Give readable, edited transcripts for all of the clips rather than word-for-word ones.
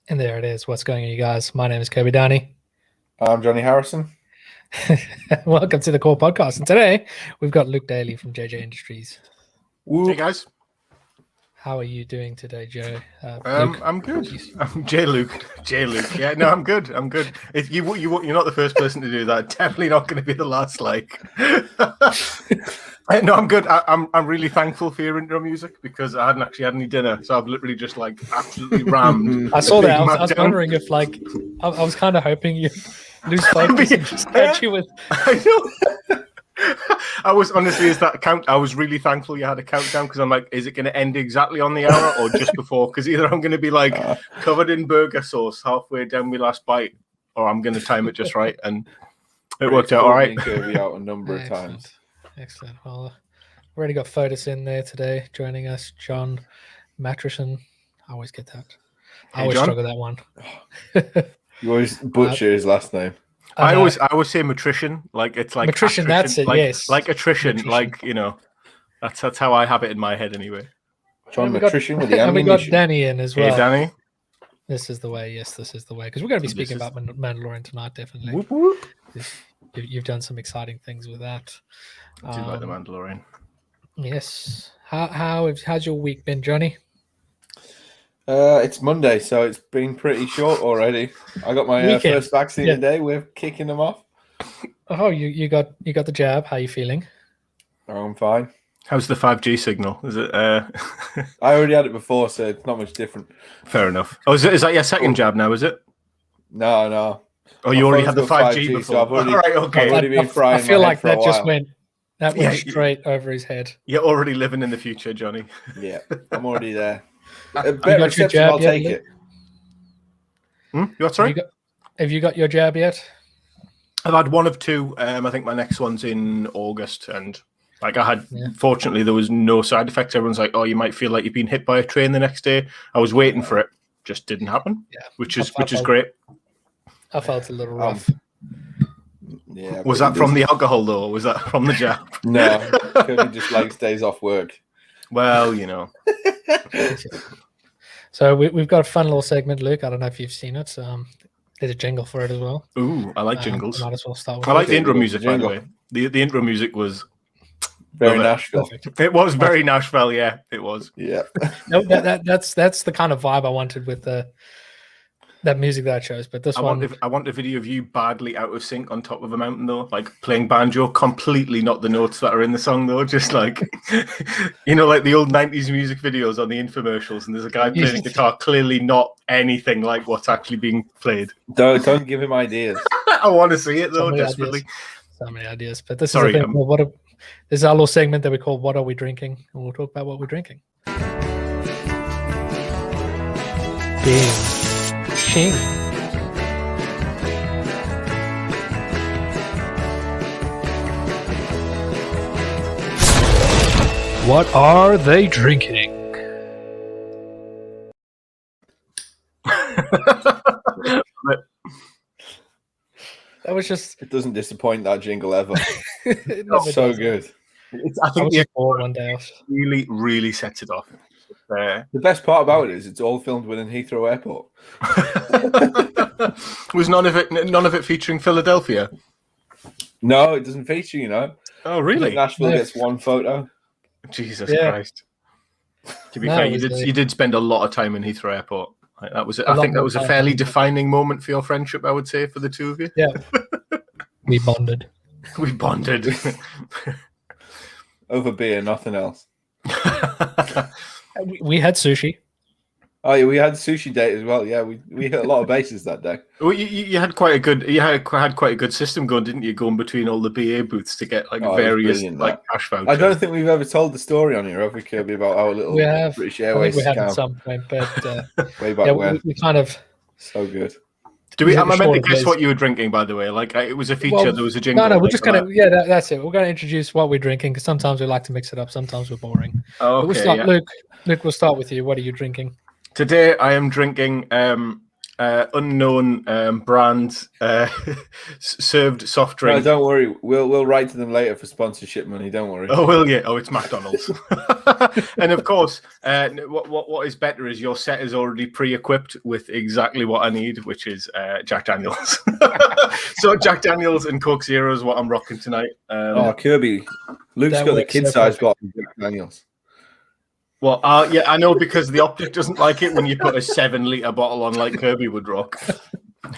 And there it is. What's going on, you guys? My name is Kirby Downey. I'm Jonny Harrison. Welcome to the Core Podcast. And today we've got Luke Daley from JJ Industries. Hey guys, how are you doing today, Joe? I'm good. I'm J Luke. Yeah, no, I'm good. If you're not the first person to do that. Definitely not going to be the last. No, I'm good. I'm really thankful for your intro music because I hadn't actually had any dinner, so I've literally just absolutely rammed. I saw that. I was wondering if I was kind of hoping you lose focus and just catch you with. I know. I was honestly, is that count? I was really thankful you had a countdown because I'm like, is it going to end exactly on the hour or just before? Because either I'm going to be covered in burger sauce halfway down my last bite, or I'm going to time it just right, and it worked out all right. Kirby out a number of times. Excellent. Well, we already got Fotis in there today, joining us. John Mattrison. I always get that. I always struggle with that one. You always butcher his last name. I always say matrician, it's like matrician. That's it. Yes, like attrition, that's how I have it in my head anyway. John Matrician with the and we got Danny in as well. Hey, Danny. This is the way. Yes, this is the way. Because we're going to be speaking about Mandalorian tonight, definitely. Whoop, whoop. You've done some exciting things with that. I do like the Mandalorian. Yes. How's your week been, Johnny? It's Monday, so it's been pretty short already. I got my first vaccine today. We're kicking them off. Oh, you got the jab. How are you feeling? Oh, I'm fine. How's the 5G signal? Is it? I already had it before, so it's not much different. Fair enough. Oh, is that your second jab now? Is it? No. Oh, you already had the 5G before. So I've already, all right, okay. I've already been frying. I feel like that just went straight over his head. You're already living in the future, Johnny. Yeah, I'm already there. I'll take it. What's right? Have you got your jab yet? I've had one of two. I think my next one's in August, and fortunately, there was no side effects. Everyone's like, "Oh, you might feel like you've been hit by a train the next day." I was waiting for it, just didn't happen. Yeah, which is great. I felt a little rough. Yeah. Was that from the alcohol though, or was that from the jab? No, Kirby just likes days off work. Well, you know. So we've got a fun little segment, Luke. I don't know if you've seen it. There's a jingle for it as well. Ooh, I like jingles. Might as well start with I like the intro music, by the way. The intro music was very Nashville. Perfect. It was very Nashville, yeah. It was. Yeah. No, that's the kind of vibe I wanted with that music that I chose. But I want a video of you badly out of sync on top of a mountain, though, playing banjo, completely not the notes that are in the song, though. Just like the old 90s music videos on the infomercials, and there's a guy playing guitar, clearly not anything like what's actually being played. Don't give him ideas. I want to see it, though, desperately. So many ideas. But this is the thing. This is our little segment that we call "What Are We Drinking?" and we'll talk about what we're drinking. Ching. What are they drinking? That was just... It doesn't disappoint, that jingle ever. It's so good. I think one day really, really sets it off. The best part about it is it's all filmed within Heathrow Airport. Was none of it featuring Philadelphia? No, it doesn't feature. Oh, really? Nashville gets one photo. Jesus Christ! To be fair, you did spend a lot of time in Heathrow Airport. I think that was a fairly defining moment for your friendship. I would say for the two of you. Yeah, we bonded. Over beer, nothing else. We had sushi. Oh yeah, we had a sushi date as well. Yeah, we hit a lot of bases that day. Well, you had quite a good system going, didn't you? Going between all the BA booths to get various cash vouchers. I don't think we've ever told the story on here, have we, Kirby, about our little British Airways we have at some point, but way back when. We kind of so good. I'm meant to guess what you were drinking, by the way. It was a feature. There was a jingle. No, we're just gonna. Yeah, that's it. We're gonna introduce what we're drinking because sometimes we like to mix it up. Sometimes we're boring. Oh, okay. Luke, we'll start with you. What are you drinking? Today I am drinking unknown brand served soft drink. No, don't worry. We'll write to them later for sponsorship money. Don't worry. Oh, will you? Oh, it's McDonald's. And of course, what is better is your set is already pre-equipped with exactly what I need, which is Jack Daniels. So Jack Daniels and Coke Zero is what I'm rocking tonight. Kirby. Luke's got the kid-sized bottle of Jack Daniels. Well, yeah, I know, because the optic doesn't like it when you put a 7-liter bottle on like Kirby would rock.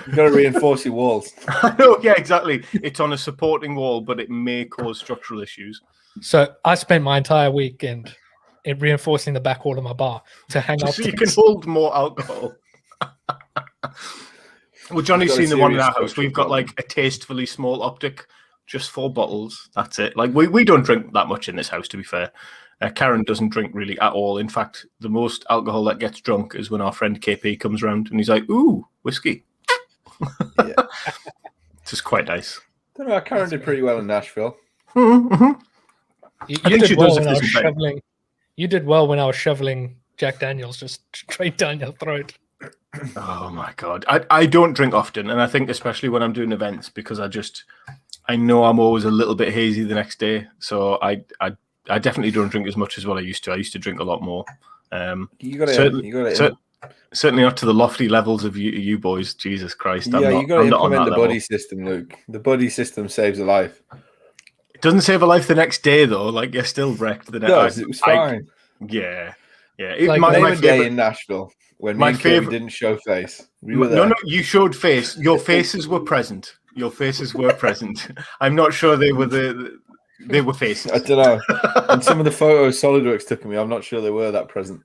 You've got to reinforce your walls. I know, yeah, exactly. It's on a supporting wall, but it may cause structural issues. So I spent my entire weekend in reinforcing the back wall of my bar to hang out. So you can hold more alcohol. Well, Johnny's seen the one in our house. We've got like a tastefully small optic, just 4 bottles. That's it. Like we don't drink that much in this house, to be fair. Karen doesn't drink really at all. In fact, the most alcohol that gets drunk is when our friend KP comes around and he's like, "Ooh, whiskey." Yeah. It's just quite nice. I don't know. Karen did pretty well in Nashville. Mm-hmm. I think she does when I was shoveling. You did well when I was shoveling Jack Daniels just straight down your throat. Oh my God. I don't drink often, and I think especially when I'm doing events, because I know I'm always a little bit hazy the next day. So I definitely don't drink as much as what I used to. I used to drink a lot more. Certainly not to the lofty levels of you boys. Jesus Christ. You got to implement the buddy system, Luke. The buddy system saves a life. It doesn't save a life the next day, though. Like, you're still wrecked the next day. It was fine. Yeah. Like my day in Nashville when me and Kirby didn't show face. We were there. No, you showed face. Your faces were present. I'm not sure they were faces. I don't know. And some of the photos SolidWorks took of me, I'm not sure they were that present.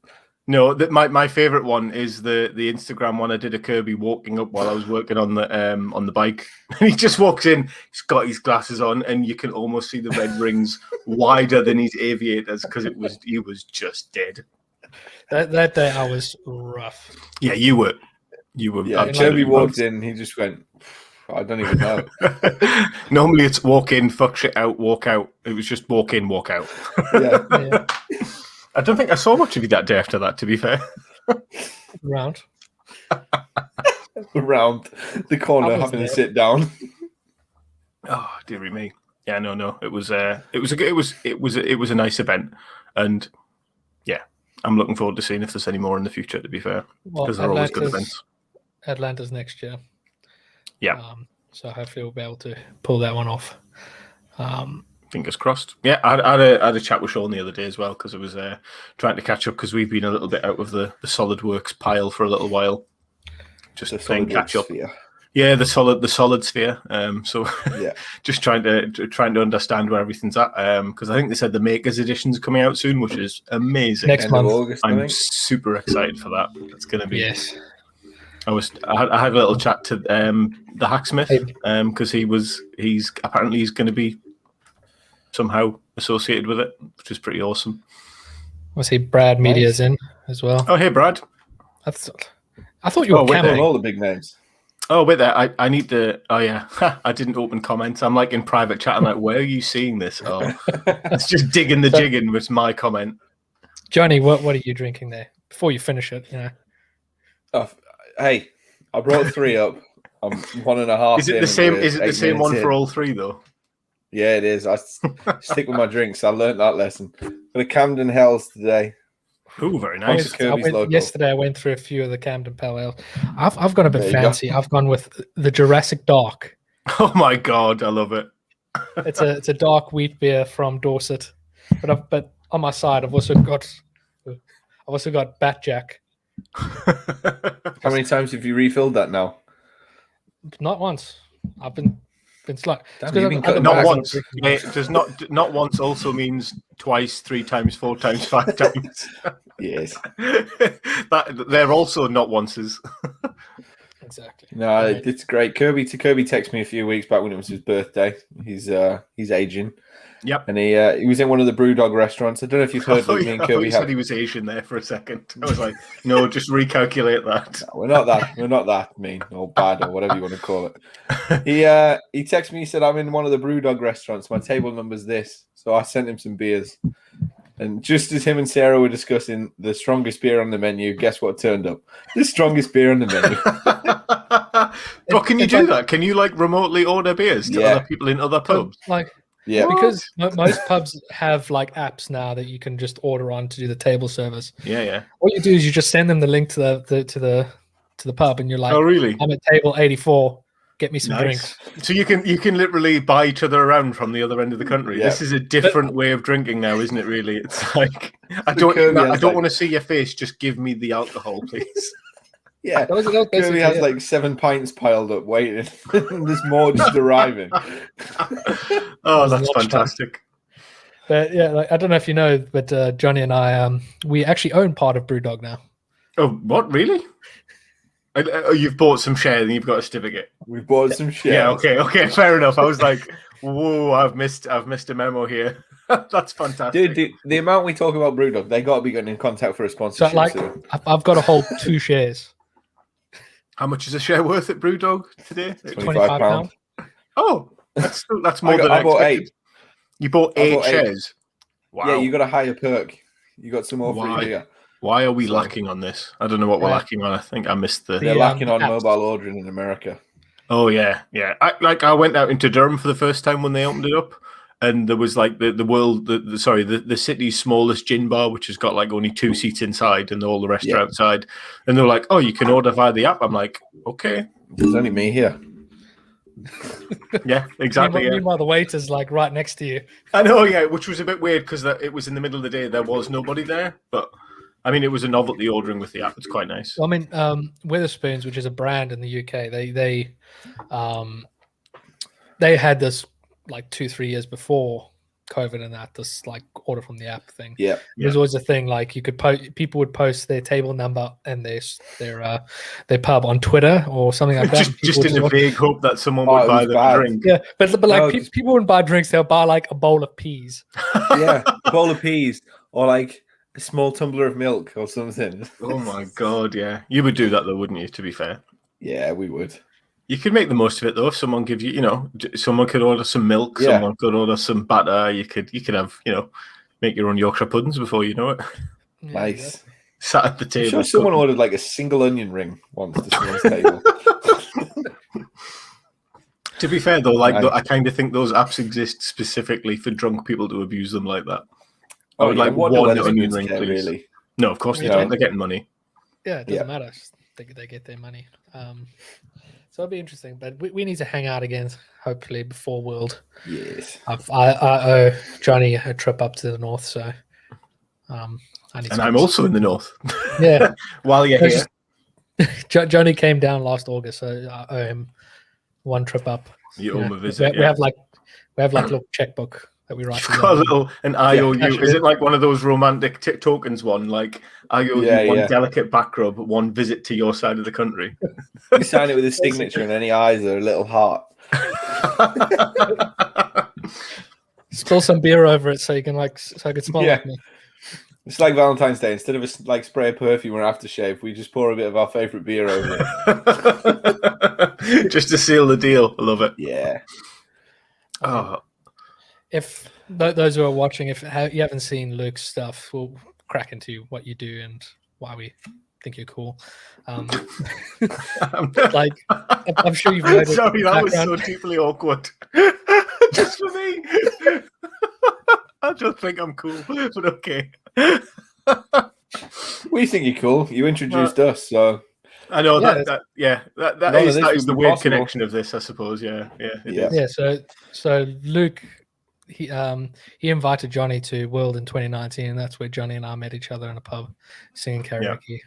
No, my favorite one is the Instagram one. I did a Kirby walking up while I was working on the bike, and he just walks in. He's got his glasses on, and you can almost see the red rings wider than his aviators, because he was just dead. That day I was rough. Yeah, you were. Yeah, Kirby walked in. He just went, I don't even know. Normally it's walk in, fuck shit out, walk out. It was just walk in, walk out. Yeah. I don't think I saw much of you that day after that, to be fair. Around the corner having to sit down. Oh, dearie me. Yeah, no. It was a nice event, and yeah, I'm looking forward to seeing if there's any more in the future, to be fair, because they're always good events. Atlanta's next year. Yeah. So hopefully we'll be able to pull that one off. Fingers crossed. Yeah, I had a chat with Sean the other day as well, because I was trying to catch up, because we've been a little bit out of the SolidWorks pile for a little while. Just playing catch up. Sphere. Yeah, the solid sphere. So yeah, just trying to understand where everything's at. Because I think they said the Makers Edition's coming out soon, which is amazing. Next month. August, I'm super excited for that. It's going to be. Yes. I had a little chat to the Hacksmith, because he's going to be somehow associated with it, which is pretty awesome. Was he Brad Media's in as well? Oh, hey, Brad. I thought you were camming all the big names. Oh, wait there. I need to. Oh, yeah. I didn't open comments. I'm like in private chat. I'm like, where are you seeing this? Oh, it's just digging the jigging was my comment. Johnny, what are you drinking there? Before you finish it, Hey, I brought 3 up. I'm 1.5. Is it the same? Is it the same one for all 3 though? Yeah, it is. I stick with my drinks. I learned that lesson. For the Camden Hells today. Ooh, very nice. Yesterday I went through a few of the Camden Pale Ale. I've gone a bit fancy. I've gone with the Jurassic Dark. Oh my God, I love it. It's a dark wheat beer from Dorset. But on my side I've also got Bat Jack. How many times have you refilled that now? Not once. I've been slow. Not once. Does not once also means twice, 3 times, 4 times, 5 times. Yes. They're also not onces. Exactly. No, it's great. Kirby texted me a few weeks back when it was his birthday. He's aging. Yep. And he was in one of the Brewdog restaurants. I don't know if you've heard me and Kirby said he was Asian there for a second. I was like, no, just recalculate that. No, we're not that mean or bad or whatever you want to call it. He texted me, he said, I'm in one of the Brewdog restaurants. My table number's this. So I sent him some beers. And just as him and Sarah were discussing the strongest beer on the menu, guess what turned up? The strongest beer on the menu. But can you do that? Can you like remotely order beers to other people in other pubs? Yeah, because most pubs have like apps now that you can just order on to do the table service. Yeah. What you do is you just send them the link to the pub, and you're like, "Oh, really? I'm at table 84. Get me some drinks." So you can literally buy each other around from the other end of the country. Yeah. This is a different way of drinking now, isn't it? Really, it's like I don't want to see your face. Just give me the alcohol, please. Yeah, Kirby has like 7 pints piled up waiting. There's more just arriving. Oh, that's fantastic. But yeah, I don't know if you know, but Johnny and I, we actually own part of Brewdog now. Oh, what? Really? You've bought some shares and you've got a certificate. We've bought some shares. Yeah, okay, fair enough. I was like, whoa, I've missed a memo here. That's fantastic. Dude, the amount we talk about Brewdog, they got to be getting in contact for a sponsorship. So, like, I've got to hold 2 shares. How much is a share worth at Brewdog today? £25. Oh, that's more than I bought 8. You bought 8 shares. Wow. Yeah, you got a higher perk. You got some more free beer. Why are we lacking on this? I don't know what we're lacking on. I think I missed the. They're lacking on mobile ordering in America. Oh yeah. I went out into Durham for the first time when they opened it up, and there was like the city's smallest gin bar, which has got like only 2 seats inside, and all the rest are outside. And they're like, "Oh, you can order via the app." I'm like, "Okay." There's only me here. Yeah, exactly. Meanwhile, the waiter's like right next to you. I know, yeah, which was a bit weird because it was in the middle of the day. There was nobody there, but. I mean, it was a novelty ordering with the app. It's quite nice. I mean, Wetherspoons, which is a brand in the UK, they had this like 2-3 years before COVID and this like order from the app thing. Yeah, there's always a thing like you could people would post their table number and their pub on Twitter or something like that. just in the vague hope that someone would buy them a drink. Yeah, but like people wouldn't buy drinks; they'll buy like a bowl of peas. Yeah, a bowl of peas or like a small tumbler of milk or something. Oh my god, yeah. You would do that though, wouldn't you, to be fair? Yeah, we would. You could make the most of it though. If someone gives you, someone could order some milk, someone could order some batter, you could have, make your own Yorkshire puddings before you know it. Nice. Sat at the table. I'm sure someone ordered like a single onion ring once to someone's table. To be fair though, I kind of think those apps exist specifically for drunk people to abuse them like that. I would like one onion ring, please. Really? No, of course they don't. They're getting money. Yeah, it doesn't matter. They get their money. So it'll be interesting. But we need to hang out again, hopefully, before World. Yes. I owe Johnny a trip up to the north, so I need and I'm also in the north. Yeah. While you're here. Johnny came down last August, so I owe him one trip up. You owe him a visit. We have like a little checkbook that we write. You've got an IOU. Is it like one of those romantic tokens one? Like IOU, one delicate back rub, one visit to your side of the country. You sign it with a signature and any eyes are a little heart. Spill some beer over it so you can so I can smell like me. It's like Valentine's Day. Instead of a spray of perfume or aftershave, we just pour a bit of our favourite beer over it. Just to seal the deal. I love it. Yeah. Oh. If those who are watching, if you haven't seen Luke's stuff, we'll crack into what you do and why we think you're cool. I'm sure you've noticed. Sorry, that was so deeply awkward. Just for me. I just think I'm cool, but okay. We think you're cool. You introduced us, so I know that is the weird connection of this, I suppose. Yeah. So Luke, he invited Johnny to World in 2019, and that's where Johnny and I met each other in a pub singing karaoke.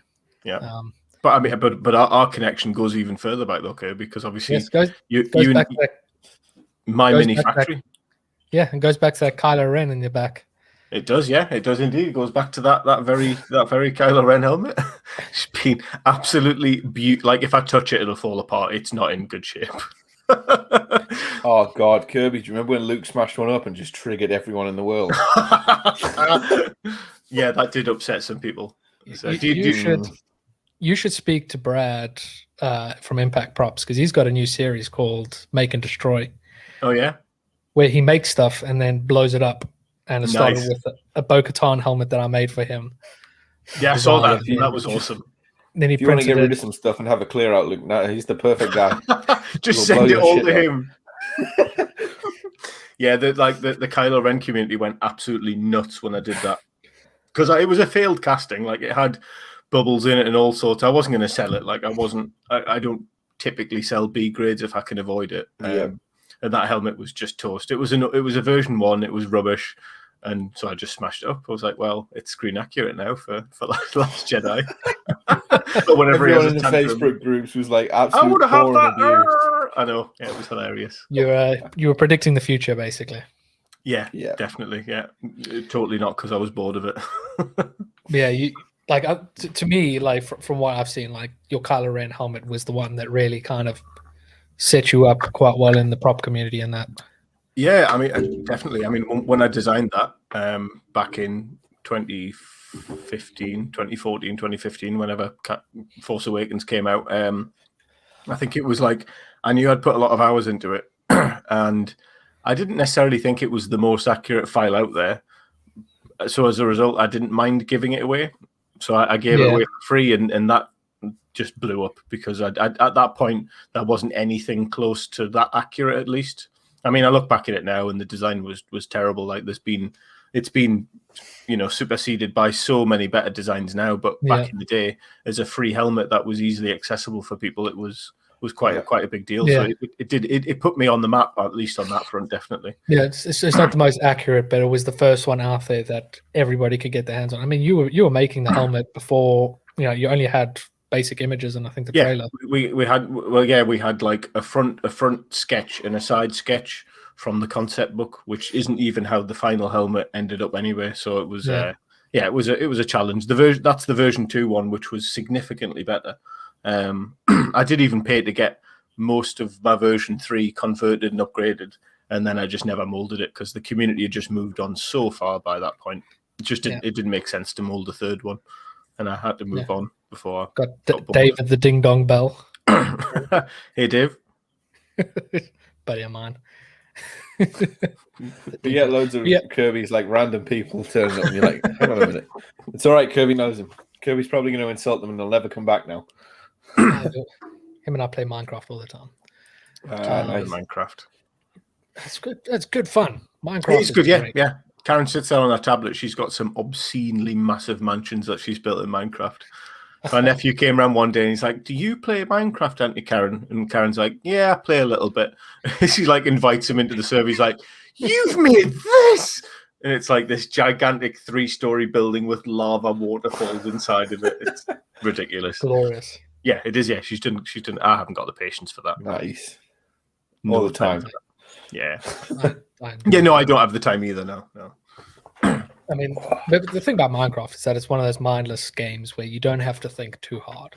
Yeah. But I mean, but our connection goes even further back, though, okay? Because obviously, goes back to my mini factory. And goes back to that Kylo Ren in your back. It does, yeah. It does indeed. It goes back to that very Kylo Ren helmet. It's been absolutely beautiful. Like, if I touch it, it'll fall apart. It's not in good shape. Oh, God. Kirby, do you remember when Luke smashed one up and just triggered everyone in the world? Yeah, that did upset some people. So, you should speak to Brad from Impact Props, because he's got a new series called Make and Destroy. Oh, yeah? Where he makes stuff and then blows it up. and it started with a Bo-Katan helmet that I made for him. Yeah, I saw that. That was awesome. Then if you want to get rid of some stuff and have a clear outlook, now he's the perfect guy. Just send it all to him. Yeah, the Kylo Ren community went absolutely nuts when I did that, because it was a failed casting. Like, it had bubbles in it and all sorts. I wasn't going to sell it. Like, I don't typically sell B grades if I can avoid it. And that helmet was just toast. It was a version 1. It was rubbish. And so I just smashed it up. I was like, well, it's screen accurate now for Last Jedi. But whenever everyone in the Facebook groups was like, absolute I would have had that. Abuse. I know. Yeah, it was hilarious. You were predicting the future, basically. Yeah, definitely. Yeah, totally not, because I was bored of it. Yeah, to me, like from what I've seen, like your Kylo Ren helmet was the one that really kind of set you up quite well in the prop community and that. Yeah, I mean, definitely. I mean, when I designed that back in 2014, 2015, whenever Force Awakens came out, I think it was like, I knew I'd put a lot of hours into it, and I didn't necessarily think it was the most accurate file out there. So as a result, I didn't mind giving it away. So I gave it away for free, and that just blew up, because at that point, there wasn't anything close to that accurate, at least. I mean, I look back at it now, and the design was terrible. Like, it's been, superseded by so many better designs now. But back in the day, as a free helmet that was easily accessible for people, it was quite a big deal. Yeah. So it put me on the map, at least on that front, definitely. Yeah, it's not the most accurate, but it was the first one out there that everybody could get their hands on. I mean, you were making the helmet before, you only had basic images, and I think the trailer. We had like a front sketch and a side sketch from the concept book, which isn't even how the final helmet ended up anyway. So it was it was a challenge. That's the version 2 one, which was significantly better. I did even pay to get most of my version 3 converted and upgraded, and then I just never molded it, because the community had just moved on so far by that point. It didn't make sense to mold the 3rd one, and I had to move on before I got David the Ding Dong Bell. Hey, Dave. Buddy of mine. You get loads of Kirby's, like, random people turning up, and you're like, hang on a minute. It's all right, Kirby knows him. Kirby's probably going to insult them, and they'll never come back now. Him and I play Minecraft all the time. Nice. Minecraft. That's good. That's good fun. Minecraft is good. Great. Yeah. Karen sits there on her tablet. She's got some obscenely massive mansions that she's built in Minecraft. My nephew came around one day and he's like, "Do you play Minecraft, Auntie Karen?" And Karen's like, "Yeah, I play a little bit." She like invites him into the server. He's like, "You've made this!" And it's like this gigantic 3-story building with lava waterfalls inside of it. It's ridiculous. Glorious. Yeah, it is. Yeah, she's done. I haven't got the patience for that. Nice. All the time. Yeah. No, I don't have the time either. No. I mean, the thing about Minecraft is that it's one of those mindless games where you don't have to think too hard.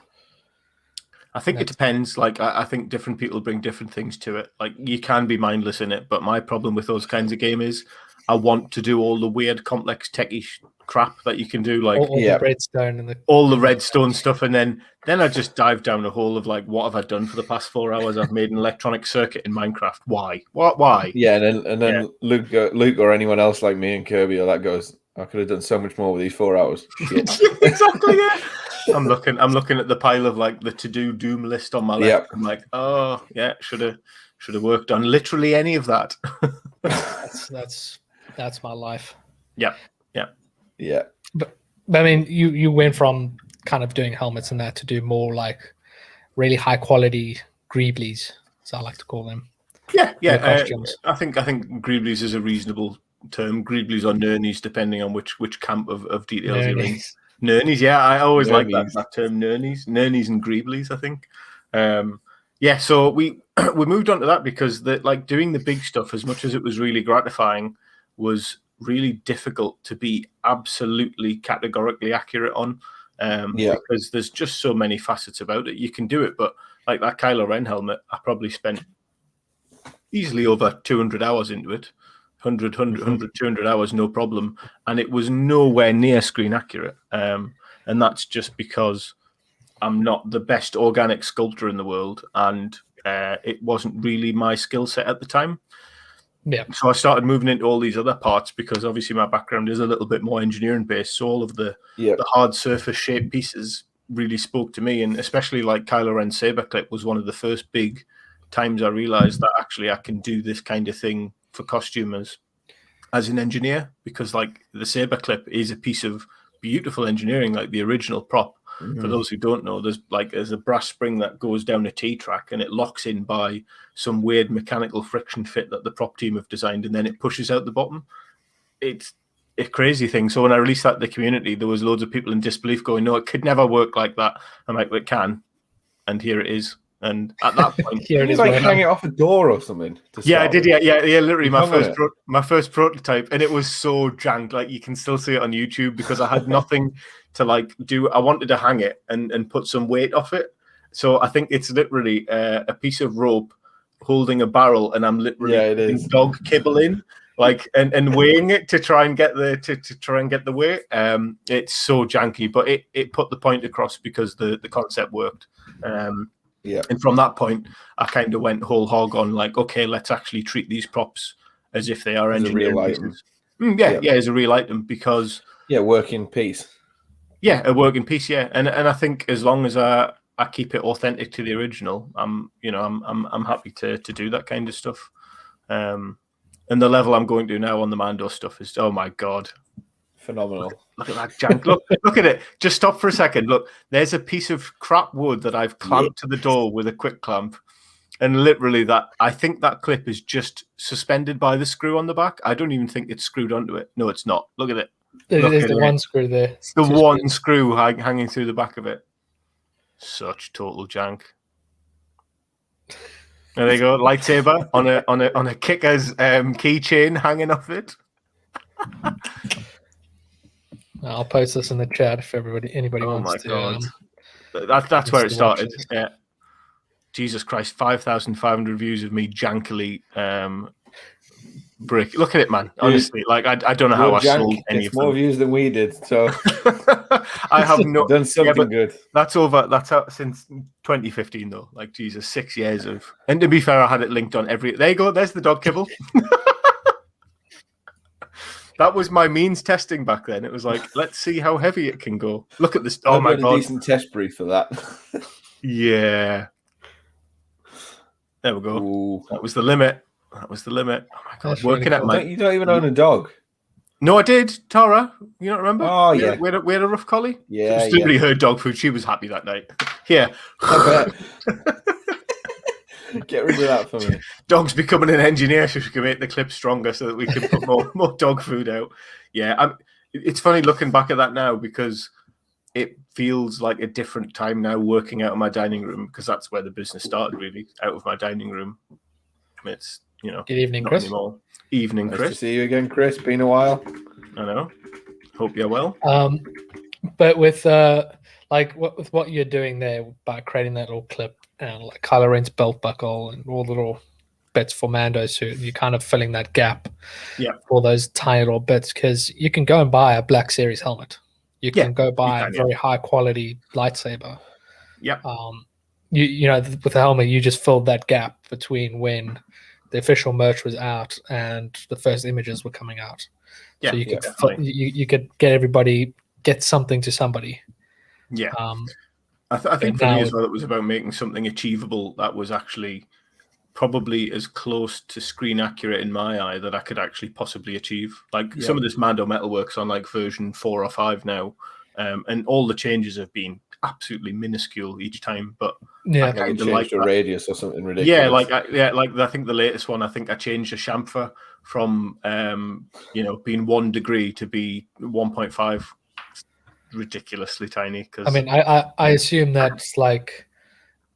I think it depends. Like, I think different people bring different things to it. Like, you can be mindless in it, but my problem with those kinds of games is I want to do all the weird, complex, techie crap that you can do, like all the redstone and all the redstone stuff, and then I just dive down a hole of like, what have I done for the past 4 hours? I've made an electronic circuit in Minecraft. Why? What? Why? Yeah, and then Luke or anyone else like me and Kirby or that goes, I could have done so much more with these 4 hours. Exactly. Yeah. I'm looking at the pile of like the to-do doom list on my left. Yep. I'm like, oh yeah, should have worked on literally any of that. That's my life. Yeah. But I mean, you went from kind of doing helmets and that to do more like really high quality greeblies, as I like to call them. Yeah. I think greeblies is a reasonable term. Greeblies or nernies, depending on which camp of details you're in. Nernies, yeah, I always like that term, nernies and greeblies, I think. So we moved on to that because doing the big stuff, as much as it was really gratifying, was really difficult to be absolutely categorically accurate on. Because there's just so many facets about it. You can do it, but like that Kylo Ren helmet, I probably spent easily over 200 hours into it. 200 hours, no problem. And it was nowhere near screen accurate. And that's just because I'm not the best organic sculptor in the world. And it wasn't really my skill set at the time. Yeah. So I started moving into all these other parts because obviously my background is a little bit more engineering based. So all of the hard surface shape pieces really spoke to me, and especially like Kylo Ren's saber clip was one of the first big times I realized that actually I can do this kind of thing for costumers as an engineer, because like the saber clip is a piece of beautiful engineering, like the original prop. For those who don't know, there's a brass spring that goes down a T-track and it locks in by some weird mechanical friction fit that the prop team have designed, and then it pushes out the bottom. It's a crazy thing. So when I released that to the community, there was loads of people in disbelief going, no, it could never work like that. I'm like, it can. And here it is. And at that point, here it is. Like hang it off a door or something. Yeah, I did. Yeah. Literally, my first prototype, and it was so jank. Like you can still see it on YouTube because I had nothing to like do. I wanted to hang it and put some weight off it. So I think it's literally a piece of rope holding a barrel, and I'm literally putting dog kibble in, like and weighing it to try and get the weight. It's so janky, but it put the point across because the concept worked. And from that point, I kind of went whole hog on like, okay, let's actually treat these props as if they are engineering pieces. As a real item, because working piece. Yeah, a working piece. Yeah, and I think as long as I keep it authentic to the original, I'm happy to do that kind of stuff. And the level I'm going to now on the Mando stuff is, oh my god, phenomenal. Look at that jank. Look at it. Just stop for a second. Look, there's a piece of crap wood that I've clamped to the door with a quick clamp. And literally I think that clip is just suspended by the screw on the back. I don't even think it's screwed onto it. No, it's not. Look at it. It is the one screw there. It's the one screw hanging through the back of it. Such total jank. There you go. Lightsaber on a kicker's keychain hanging off it. I'll post this in the chat if anybody wants to. Oh my god, that's where it started. Yeah, Jesus Christ, 5,500 views of me jankily brick. Look at it, man. Honestly, like I don't know how I sold any of them. More views than we did, so I have done something good. That's out since 2015 though. Like Jesus, 6 years of. And to be fair, I had it linked on every. There you go. There's the dog kibble. That was my means testing back then. It was like, let's see how heavy it can go. Look at this. Oh my god! A decent test brief for that. Yeah. There we go. Ooh. That was the limit. Oh my god! That's Working really cool. at You don't even own a dog. No, I did. Tara, you don't remember? Oh yeah. We had a rough collie. Yeah. Stupidly her dog food. She was happy that night. Here. I bet. Get rid of that for me. Dog's becoming an engineer, so she can make the clip stronger so that we can put more dog food out. Yeah, it's funny looking back at that now because it feels like a different time now working out of my dining room, because that's where the business started, really, out of my dining room. It's, Good evening, Chris. Anymore. Evening, Chris. Nice to see you again, Chris. Been a while. I know. Hope you're well. But with with what you're doing there by creating that little clip and like Kylo Ren's belt buckle and all the little bits for Mando's suit, you're kind of filling that gap for those tiny little bits, because you can go and buy a Black Series helmet. You can go buy a very high quality lightsaber. Yeah. With the helmet, you just filled that gap between when the official merch was out and the first images were coming out. Yeah, so you could get something to somebody. Yeah. I think for me as well, it was about making something achievable that was actually probably as close to screen accurate in my eye that I could actually possibly achieve. Like some of this Mando metalwork's on like version 4 or 5 now, and all the changes have been absolutely minuscule each time. But I changed a radius or something ridiculous. I think the latest one, I think I changed a chamfer from being 1 degree to be 1.5. Ridiculously tiny. Because I assume that's like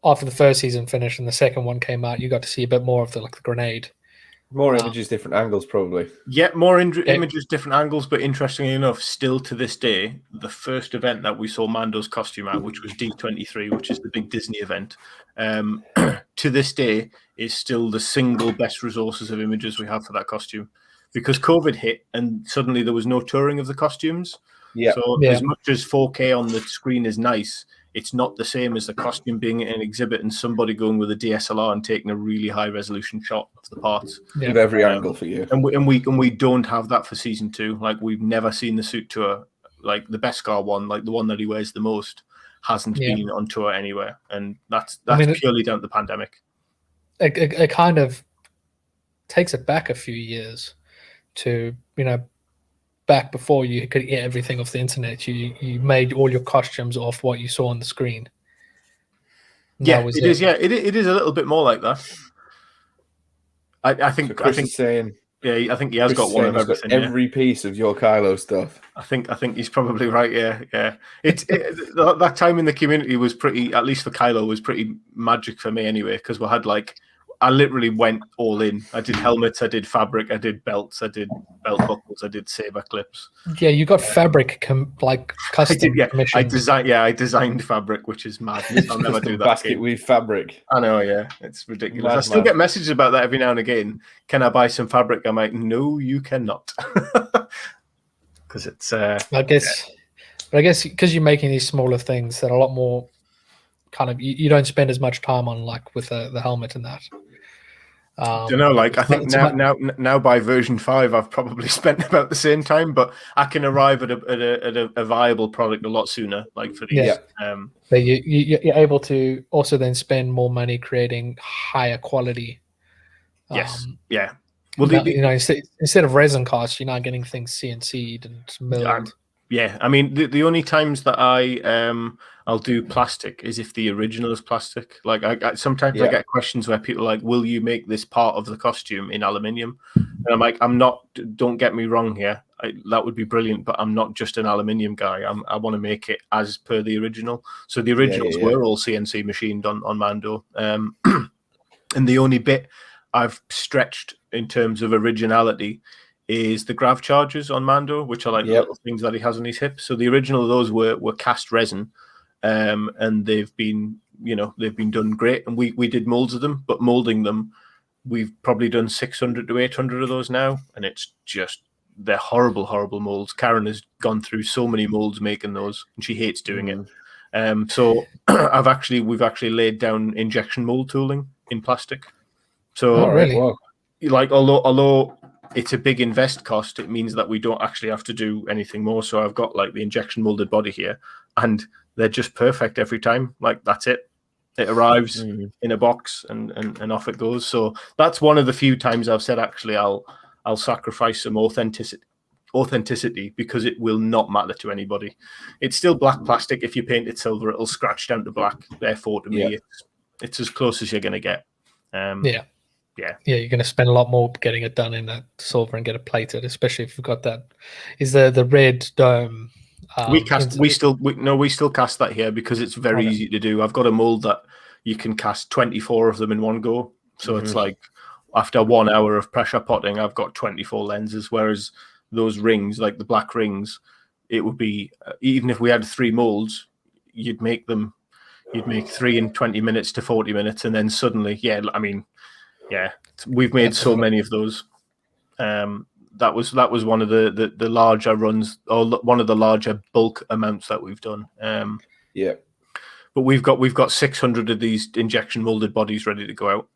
after the first season finished and the second one came out, you got to see a bit more of the grenade. More images, different angles, probably. Yeah, more images, different angles. But interestingly enough, still to this day, the first event that we saw Mando's costume at, which was D23, which is the big Disney event, to this day is still the single best resources of images we have for that costume, because COVID hit and suddenly there was no touring of the costumes. Yeah. So as much as 4K on the screen is nice, it's not the same as the costume being at an exhibit and somebody going with a DSLR and taking a really high resolution shot of the parts. With every angle for you. And we don't have that for season 2. Like, we've never seen the suit tour. Like, the Beskar one, like the one that he wears the most, hasn't been on tour anywhere, and that's purely down to the pandemic. It kind of takes it back a few years to, back before you could get everything off the internet. You made all your costumes off what you saw on the screen. It is a little bit more like that. I think is saying. Yeah, I think he has got one of everything. Every piece of your Kylo stuff. I think he's probably right. Yeah. That time in the community was pretty. At least for Kylo, was pretty magic for me anyway, because we had I literally went all in. I did helmets, I did fabric, I did belts, I did belt buckles, I did saber clips. Yeah, you got fabric custom. I designed fabric, which is madness. I'll never do that. Basket weave fabric. I know, yeah, it's ridiculous. I still get messages about that every now and again. Can I buy some fabric? I'm like, no, you cannot, because it's. I guess because you're making these smaller things that are a lot more kind of you don't spend as much time on, like with the helmet and that. I think now by version 5, I've probably spent about the same time, but I can arrive at a viable product a lot sooner. Like for these, but you're able to also then spend more money creating higher quality. Yes, yeah. Well, instead of resin costs, you're now getting things CNC'd and milled. Yeah, I mean the only times that I'll do plastic is if the original is plastic. Like I sometimes I get questions where people are like, "Will you make this part of the costume in aluminium?" And I'm like, "I'm not. Don't get me wrong here. That would be brilliant, but I'm not just an aluminium guy. I want to make it as per the original." So the originals were all CNC machined on Mando, and the only bit I've stretched in terms of originality is the grav chargers on Mando, which are like little things that he has on his hips. So the original of those were cast resin, and they've been done great. And we did molds of them, but molding them, we've probably done 600 to 800 of those now, and it's just they're horrible molds. Karen has gone through so many molds making those, and she hates doing it. So we've actually laid down injection mold tooling in plastic. So really? Like although it's a big invest cost, it means that we don't actually have to do anything more. So I've got like the injection molded body here, and they're just perfect every time. Like that's it. It arrives in a box and off it goes. So that's one of the few times I've said actually I'll sacrifice some authenticity because it will not matter to anybody. It's still black plastic. If you paint it silver, it'll scratch down to black. Therefore, to me, it's as close as you're going to get. Yeah, you're going to spend a lot more getting it done in that silver and get it plated, especially if you've got that. Is the red dome? We still cast that here because it's very easy to do. I've got a mold that you can cast 24 of them in one go. So it's like after 1 hour of pressure potting, I've got 24 lenses. Whereas those rings, like the black rings, it would be even if we had 3 molds, you'd make 3 in 20 minutes to 40 minutes, and then suddenly, we've made so many of those. That was one of the larger runs, or one of the larger bulk amounts that we've done. But we've got 600 of these injection molded bodies ready to go out.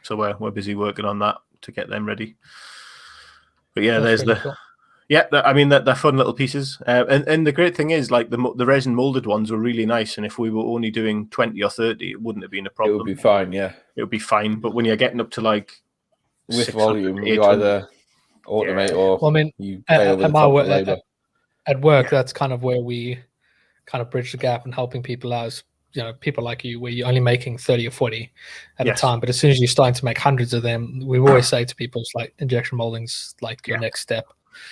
So we're busy working on that to get them ready. But there's the cool. They're fun little pieces. And the great thing is, like the resin molded ones were really nice. And if we were only doing 20 or 30, it wouldn't have been a problem. It would be fine, yeah. It would be fine. But when you're getting up to like with volume, you either automate or you pay over the top of labor. At work, that's kind of where we kind of bridge the gap and helping people out. People like you, where you're only making 30 or 40 at a time. But as soon as you're starting to make hundreds of them, we always say to people, it's like injection molding's like your next step.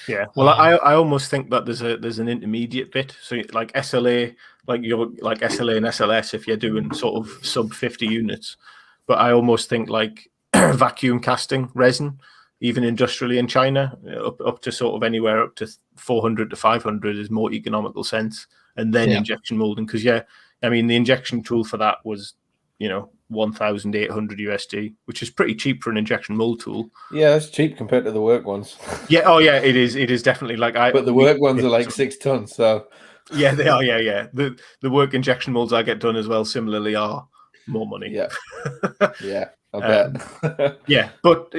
Yeah, well, I almost think that there's an intermediate bit. So like SLA, like SLA and SLS, if you're doing sort of sub 50 units. But I almost think like vacuum casting resin, even industrially in China, up to sort of anywhere up to 400 to 500 is more economical sense. And then injection molding, because the injection tool for that was 1,800 USD, which is pretty cheap for an injection mold tool. Yeah, that's cheap compared to the work ones. It is definitely like But the work ones are like 6 tons, so Yeah, they are. Yeah. The work injection molds I get done as well. Similarly, are more money. Yeah, yeah, I bet. Yeah, but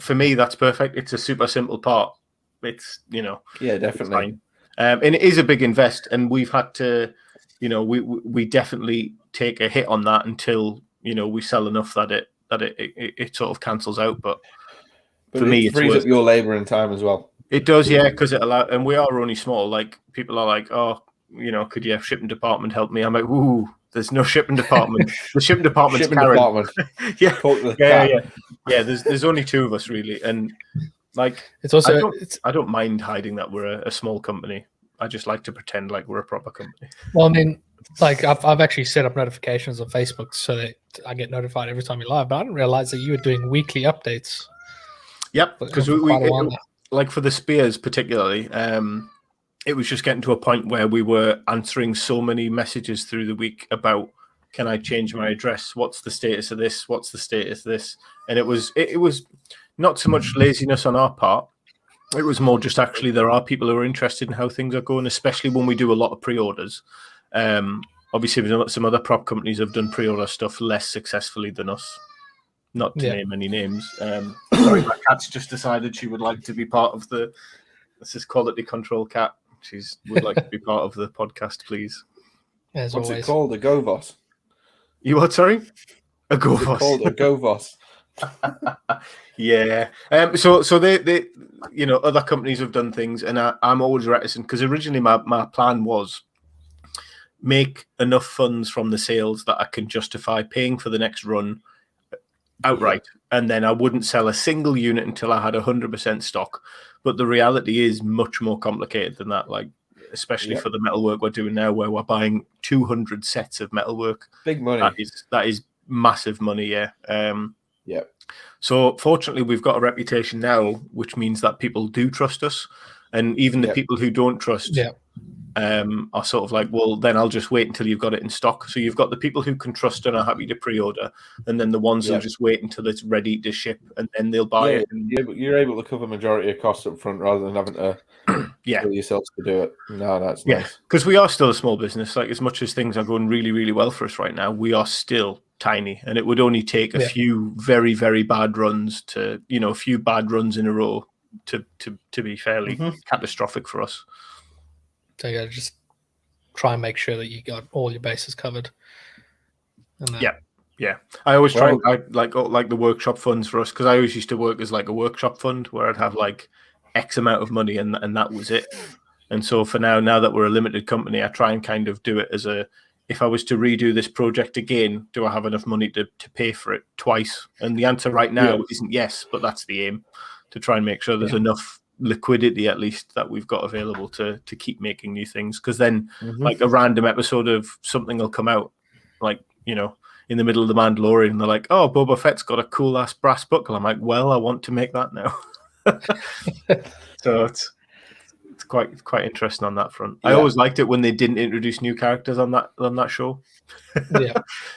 for me, that's perfect. It's a super simple part. It's yeah, definitely. And it is a big invest, and we've had to, we definitely take a hit on that until we sell enough that it sort of cancels out. But for me, it frees up your labor and time as well. It does, yeah, because it allows, and we are only small. Like people are like, oh, could your shipping department help me? I'm like, ooh, there's no shipping department. The shipping department's Karen. Yeah. There's only two of us really, and like it's also I don't mind hiding that we're a small company. I just like to pretend like we're a proper company. Well, I mean, like I've actually set up notifications on Facebook so that I get notified every time you live, but I didn't realize that you were doing weekly updates. Yep, because we like for the spears particularly, it was just getting to a point where we were answering so many messages through the week about, can I change my address? What's the status of this? What's the status of this? And it was not so much laziness on our part. It was more just actually there are people who are interested in how things are going, especially when we do a lot of pre-orders. Obviously, some other prop companies have done pre-order stuff less successfely than us. Not to name any names. Sorry, my cat's just decided she would like to be part of the. This is quality control cat. She would like to be part of the podcast, please. As What's always. it called? A Govos. You what? Sorry, a Govos. It's called a Govos. Yeah. So they other companies have done things, and I'm always reticent because originally my plan was make enough funds from the sales that I can justify paying for the next run outright, and then I wouldn't sell a single unit until I had 100% stock. But the reality is much more complicated than that, like especially for the metalwork we're doing now, where we're buying 200 sets of metalwork. Big money. That is massive money, yeah. So fortunately we've got a reputation now, which means that people do trust us, and even the people who don't trust are sort of like, well, then I'll just wait until you've got it in stock. So you've got the people who can trust and are happy to pre-order, and then the ones who just wait until it's ready to ship, and then they'll buy it. And you're able to cover majority of costs up front rather than having to kill yourselves to do it. No, that's nice. Because we are still a small business. Like, as much as things are going really, really well for us right now, we are still tiny, and it would only take a few very, very bad runs to, a few bad runs in a row to be fairly catastrophic for us. So you got to just try and make sure that you got all your bases covered. Yeah. I always try like the workshop funds for us, because I always used to work as like a workshop fund where I'd have like X amount of money and that was it. And so for now that we're a limited company, I try and kind of do it as if I was to redo this project again, do I have enough money to pay for it twice? And the answer right now isn't yes, but that's the aim, to try and make sure there's enough liquidity at least that we've got available to keep making new things. Because then like a random episode of something will come out, like, in the middle of the Mandalorian, and they're like, oh, Boba Fett's got a cool ass brass buckle. I'm like, well, I want to make that now. So it's quite interesting on that front. I always liked it when they didn't introduce new characters on that show.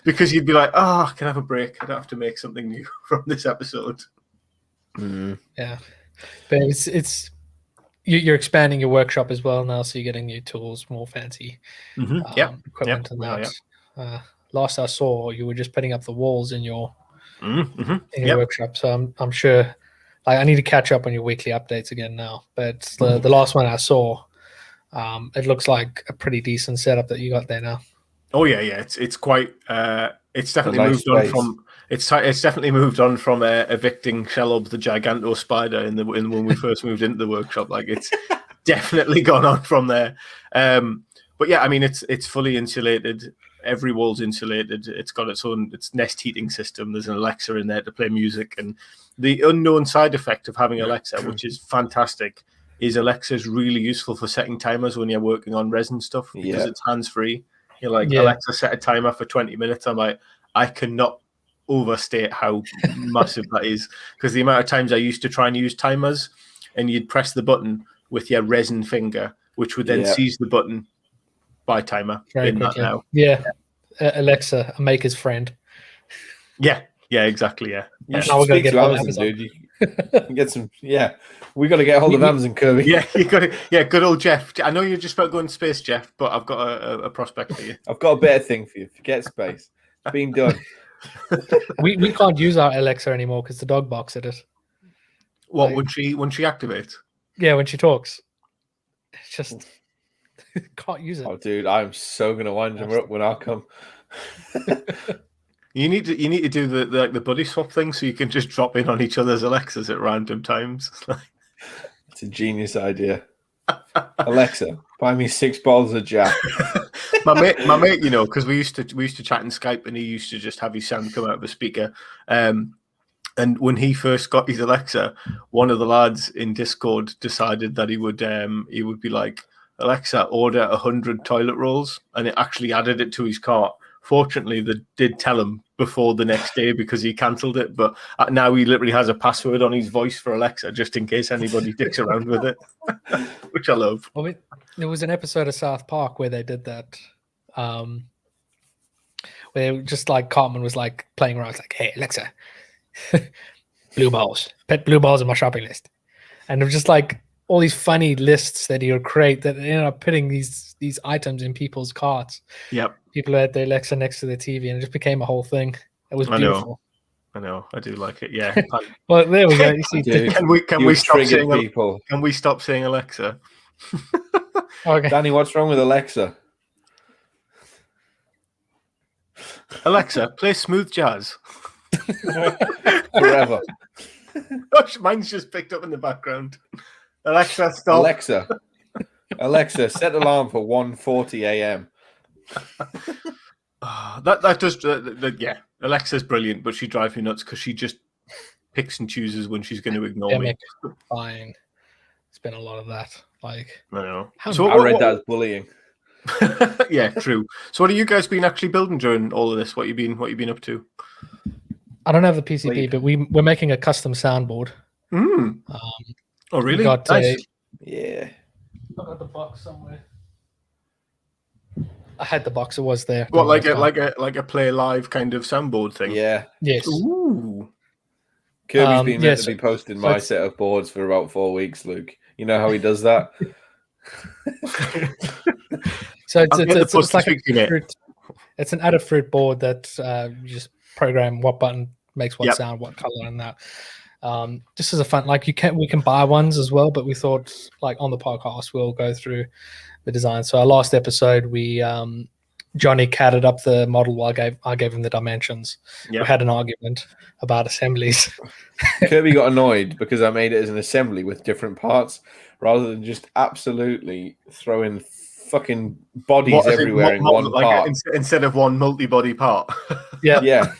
Because you'd be like, I can have a break. I don't have to make something new from this episode. Yeah, but it's you're expanding your workshop as well now, so you're getting new tools, more fancy equipment, and that. Last I saw, you were just putting up the walls in your workshop. So I'm sure. Like, I need to catch up on your weekly updates again now. But the last one I saw, it looks like a pretty decent setup that you got there now. Oh yeah. It's quite. It's definitely moved on from. It's definitely moved on from evicting Shelob the Giganto Spider when we first moved into the workshop. Like, it's definitely gone on from there. But yeah, I mean, it's fully insulated. Every wall's insulated. It's got its Nest heating system. There's an Alexa in there to play music, and the unknown side effect of having Alexa, which is fantastic, is Alexa's really useful for setting timers when you're working on resin stuff, because it's hands-free. You're like, Alexa, set a timer for 20 minutes. I'm like, I cannot overstate how massive that is, because the amount of times I used to try and use timers, and you'd press the button with your resin finger, which would then seize the button by timer. Very quickly. Alexa, a maker's friend. Yeah, exactly. Yeah. You should speak to Amazon, dude. Get some. Yeah, we got to get hold of Amazon, Kirby. Yeah, you got it. Yeah, good old Jeff. I know you're just about going to space, Jeff, but I've got a prospect for you. I've got a better thing for you. Forget space. It's been done. we can't use our Alexa anymore because the dog barks at it. What, when she activates? Yeah, when she talks. It's just can't use it. Oh, dude, I'm so gonna wind her up when I come. You need to do the buddy swap thing so you can just drop in on each other's Alexas at random times. It's a genius idea. Alexa, buy me 6 bottles of Jack. my mate, because we used to chat in Skype, and he used to just have his sound come out of a speaker. And when he first got his Alexa, one of the lads in Discord decided that he would be like, Alexa, order 100 toilet rolls, and it actually added it to his cart. Fortunately, they did tell him before the next day because he cancelled it. But now he literally has a password on his voice for Alexa just in case anybody dicks around with it, which I love. Well, there was an episode of South Park where they did that, where just like Cartman was like playing around, like, "Hey Alexa, blue balls, pet blue balls on my shopping list," and it was just like all these funny lists that he would create that ended up putting these items in people's carts. Yep. People had their Alexa next to their TV, and it just became a whole thing. It was beautiful. I know. I do like it. Yeah. Well, there we go. You see, Dude, can we stop saying people? Can we stop saying Alexa? Okay. Danny, what's wrong with Alexa? Alexa, play smooth jazz. Forever. Gosh, mine's just picked up in the background. Alexa, stop. Alexa, set alarm for 1:40 a.m. That does yeah. Alexa's brilliant, but she drives me nuts because she just picks and chooses when she's going to ignore me. Fine. It's been a lot of that. Like, I know. So I read that as bullying. Yeah, true. So what have you guys been actually building during all of this? What you been up to? I don't have the PCB, but we're making a custom soundboard. Oh, really? Nice. Yeah. I got the box somewhere. I had the box. It was there. What, like a play live kind of soundboard thing? Yeah. Yes. Ooh. Kirby's been meant to be posting my set of boards for about 4 weeks, Luke. You know how he does that? So it's like it's an Adafruit board that you just program what button makes what sound, what color, and that. Just as a fun, like we can buy ones as well, but we thought like on the podcast we'll go through the design. So our last episode we Jonny catted up the model while I gave him the dimensions. We had an argument about assemblies. Kirby got annoyed because I made it as an assembly with different parts rather than just absolutely throwing fucking bodies everywhere in one part. Instead of one multi-body part. Yeah.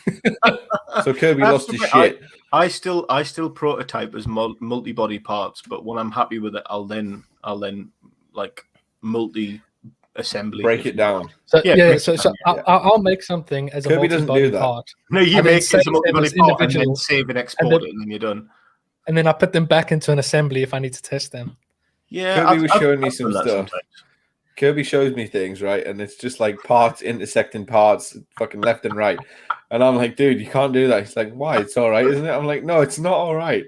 So Kirby lost his shit. I still prototype as multi-body parts, but when I'm happy with it, I'll then like multi-assembly. Break it down. So I'll make something as Kirby a multi-body part. No, you make it as a multi-body part and then save and export it, and then you're done. And then I put them back into an assembly if I need to test them. Yeah, Kirby was showing me some stuff. Sometimes. Kirby shows me things, right? And it's just like parts intersecting parts, fucking left and right. And I'm like, dude, you can't do that. He's like, why? It's all right, isn't it? I'm like, no, it's not all right.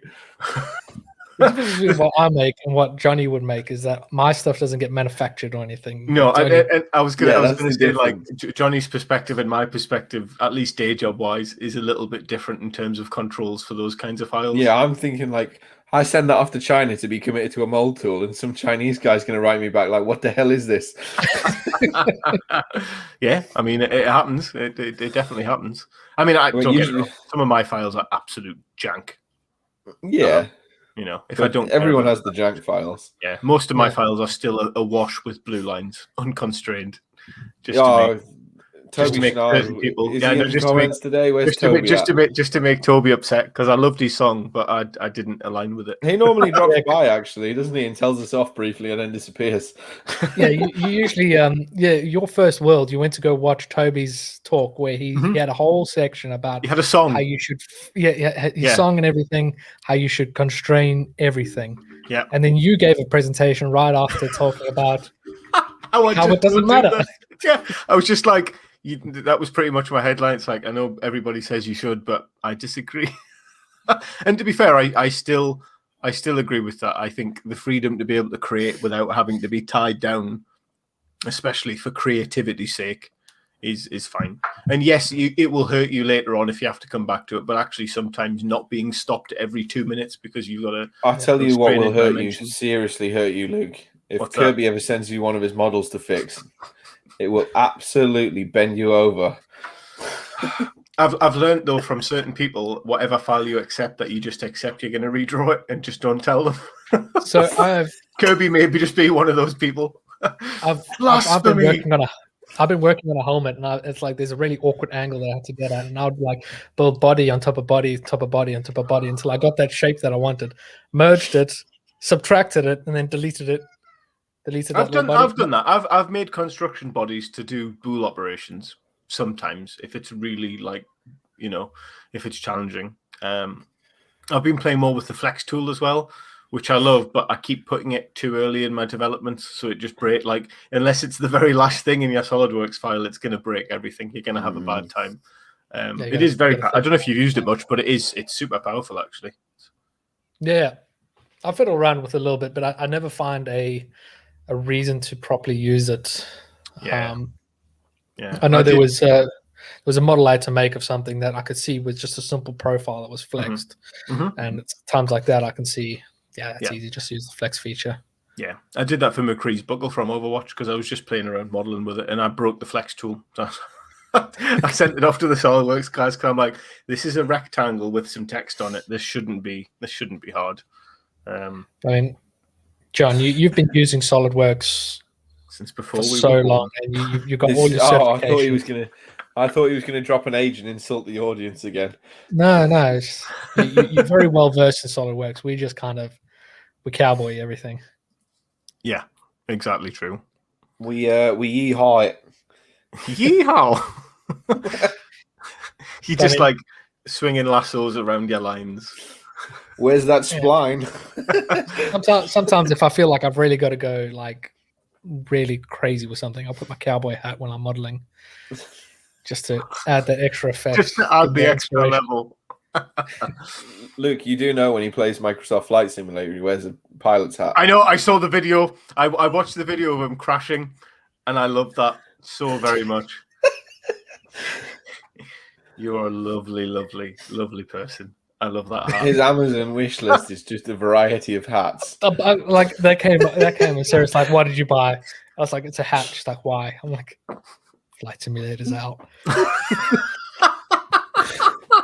The difference between what I make and what Jonny would make is that my stuff doesn't get manufactured or anything. No, I was gonna say like Jonny's perspective and my perspective, at least day job wise, is a little bit different in terms of controls for those kinds of files. Yeah, I'm thinking like I send that off to China to be committed to a mold tool, and some Chinese guy's going to write me back like, "What the hell is this?" Yeah, I mean, it happens. It definitely happens. I mean, some of my files are absolute jank. Yeah, if I don't, everyone has the jank files. Yeah, most of my files are still awash with blue lines, unconstrained. Just to make certain people. Today. Where's Toby? Just to make Toby upset because I loved his song, but I didn't align with it. He normally drops by, actually, doesn't he? And tells us off briefly and then disappears. Yeah, you usually your first world. You went to go watch Toby's talk where he had a whole section about he had a song how you should his song and everything, how you should constrain everything. Yeah, and then you gave a presentation right after talking about how it doesn't matter. Yeah, I was just like. That was pretty much my headline. It's like, I know everybody says you should, but I disagree. And to be fair, I still agree with that. I think the freedom to be able to create without having to be tied down, especially for creativity's sake, is fine. And yes, it will hurt you later on if you have to come back to it. But actually, sometimes not being stopped every 2 minutes because you've got to. I'll tell you what will hurt you, seriously hurt you, Luke. If What's Kirby ever sends you one of his models to fix, it will absolutely bend you over. I've learned though from certain people, whatever file you accept, that you just accept you're going to redraw it and just don't tell them. So Kirby maybe just be one of those people. I've been working on a helmet, and it's like there's a really awkward angle that I had to get at, and I would like build body on top of body, top of body on top of body until I got that shape that I wanted, merged it, subtracted it, and then deleted it. I've done that. I've made construction bodies to do bool operations sometimes if it's really if it's challenging. I've been playing more with the flex tool as well, which I love, but I keep putting it too early in my development, so it just breaks. Like, unless it's the very last thing in your SolidWorks file, it's going to break everything. You're going to have a bad time. It is very. I don't know if you've used it much, but it's super powerful actually. Yeah, I fiddle around with it a little bit, but I never find a reason to properly use it. Yeah. I know there was a model I had to make of something that I could see was just a simple profile that was flexed, and it's times like that I can see. Yeah, it's easy. Just use the flex feature. Yeah, I did that for McCree's buckle from Overwatch because I was just playing around modeling with it, and I broke the flex tool. So I sent it off to the SolidWorks guys because I'm like, this is a rectangle with some text on it. This shouldn't be hard. I mean, John, you've been using SolidWorks since before for so long, and you got all your certifications. I thought he was gonna drop an age and insult the audience again. No, you're very well versed in SolidWorks. We just we cowboy everything. Yeah, exactly true. We yeehaw it. Yeehaw! You just like swinging lassos around your lines. Where's that spline? Sometimes if I feel like I've really got to go like really crazy with something, I'll put my cowboy hat when I'm modeling, just to add that extra effect. Just to add the extra level. Luke, you do know when he plays Microsoft Flight Simulator, he wears a pilot's hat. I know. I saw the video. I watched the video of him crashing, and I love that so very much. You are a lovely, lovely, lovely person. I love that hat. His Amazon wish list is just a variety of hats. Like that came and Sarah's like, "What did you buy?" I was like, "It's a hat." She's like, "Why?" I'm like, "Flight Simulator's out."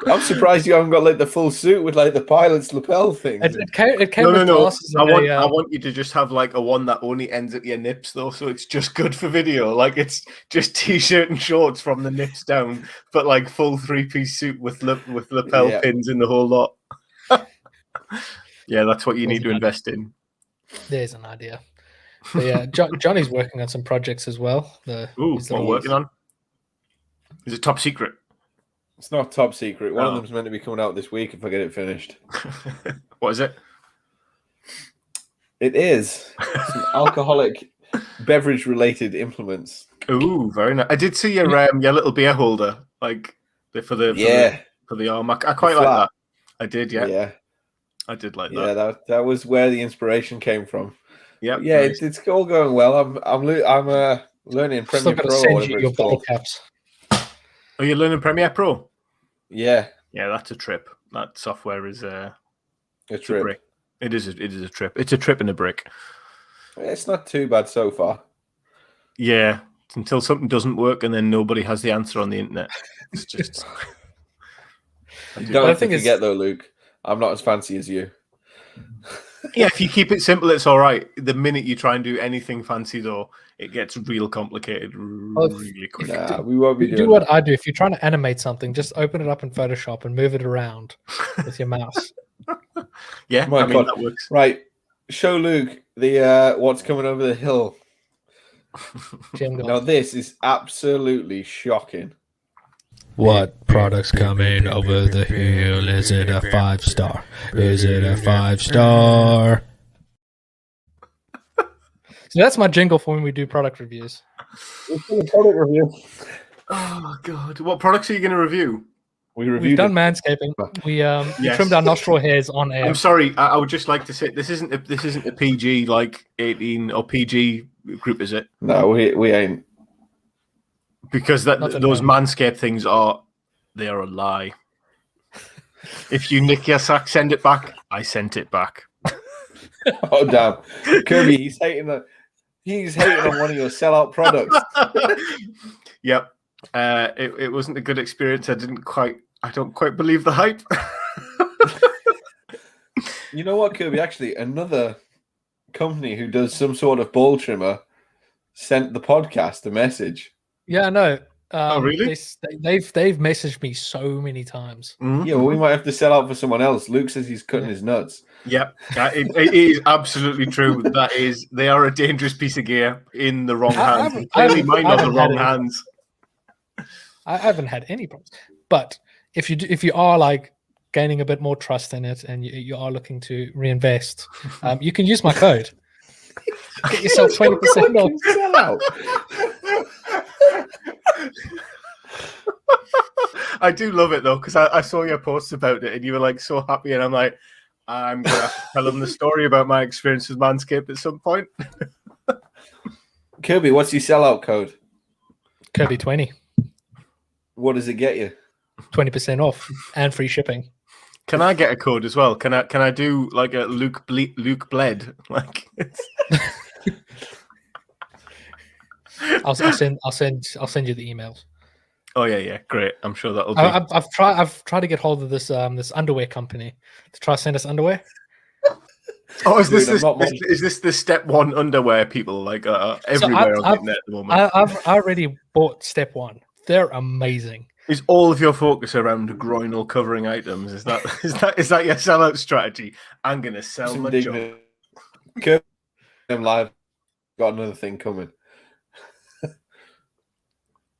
I'm surprised you haven't got like the full suit with like the pilot's lapel thing. It came with glasses. I want you to just have like a one that only ends at your nips though, so it's just good for video. Like it's just t-shirt and shorts from the nips down, but like full 3-piece suit with lapel pins in the whole lot. Yeah, that's what you need to invest in. There's an idea. But yeah, Johnny's working on some projects as well. What are working on? Is it top secret? It's not top secret. One of them's meant to be coming out this week if I get it finished. What is it? It is some alcoholic beverage-related implements. Ooh, very nice. I did see your little beer holder, like for the arm. I quite like that. I did, yeah. I did like that. Yeah, that was where the inspiration came from. Yeah, nice. It's all going well. I'm learning Premiere Pro. Send you your bottle caps. Are you learning Premiere Pro? Yeah, that's a trip. That software is a trip. Brick. It is a trip. It's a trip and a brick. It's not too bad so far. Yeah, until something doesn't work and then nobody has the answer on the internet. It's just. Don't have to forget though, Luke. I'm not as fancy as you. Yeah, if you keep it simple, it's all right. The minute you try and do anything fancy, though, it gets real complicated really quick. We won't be doing do what I do. If you're trying to animate something, just open it up in Photoshop and move it around with your mouse. Yeah, that works. Right, show Luke the what's coming over the hill. Now, this is absolutely shocking. What product's coming over the hill? Is it a 5-star? Is it a 5-star? So that's my jingle for when we do product reviews. It's a product review. Oh, God. What products are you going to review? We've done manscaping. We trimmed our nostril hairs on air. I'm sorry. I would just like to say this isn't a PG like 18 or PG group, is it? No, we ain't. Because those manscaped things are a lie. If you nick your sack, send it back. I sent it back. Oh damn, Kirby, he's hating on one of your sellout products. Yep. It wasn't a good experience. I don't quite believe the hype. You know what, Kirby? Actually, another company who does some sort of ball trimmer sent the podcast a message. Yeah, I know. Oh, really? They've messaged me so many times. Mm-hmm. Yeah, well, we might have to sell out for someone else. Luke says he's cutting his nuts. Yep, it is absolutely true. They are a dangerous piece of gear in the wrong hands. Clearly, mine are the wrong hands. I haven't had any problems, but if you are like gaining a bit more trust in it and you are looking to reinvest, you can use my code. Get yourself 20% off. I do love it though, because I saw your posts about it and you were like so happy, and I'm like, I'm gonna have to tell them the story about my experience with Manscaped at some point. Kirby, what's your sellout code? Kirby 20. What does it get you? 20% off and free shipping. Can I get a code as well? Can I do like a Luke bled? Like I'll send you the emails. Oh yeah, great. I'm sure that'll be. I've tried to get hold of this underwear company to try to send us underwear. Oh, is this the step one underwear people like everywhere on the internet at the moment? I've already bought step one. They're amazing. Is all of your focus around groinal covering items? Is that your sellout strategy? I'm gonna sell my job. Kirby, I'm live. Got another thing coming.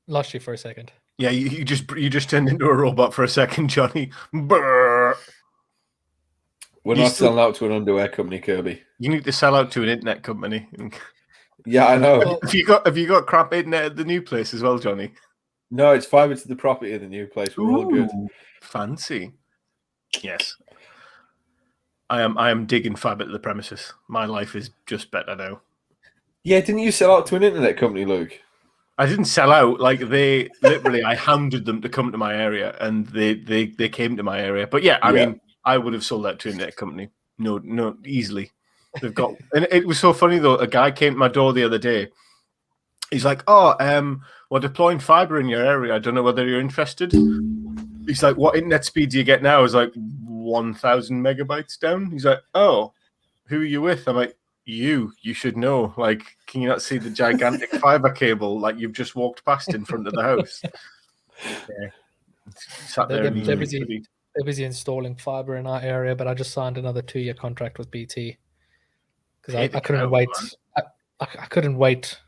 Lost you for a second. Yeah, you just turned into a robot for a second, Johnny. Brrr. We're not selling out to an underwear company, Kirby. You need to sell out to an internet company. Yeah, I know. Well, have you got crap internet at the new place as well, Johnny? No, it's fiber to the property of the new place. We're all good. Fancy. Yes. I am digging fiber to the premises. My life is just better now. Yeah, didn't you sell out to an internet company, Luke? I didn't sell out. Like they literally, I hounded them to come to my area, and they came to my area. But yeah, I mean, I would have sold that to an internet company. No, easily. They've got, and it was so funny though. A guy came to my door the other day. He's like, "Oh, we're deploying fiber in your area. I don't know whether you're interested." He's like, "What internet speed do you get now?" I was like, 1,000 megabytes down. He's like, "Oh, who are you with?" I'm like, You should know. Like, can you not see the gigantic fiber cable like you've just walked past in front of the house? Yeah. Sat there they're busy installing fiber in our area, but I just signed another 2-year contract with BT because I couldn't wait. I couldn't wait.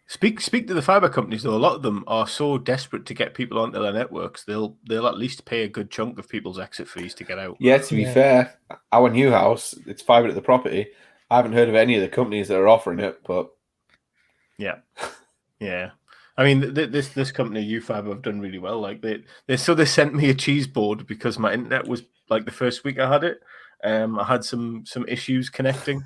Speak to the fiber companies though. A lot of them are so desperate to get people onto their networks, they'll at least pay a good chunk of people's exit fees to get out. Yeah, to be fair, our new house, it's fiber to the property. I haven't heard of any of the companies that are offering it, but yeah. I mean, this company UFiber have done really well. Like they sent me a cheese board because my internet was like the first week I had it. I had some issues connecting.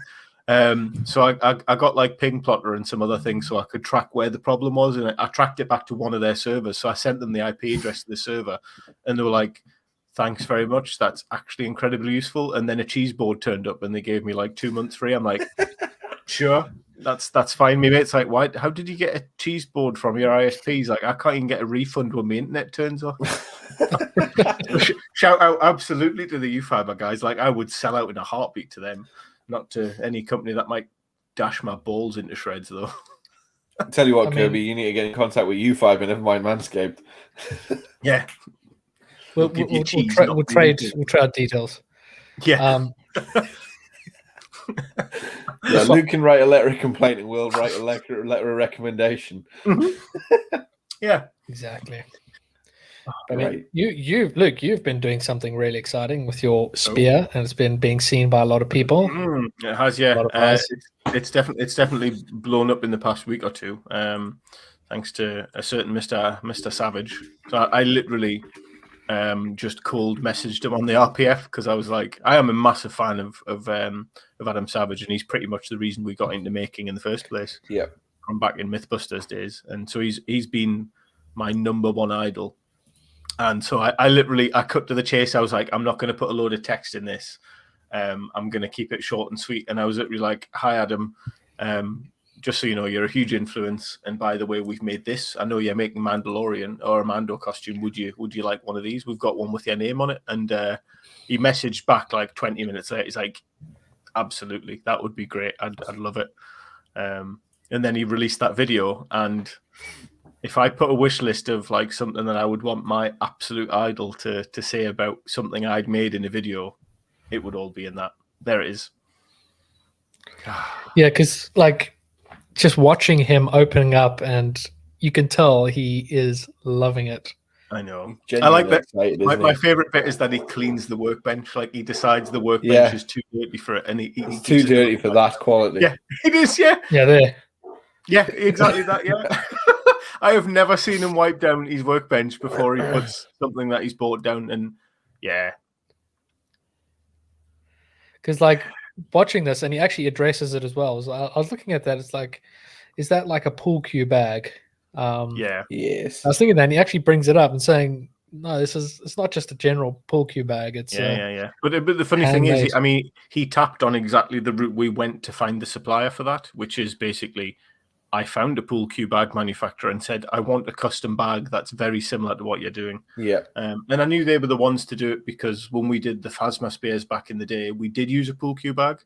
So I got like ping plotter and some other things so I could track where the problem was, and I tracked it back to one of their servers. So I sent them the IP address to the server, and they were like, "Thanks very much. That's actually incredibly useful." And then a cheese board turned up, and they gave me like 2 months free. I'm like, "Sure, that's fine." My mate's like, "Why? How did you get a cheese board from your ISPs?" Like, I can't even get a refund when my internet turns off. Shout out absolutely to the UFiber guys. Like, I would sell out in a heartbeat to them. Not to any company that might dash my balls into shreds, though. I'll tell you what, Kirby, you need to get in contact with U5 and never mind Manscaped. Yeah. We'll trade details. Yeah. Luke can write a letter of complaint and we'll write a letter of recommendation. Mm-hmm. Yeah. Exactly. I mean, Luke, you've been doing something really exciting with your spear, and it's been being seen by a lot of people. It has, yeah. It's definitely blown up in the past week or two, thanks to a certain Mr. Savage. So I literally just cold messaged him on the RPF because I was like, I am a massive fan of Adam Savage, and he's pretty much the reason we got into making in the first place. Yeah, from back in Mythbusters days, and so he's been my number one idol. And so I literally cut to the chase. I was like, I'm not going to put a load of text in this. I'm going to keep it short and sweet. And I was literally like, hi, Adam. Just so you know, you're a huge influence. And by the way, we've made this. I know you're making Mandalorian or a Mando costume. Would you like one of these? We've got one with your name on it. And he messaged back like 20 minutes later. He's like, absolutely, that would be great. I'd love it. And then he released that video. And if I put a wish list of like something that I would want my absolute idol to say about something I'd made in a video, it would all be in that. There it is. Yeah, because like just watching him opening up, and you can tell he is loving it. I know. Genuinely I like that. excited, My favorite bit is that he cleans the workbench. Like he decides the workbench is too dirty for it, and it's too dirty for that quality. Yeah, it is. Yeah. Yeah, there. Yeah, exactly that. Yeah. I have never seen him wipe down his workbench before he puts something that he's bought down, and yeah. Because like watching this, and he actually addresses it as well. So I was looking at that. It's like, is that like a pool cue bag? Yeah. Yes. I was thinking that, and he actually brings it up and saying, "No, it's not just a general pool cue bag. It's yeah. But the funny thing is, he tapped on exactly the route we went to find the supplier for that, which is basically, I found a pool cue bag manufacturer and said, I want a custom bag that's very similar to what you're doing. Yeah. And I knew they were the ones to do it because when we did the Phasma spears back in the day, we did use a pool cue bag.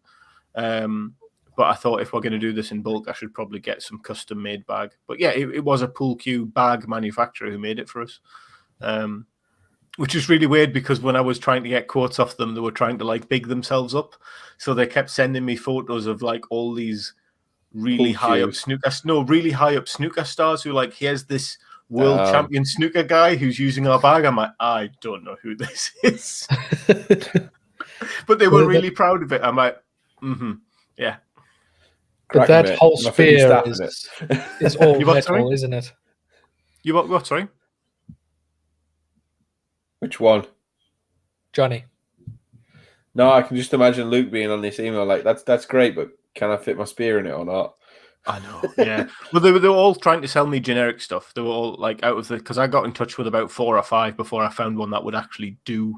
But I thought if we're going to do this in bulk, I should probably get some custom made bag. But yeah, it was a pool cue bag manufacturer who made it for us. Which is really weird because when I was trying to get quotes off them, they were trying to like big themselves up. So they kept sending me photos of like all these really high up snooker stars who like, here's this world champion snooker guy who's using our bag. I'm like, I don't know who this is. But they were really proud of it. I'm like, yeah. But that whole spear is all metal, isn't it? You what? Sorry. Which one? Johnny. No, I can just imagine Luke being on this email like, that's great, but can I fit my spear in it or not? I know, yeah. Well, they were all trying to sell me generic stuff. They were all like out of the, because I got in touch with about 4 or 5 before I found one that would actually do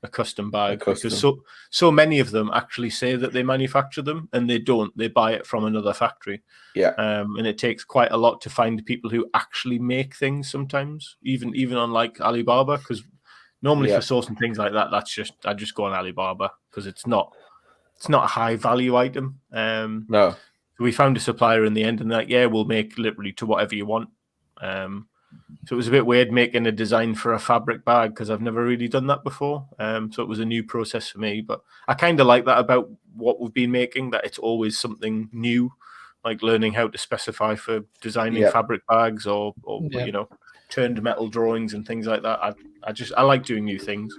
a custom bag. Because so many of them actually say that they manufacture them, and they don't. They buy it from another factory. Yeah. And it takes quite a lot to find people who actually make things sometimes, even on like Alibaba, because normally for sourcing things like that, I just go on Alibaba because it's not a high value item. No. We found a supplier in the end, and like, yeah, we'll make literally to whatever you want. So it was a bit weird making a design for a fabric bag because I've never really done that before. So it was a new process for me, but I kind of like that about what we've been making, that it's always something new, like learning how to specify for designing fabric bags or you know, turned metal drawings and things like that. I like doing new things.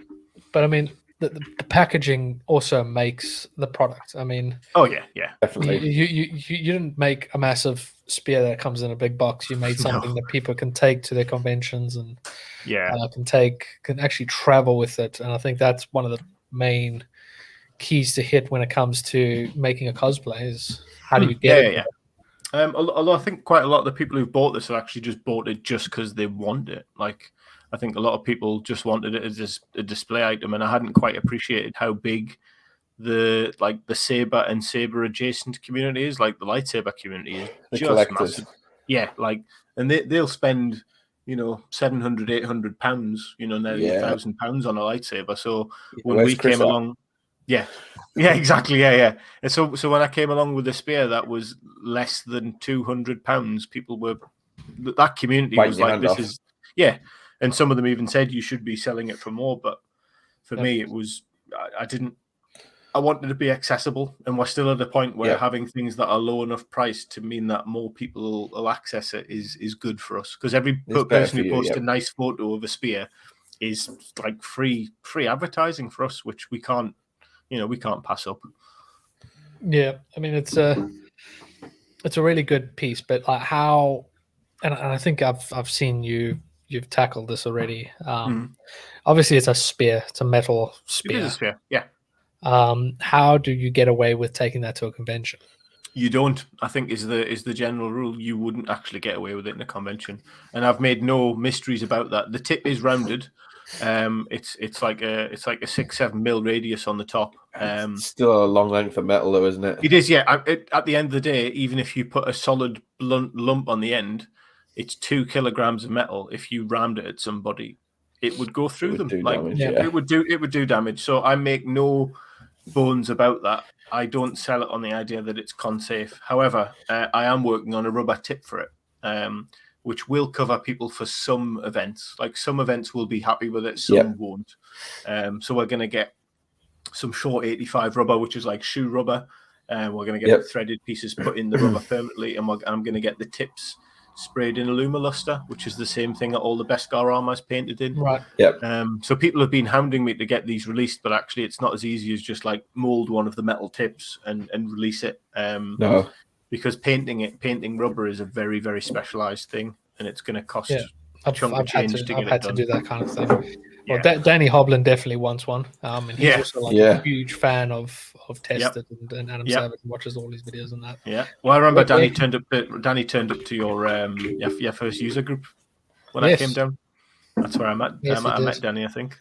But I mean, the packaging also makes the product. I mean, oh yeah, definitely. You didn't make a massive spear that comes in a big box. You made something that people can take to their conventions and can actually travel with it. And I think that's one of the main keys to hit when it comes to making a cosplay is how do you get it? Although I think quite a lot of the people who bought this have actually just bought it just because they want it. Like, I think a lot of people just wanted it as a display item, and I hadn't quite appreciated how big the saber and saber adjacent community is. Like the lightsaber community is the just collectors. massive. Yeah, like, and they'll spend, you know, £700-800, you know, nearly £1,000 on a lightsaber. So when we came along, exactly, and so when I came along with the spear that was less than £200, people were, that community was like, this is and some of them even said you should be selling it for more. But for me, it was, I wanted to be accessible, and we're still at a point where having things that are low enough price to mean that more people will access it is good for us. Because every person who posts a nice photo of a spear is like free advertising for us, which we can't pass up. Yeah, I mean it's a really good piece, but like how, and I think I've seen you you've tackled this already. Obviously, it's a spear. It's a metal spear. It is a spear. Yeah. How do you get away with taking that to a convention? You don't. I think is the general rule. You wouldn't actually get away with it in a convention, and I've made no mysteries about that. The tip is rounded. It's like a 6-7 mil radius on the top. Still a long length of metal, though, isn't it? It is, yeah. At the end of the day, even if you put a solid blunt lump on the end, it's 2 kilograms of metal. If you rammed it at somebody, it would go through them. Damage, it would do damage. So I make no bones about that. I don't sell it on the idea that it's con-safe. However, I am working on a rubber tip for it, which will cover people for some events. Like some events will be happy with it, some won't. So we're going to get some short 85 rubber, which is like shoe rubber. We're going to get the threaded pieces put in the rubber permanently, and I'm going to get the tips sprayed in Alumoluster, which is the same thing that all the Beskar armor is painted in. Right. Yep. So people have been hounding me to get these released, but actually it's not as easy as just like mold one of the metal tips and release it. No. Because painting rubber is a very, very specialized thing, and it's going to cost a chunk of change to get it done. I've had to do that kind of thing. Well, Danny Hoblin definitely wants one, and he's also like a huge fan of Tested and Adam Savage, and watches all his videos and that. Yeah, well, I remember Danny turned up to your first user group when I came down. That's where I met. I met Danny, I think.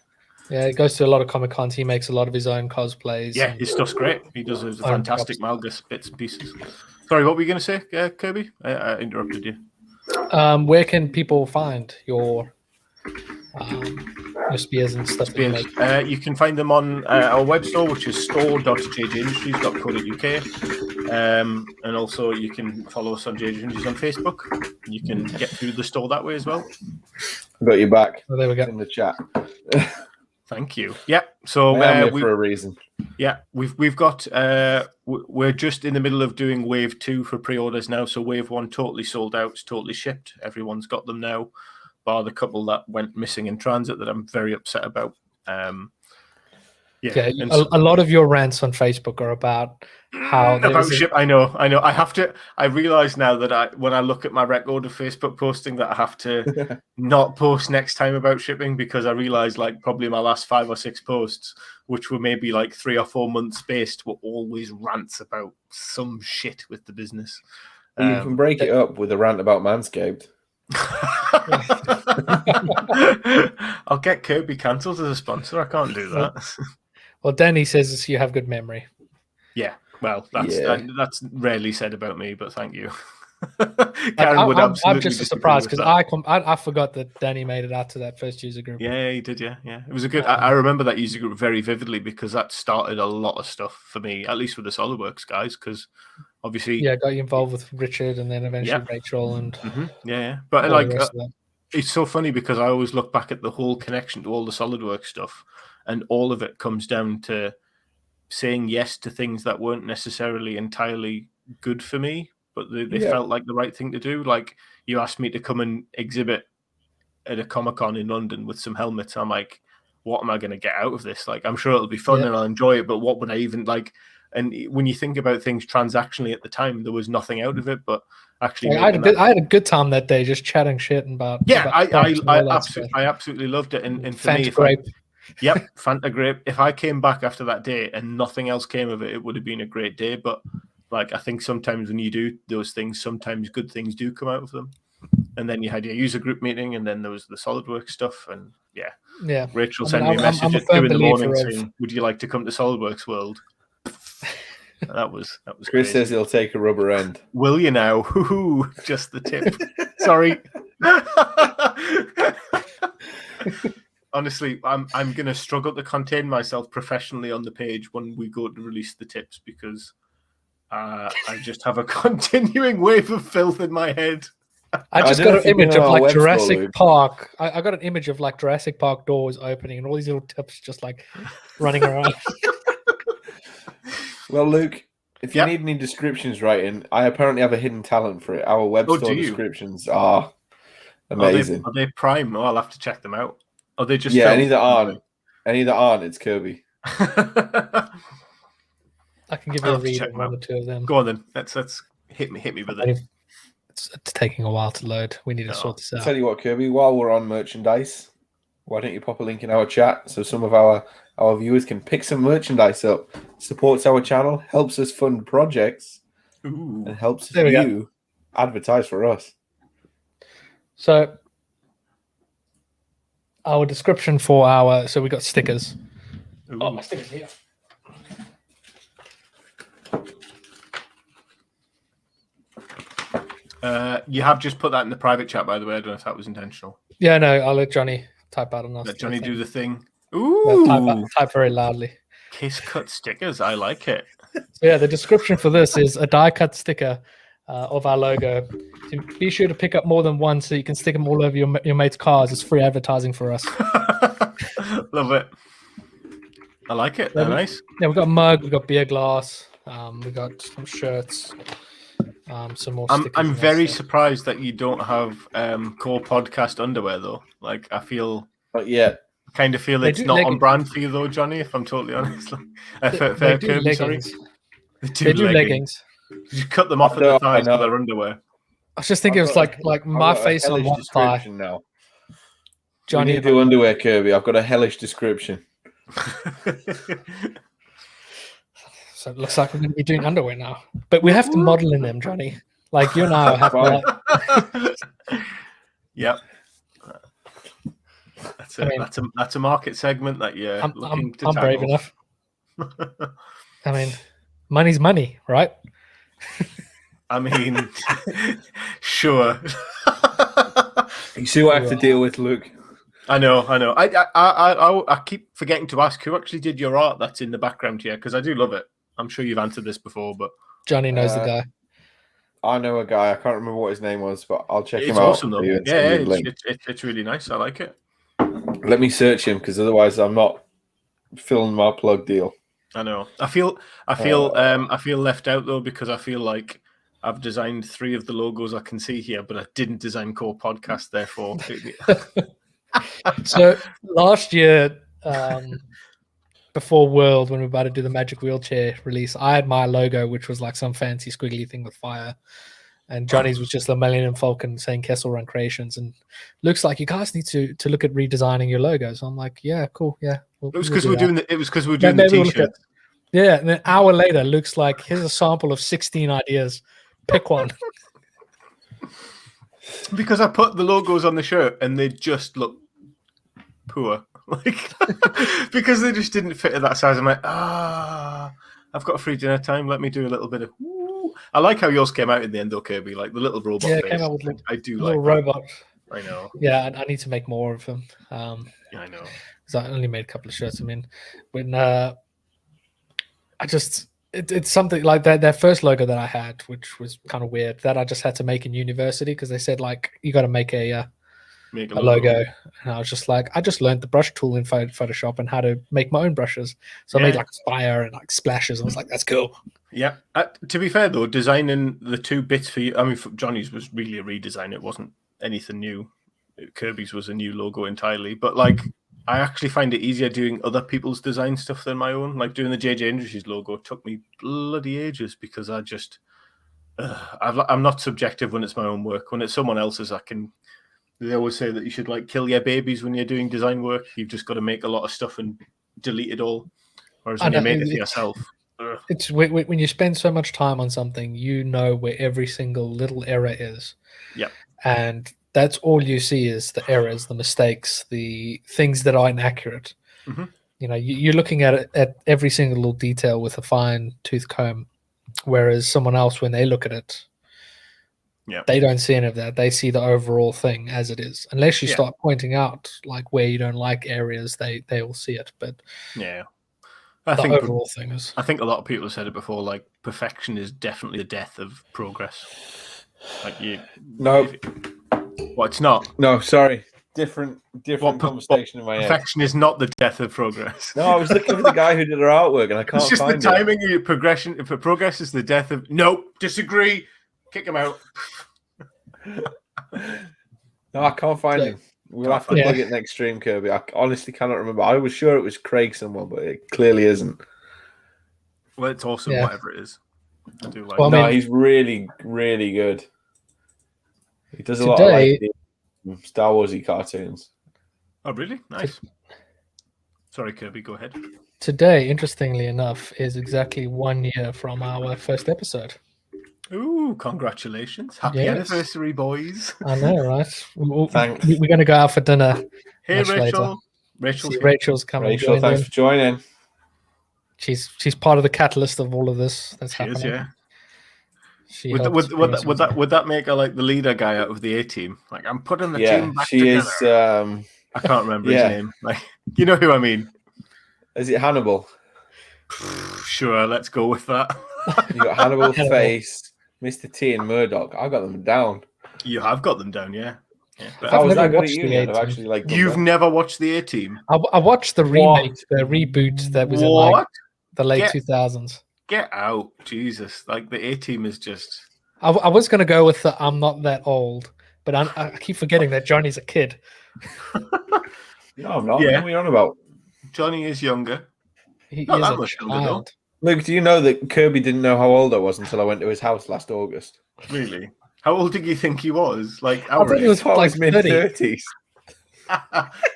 Yeah, he goes to a lot of Comic Cons. He makes a lot of his own cosplays. Yeah, his stuff's great. He does a fantastic Malgus bits and pieces. Sorry, what were you going to say, Kirby? I interrupted you. Where can people find your spears and stuff? You can find them on our web store, which is store.jjindustries.co.uk. And also you can follow us on JJ Industries on Facebook. You can get through the store that way as well. Got you back. Oh, there we go. In the chat. Thank you. Yeah. So for a reason. Yeah, we've got we're just in the middle of doing wave 2 for pre-orders now. So wave 1 totally sold out, it's totally shipped. Everyone's got them now, bar the couple that went missing in transit that I'm very upset about. A lot of your rants on Facebook are about how about ship. I know. I have to. I realize now that when I look at my record of Facebook posting, that I have to not post next time about shipping, because I realize like probably my last 5 or 6 posts, which were maybe like 3 or 4 months spaced, were always rants about some shit with the business. You can break it up with a rant about Manscaped. I'll get Kirby cancelled as a sponsor. I can't do that. Well, Danny says you have good memory. Yeah, well, that's rarely said about me, but thank you. Karen would absolutely. I'm just surprised because I forgot that Danny made it out to that first user group. Yeah, he did. Yeah. It was a good. I remember that user group very vividly because that started a lot of stuff for me, at least with the SolidWorks guys, because obviously, I got you involved with Richard and then eventually Rachel and but like it's so funny because I always look back at the whole connection to all the SolidWorks stuff, and all of it comes down to saying yes to things that weren't necessarily entirely good for me, but they felt like the right thing to do. Like you asked me to come and exhibit at a Comic-Con in London with some helmets. I'm like, what am I going to get out of this? Like, I'm sure it'll be fun and I'll enjoy it, but what would I even like? And when you think about things transactionally at the time, there was nothing out of it, but actually, I had a good time that day just chatting shit about. I absolutely loved it. And for Fanta me, grape. Fanta grape. If I came back after that day and nothing else came of it, it would have been a great day. But like, I think sometimes when you do those things, sometimes good things do come out of them. And then you had your user group meeting, and then there was the SolidWorks stuff, and Rachel sent me a message at 2 a.m. saying, "Would you like to come to SolidWorks World?" That was Chris crazy. says he'll take a rubber end. Will you now? Hoo-hoo, just the tip. Sorry. Honestly, I'm gonna struggle to contain myself professionally on the page when we go to release the tips, because I just have a continuing wave of filth in my head. I just got an image of like Jurassic Park. I got an image of like Jurassic Park doors opening and all these little tips just like running around. Well, Luke, if you need any descriptions writing, I apparently have a hidden talent for it. Our web store descriptions are amazing. Are they prime? Oh, I'll have to check them out. Are they just any that aren't, it's Kirby. I can give you a read of one or two of them. Go on then. Let's hit me with it. it's taking a while to load. We need to sort this out. Tell you what, Kirby, while we're on merchandise, why don't you pop a link in our chat so some of our viewers can pick some merchandise up? Supports our channel, helps us fund projects, and helps you advertise for us. So our description for so we got stickers. Ooh. Oh, my stickers here. You have just put that in the private chat, by the way. I don't know if that was intentional. Yeah, no, I'll let Johnny type out on us. Let Johnny do the thing. Yeah, Ooh, type very loudly. Kiss cut stickers. I like it. So yeah, the description for this is a die cut sticker of our logo. So be sure to pick up more than one so you can stick them all over your mates' cars. It's free advertising for us. Love it. I like it. They're nice. Yeah, we've got a mug, we've got beer glass, we've got some shirts, some more stickers. I'm very surprised that you don't have core podcast underwear though. Like I feel, Not yet. kind of feel it's not on brand for you though, Johnny. If I'm totally honest, They do Kirby, sorry. leggings. They do leggings. You cut them off at the thighs with their underwear. I was just thinking it was like my face on one thigh. Now. Johnny, You do underwear, Kirby. I've got a hellish description. So it looks like we're going to be doing underwear now, but we have to model in them, Johnny. Like you and I have to. Yep. That's a market segment that you're looking to I'm brave enough. I mean, money's money, right? I mean, sure. You see what I have to deal with, Luke? I know. I keep forgetting to ask who actually did your art that's in the background here because I do love it. I'm sure you've answered this before, but Johnny knows the guy. I know a guy. I can't remember what his name was, but I'll check him it's out. awesome though. Yeah, it's really nice. I like it. Let me search him because otherwise I'm not filling my plug deal. I know. I feel left out though because I feel like I've designed 3 of the logos I can see here, but I didn't design Core Podcast. Therefore, so last year, before World, when we were about to do the Magic Wheelchair release, I had my logo, which was like some fancy squiggly thing with fire. And Johnny's was just the Millennium Falcon saying Kessel Run Creations. And looks like you guys need to look at redesigning your logos. I'm like, yeah, cool, yeah. It was because we were doing the t-shirts. Yeah, and an hour later, Luke's like, here's a sample of 16 ideas. Pick one. Because I put the logos on the shirt and they just look poor. Like because they just didn't fit at that size. I'm like, I've got a free dinner time. Let me do a little bit of. Woo. I like how yours came out in the end, though, Kirby. Like the little robot. Yeah, face. Came out with I do little like robot. I know. Yeah, I need to make more of them. Yeah, I know. Because I only made a couple of shirts. I mean, when it's something like that first logo that I had, which was kind of weird, that I just had to make in university because they said like you got to make a logo, and I was just like, I just learned the brush tool in Photoshop and how to make my own brushes. So I made like fire and like splashes. I was like, that's cool. Yeah. To be fair though, designing the 2 bits for you, I mean, Johnny's was really a redesign. It wasn't anything new. Kirby's was a new logo entirely, but like. I actually find it easier doing other people's design stuff than my own. Like doing the JJ Industries logo took me bloody ages because I just, I'm not subjective when it's my own work. When it's someone else's, they always say that you should like kill your babies when you're doing design work. You've just got to make a lot of stuff and delete it all. Whereas when you make it for yourself. It's when you spend so much time on something, you know where every single little error is. Yeah. And that's all you see is the errors, the mistakes, the things that are inaccurate. Mm-hmm. You know, you're looking at every single little detail with a fine tooth comb, whereas someone else, when they look at it, they don't see any of that. They see the overall thing as it is. Unless you start pointing out like where you don't like areas, they will see it. But I think overall thing is. I think a lot of people have said it before. Like perfection is definitely the death of progress. Like Well, it's not. No, sorry. Different conversation in my head. Perfection is not the death of progress. No, I was looking for the guy who did our artwork and I can't find it. It's just the timing of your progression. If progress is the death of... Nope, disagree. Kick him out. No, I can't find him. We'll have to plug it next stream, Kirby. I honestly cannot remember. I was sure it was Craig someone, but it clearly isn't. Well, it's awesome, whatever it is. I do like he's really, really good. He does a lot of Today- like the Star Warsy cartoons. Oh, really? Nice. Sorry, Kirby, go ahead. Today, interestingly enough, is exactly 1 year from our first episode. Ooh, congratulations. Happy Yes. anniversary, boys. I know, right? Thanks. We're going to go out for dinner. Hey, Much later. Rachel. Rachel's See, here. Rachel's coming. Rachel, Rachel, thanks for joining. She's part of the catalyst of all of this that's She is, happening. yeah. She Would helped bring us into- that make her like the leader guy out of the A team? Like, I'm putting the Yeah, team back she together. is. I can't remember yeah. his name. Like, you know who I mean? Is it Hannibal? Sure, let's go with that. You got Hannibal, Hannibal. Face, Mr. T, and Murdoch. I got them down. You have got them down, yeah. Yeah, If but I was never that good at watched the uni, I'd have A-Team. actually like. done you've that. never watched the A Team. I watched the What? remake, the reboot that was in like What? the late Get- 2000s. Get out, Jesus! Like the A Team is just. I was going to go with the I'm not that old, but I keep forgetting that Johnny's a kid. No, I'm not. Yeah. What are you on about? Johnny is younger. He Not is that a much younger, though. child. Luke, do you know that Kirby didn't know how old I was until I went to his house last August? Really? How old did you think he was? Like, I thought he was I like was mid 30. 30s.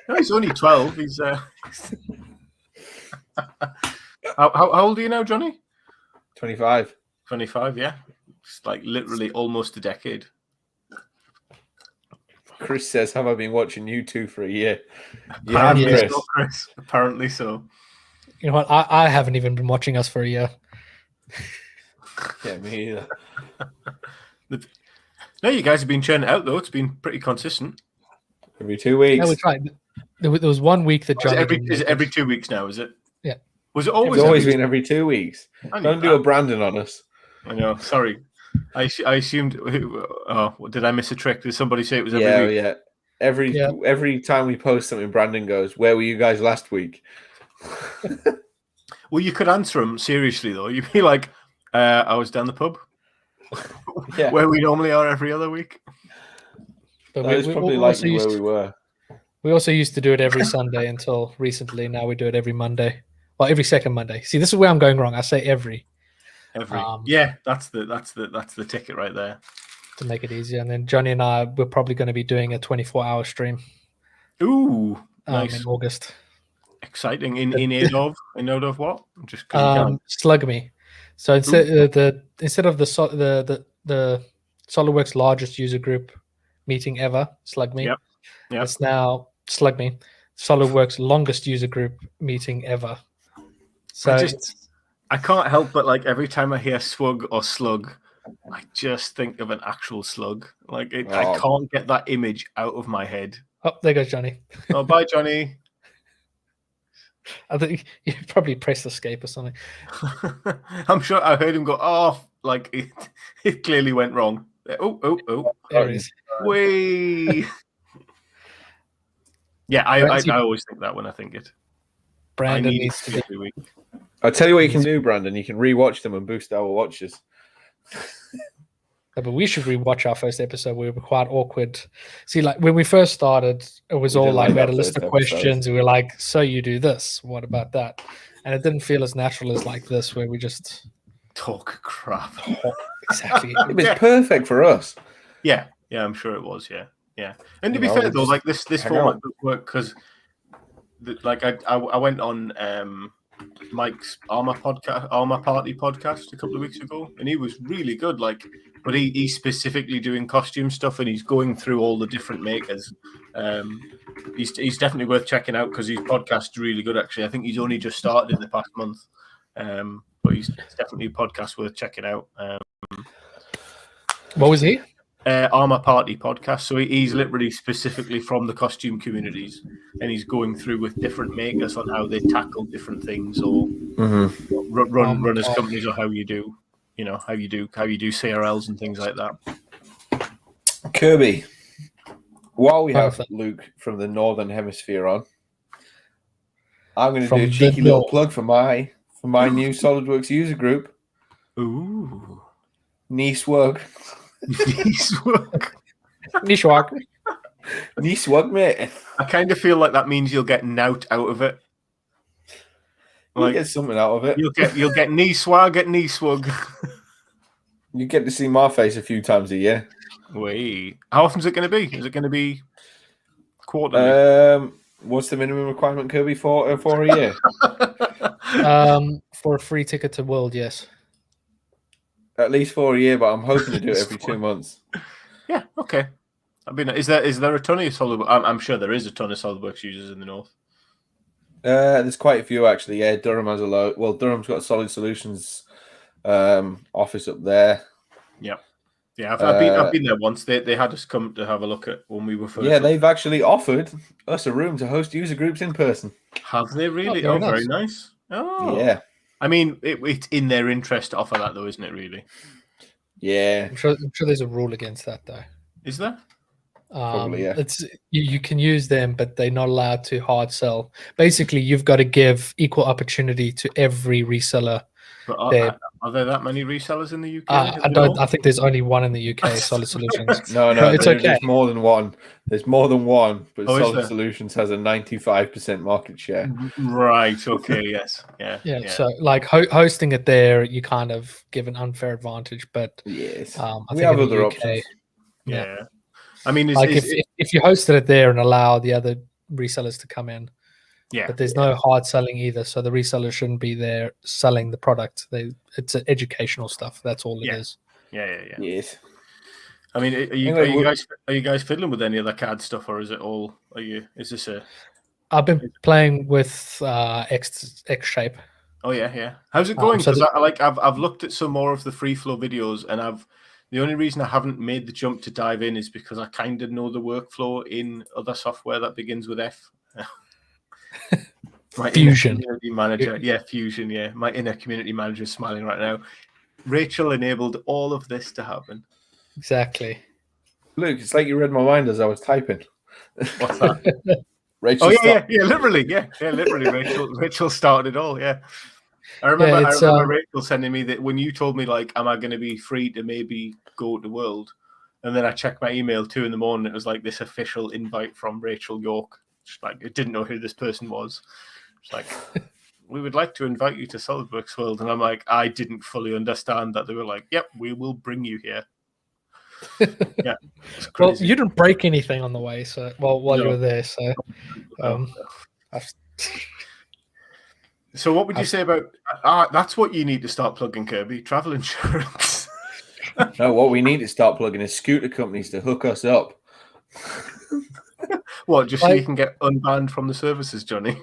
no, he's only 12. He's how old are you now, Johnny? 25. 25, yeah. It's like literally almost a decade. Chris says, "Have I been watching you two for a year?" You Apparently have, Chris. so, Chris. Apparently so. You know what? I haven't even been watching us for a year. Yeah, me either. No, you guys have been churning it out though. It's been pretty consistent. Every 2 weeks. Yeah, we tried. There was 1 week that Is it Johnny. every, didn't is it make every 2 weeks now? Is it? Yeah. Was it It's always? always every- been every 2 weeks. I knew Don't do that. a Brandon on us. I know. Sorry, I assumed. Oh, did I miss a trick? Did somebody say it was every Yeah, week? yeah. Yeah. Every time we post something, Brandon goes, "Where were you guys last week?" Well, you could answer them seriously though. You'd be like, "I was down the pub." Yeah. Where we normally are every other week. But That is probably also likely used where we were. we also used to do it every Sunday until recently. Now we do it every Monday. Well, every second Monday. See, this is where I'm going wrong. I say every Yeah, that's the ticket right there. to make it easier. And then Johnny and I, we're probably going to be doing a 24-hour stream Ooh, nice, in August. exciting. In aid of what? Just 'cause you can. Slug Me. So instead of the SolidWorks largest user group meeting ever, Slug Me. Yep. It's now Slug Me, SolidWorks longest user group meeting ever. So I can't help but like every time I hear swug or slug, I just think of an actual slug. Like I Oh. can't get that image out of my head. oh, there goes Johnny. Oh, bye, Johnny. I think you probably pressed escape or something. I'm sure I heard him go off. Like it clearly went wrong. Oh. There it is. Way. Yeah, I always think that when I think it. Brandon I need needs to be. every week. I'll tell you what you can do, Brandon. You can rewatch them and boost our watches. But we should rewatch our first episode. We were quite awkward. See, like when we first started, it was We all didn't like like we had a that list of first questions. We were like, "So you do this? What about that?" And it didn't feel as natural as like this, where we just Talk crap. exactly. It was perfect for us. Yeah, I'm sure it was. Yeah. And to You be know, fair we though, just like this hang format out. does work because, like, I went on Mike's Armor Party podcast a couple of weeks ago, and he was really good. Like, but he's specifically doing costume stuff, and he's going through all the different makers. He's definitely worth checking out because his podcast's really good. Actually, I think he's only just started in the past month, but it's definitely a podcast worth checking out. What was he? Armor Party podcast. So he's literally specifically from the costume communities, and he's going through with different makers on how they tackle different things or run as companies, or how you do CRLs and things like that. Kirby, while we have Perfect. Luke from the Northern Hemisphere on, I'm going to From do a the cheeky little north. plug for my new SolidWorks user group, Ooh, Nieswug. nice work. Nishwak. Nieswug, mate. I kind of feel like that means you'll get nout out of it. You Like get something out of it. you'll get knee swag, get knee swag. You get to see my face a few times a year. How often is it going to be? Is it going to be quarterly? What's the minimum requirement, Kirby, for a year? For a free ticket to World, yes. At least for a year, but I'm hoping to do it every 2 months. Yeah, okay. I mean, is there a ton of SolidWorks? I'm sure there is a ton of SolidWorks users in the north. There's quite a few actually. Yeah, Durham has a lot. Well, Durham's got a Solid Solutions office up there. Yeah, I've been there once. They had us come to have a look at when we were first. Yeah, they've actually offered us a room to host user groups in person. Have they really? Oh, Very nice. Oh, yeah. I mean, it's in their interest to offer that, though, isn't it? Really? Yeah. I'm sure there's a rule against that, though. Is there? Probably, yeah. It's you can use them, but they're not allowed to hard sell. Basically, you've got to give equal opportunity to every reseller. But are there that many resellers in the UK? I think there's only one in the UK, Solid Solutions. No, it's okay. There's more than one. There's more than one, but Oh, Solid Solutions has a 95% market share. Right. Okay. Yes. Yeah. So, like hosting it there, you kind of give an unfair advantage. But yes, I we think have in the other UK, options. Yeah. I mean, if you hosted it there and allow the other resellers to come in, yeah, but there's no hard selling either, so the reseller shouldn't be there selling the product. It's educational stuff. That's all it is. Yeah. Yes. I mean, are you guys fiddling with any other CAD stuff, or is it all? Is this a? I've been playing with X Shape. Oh yeah. How's it going? Because I've looked at some more of the free flow videos, and the only reason I haven't made the jump to dive in is because I kind of know the workflow in other software that begins with F. Fusion. Community manager. Yeah, Fusion. Yeah. My inner community manager is smiling right now. Rachel enabled all of this to happen. Exactly. Luke, it's like you read my mind as I was typing. What's that? Rachel. Literally. Rachel started it all. Yeah. I remember Rachel sending me that when you told me, like, am I going to be free to maybe go to World? And then I checked my email 2 a.m. It was like this official invite from Rachel York. Like, it didn't know who this person was. It's like, we would like to invite you to SolidWorks World. And I'm like, I didn't fully understand that. They were like, yep, we will bring you here. Yeah. Well, you didn't break anything on the way, so while you were there. So, so what would you say about that's what you need to start plugging, Kirby, travel insurance. No, what we need to start plugging is scooter companies to hook us up. What, just so you can get unbanned from the services, Johnny?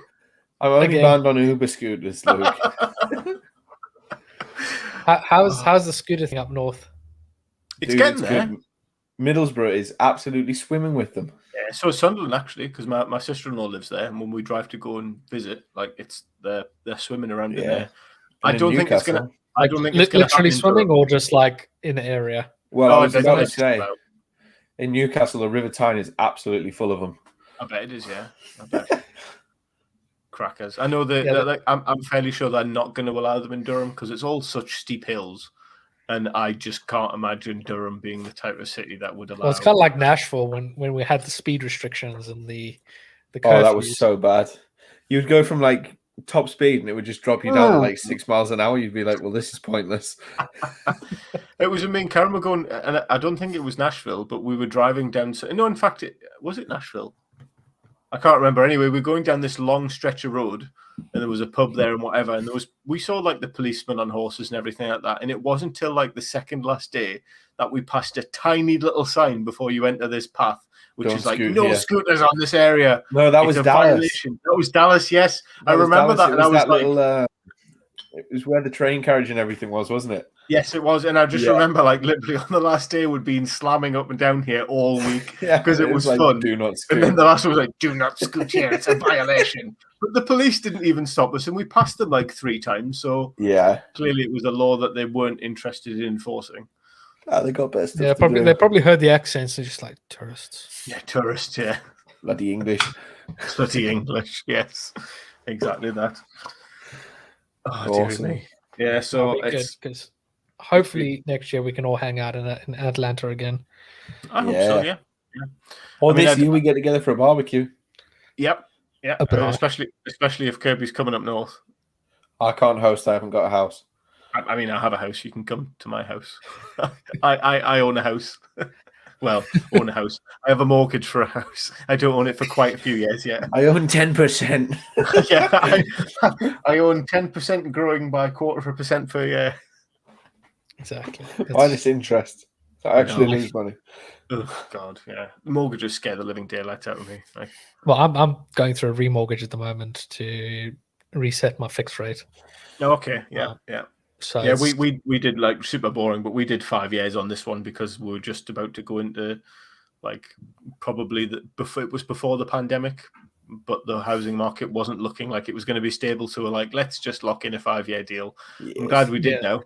I'm only banned on Uber scooters, Luke. How's the scooter thing up north? It's getting there. Good. Middlesbrough is absolutely swimming with them. Yeah, so Sunderland actually, because my sister-in-law lives there, and when we drive to go and visit, like they're swimming around in there. I don't think it's gonna. I don't think it's literally swimming, or just like in the area. Well, I was about to say, in Newcastle, the River Tyne is absolutely full of them. I bet it is. Yeah, I bet. Crackers. I know that. I'm fairly sure they're not going to allow them in Durham because it's all such steep hills. And I just can't imagine Durham being the type of city that would allow. Well, it's kind of like Nashville when we had the speed restrictions and the curfews. Oh, that was so bad. You'd go from like top speed and it would just drop you down to like 6 miles an hour. You'd be like, well, this is pointless. It was me and Karen were going, and I don't think it was Nashville, but we were driving down. No, in fact, was it Nashville? I can't remember. Anyway, we were going down this long stretch of road, and there was a pub there and whatever. And we saw like the policemen on horses and everything like that. And it wasn't until like the second last day that we passed a tiny little sign before you enter this path, which is like no scooters on this area. No, that was Dallas. Violation. That was Dallas. Yes, I remember that. And I was like, it was where the train carriage and everything was, wasn't it? Yes, it was. And I just remember, like, literally on the last day, we'd been slamming up and down here all week because it was like, fun. Do not scoot. And then the last one was like, do not scoot here. It's a violation. But the police didn't even stop us, and we passed them like 3 times. So clearly it was a law that they weren't interested in enforcing. They got better stuff they probably heard the accents and just like, tourists. Yeah, tourists, yeah. Bloody English. Bloody English, yes. Exactly that. Oh, awesome. dear me. Yeah, so it's good because hopefully next year we can all hang out in Atlanta again. I hope so, yeah. Or this year we get together for a barbecue. Yep. Yeah, especially if Kirby's coming up north. I can't host. I haven't got a house. I mean, I have a house. You can come to my house. I own a house. Well, own a house. I have a mortgage for a house. I don't own it for quite a few years yet. I own 10%. Yeah, I own 10% growing by 0.25% per year. Exactly. Minus interest. So I actually lose money. Oh God, yeah. Mortgages scare the living daylights out of me. Like, Well, I'm going through a remortgage at the moment to reset my fixed rate. okay, yeah. So yeah, we did like super boring, but we did 5 years on this one because we were just about to go into like probably it was before the pandemic, but the housing market wasn't looking like it was going to be stable. So we're like, let's just lock in a 5-year deal. Yes. I'm glad we did now.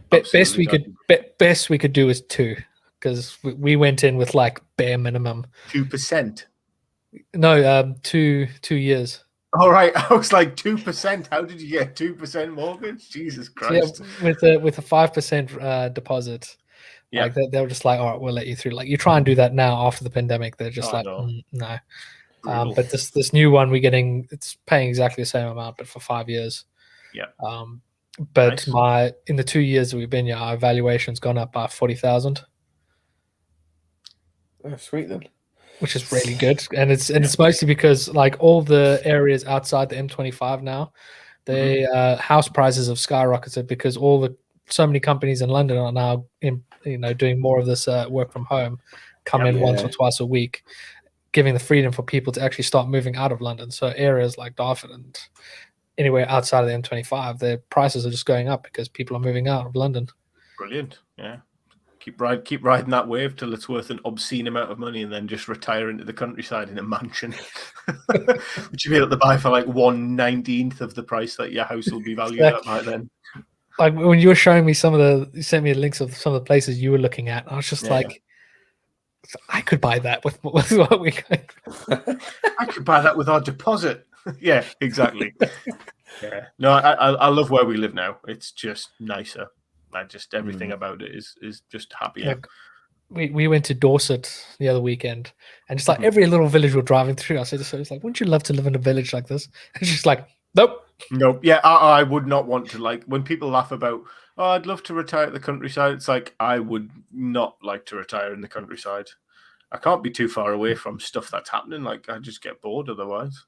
Best we could do is 2, because we went in with like bare minimum 2%. No, 2 years. All right, I was like 2%. How did you get 2% mortgage? Jesus Christ! So yeah, with a 5% deposit, like they were just like, all right, we'll let you through. Like you try and do that now after the pandemic, they're just no. But this new one we're getting, it's paying exactly the same amount, but for 5 years. Yeah. But in the 2 years that we've been here, our valuation's gone up by 40,000. Oh, sweet then. Which is really good, and it's mostly because like all the areas outside the M25 now, the house prices have skyrocketed because so many companies in London are now doing more of this work from home, come in once or twice a week, giving the freedom for people to actually start moving out of London. So areas like Dartford and anywhere outside of the M25, their prices are just going up because people are moving out of London. Brilliant, yeah. Keep riding that wave till it's worth an obscene amount of money, and then just retire into the countryside in a mansion, which you'll be able to buy for like 1/19 of the price that your house will be valued at by then. Like when you were showing me you sent me links of some of the places you were looking at. I was just like, I could buy that with what we got. I could buy that with our deposit. Yeah, exactly. Yeah, no, I love where we live now. It's just nicer. Everything about it is just happier. Like, we went to Dorset the other weekend, and just like every little village we're driving through, I said, so it's like, wouldn't you love to live in a village like this? And she's like, nope. Yeah, I would not want to. Like when people laugh about, oh, I'd love to retire at the countryside. It's like I would not like to retire in the countryside. I can't be too far away from stuff that's happening. Like I just get bored otherwise.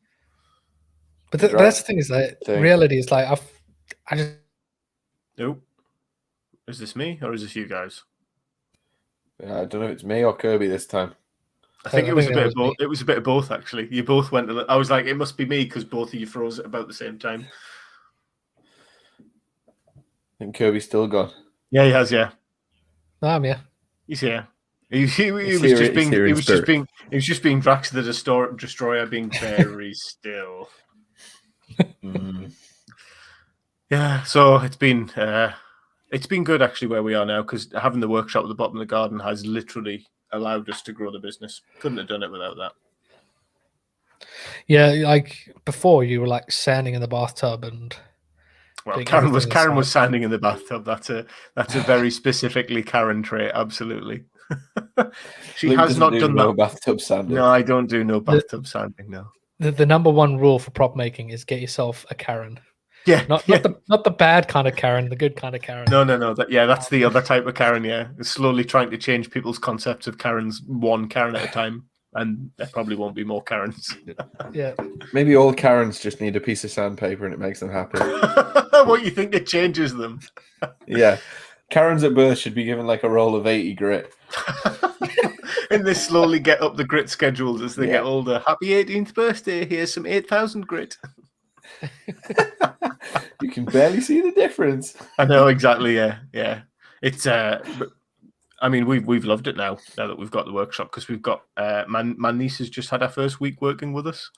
But that's the thing is that reality is like I just nope. Is this me or is this you guys? I don't know if it's me or Kirby this time. I think it was a bit of both. It was a bit of both, actually. You both went. I was like, it must be me because both of you froze at about the same time. I think Kirby's still gone. Yeah, he has. Yeah, I'm here. He's here. He was just being Drax the Destroyer, being very still. Yeah, so it's been good actually where we are now, because having the workshop at the bottom of the garden has literally allowed us to grow the business. Couldn't have done it without that. Yeah, like before you were like sanding in the bathtub and. Well, Karen was sanding in the bathtub. That's a very specifically Karen trait. Absolutely. She Luke has not done no that. bathtub sanding. No, I don't do no bathtub sanding. No. The number one rule for prop making is get yourself a Karen. Yeah, not the bad kind of Karen, the good kind of Karen. No. That's the other type of Karen. Yeah, it's slowly trying to change people's concepts of Karens, one Karen at a time, and there probably won't be more Karens. Yeah, maybe all Karens just need a piece of sandpaper and it makes them happy. What, you think it changes them? Yeah, Karens at birth should be given like a roll of 80 grit. And they slowly get up the grit schedules as they get older. Happy 18th birthday! Here's some 8,000 grit. You can barely see the difference. I know, exactly. Yeah. It's I mean, we've loved it now that we've got the workshop, because we've got my niece has just had her first week working with us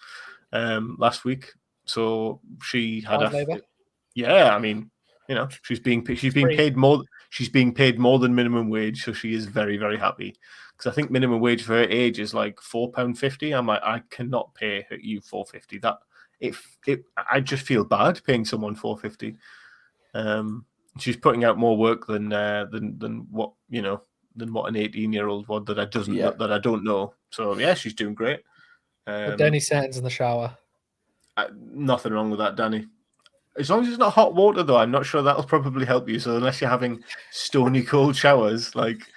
last week, so she had I mean, you know, she's being paid more than minimum wage, so she is very, very happy, because I think minimum wage for her age is like £4.50. I'm like, I cannot pay you £4.50. That I just feel bad paying someone $4.50. She's putting out more work than what an 18-year-old would that I don't know. So yeah, she's doing great. Danny Sands in the shower. Nothing wrong with that, Danny. As long as it's not hot water, though, I'm not sure that'll probably help you. So unless you're having stony cold showers, like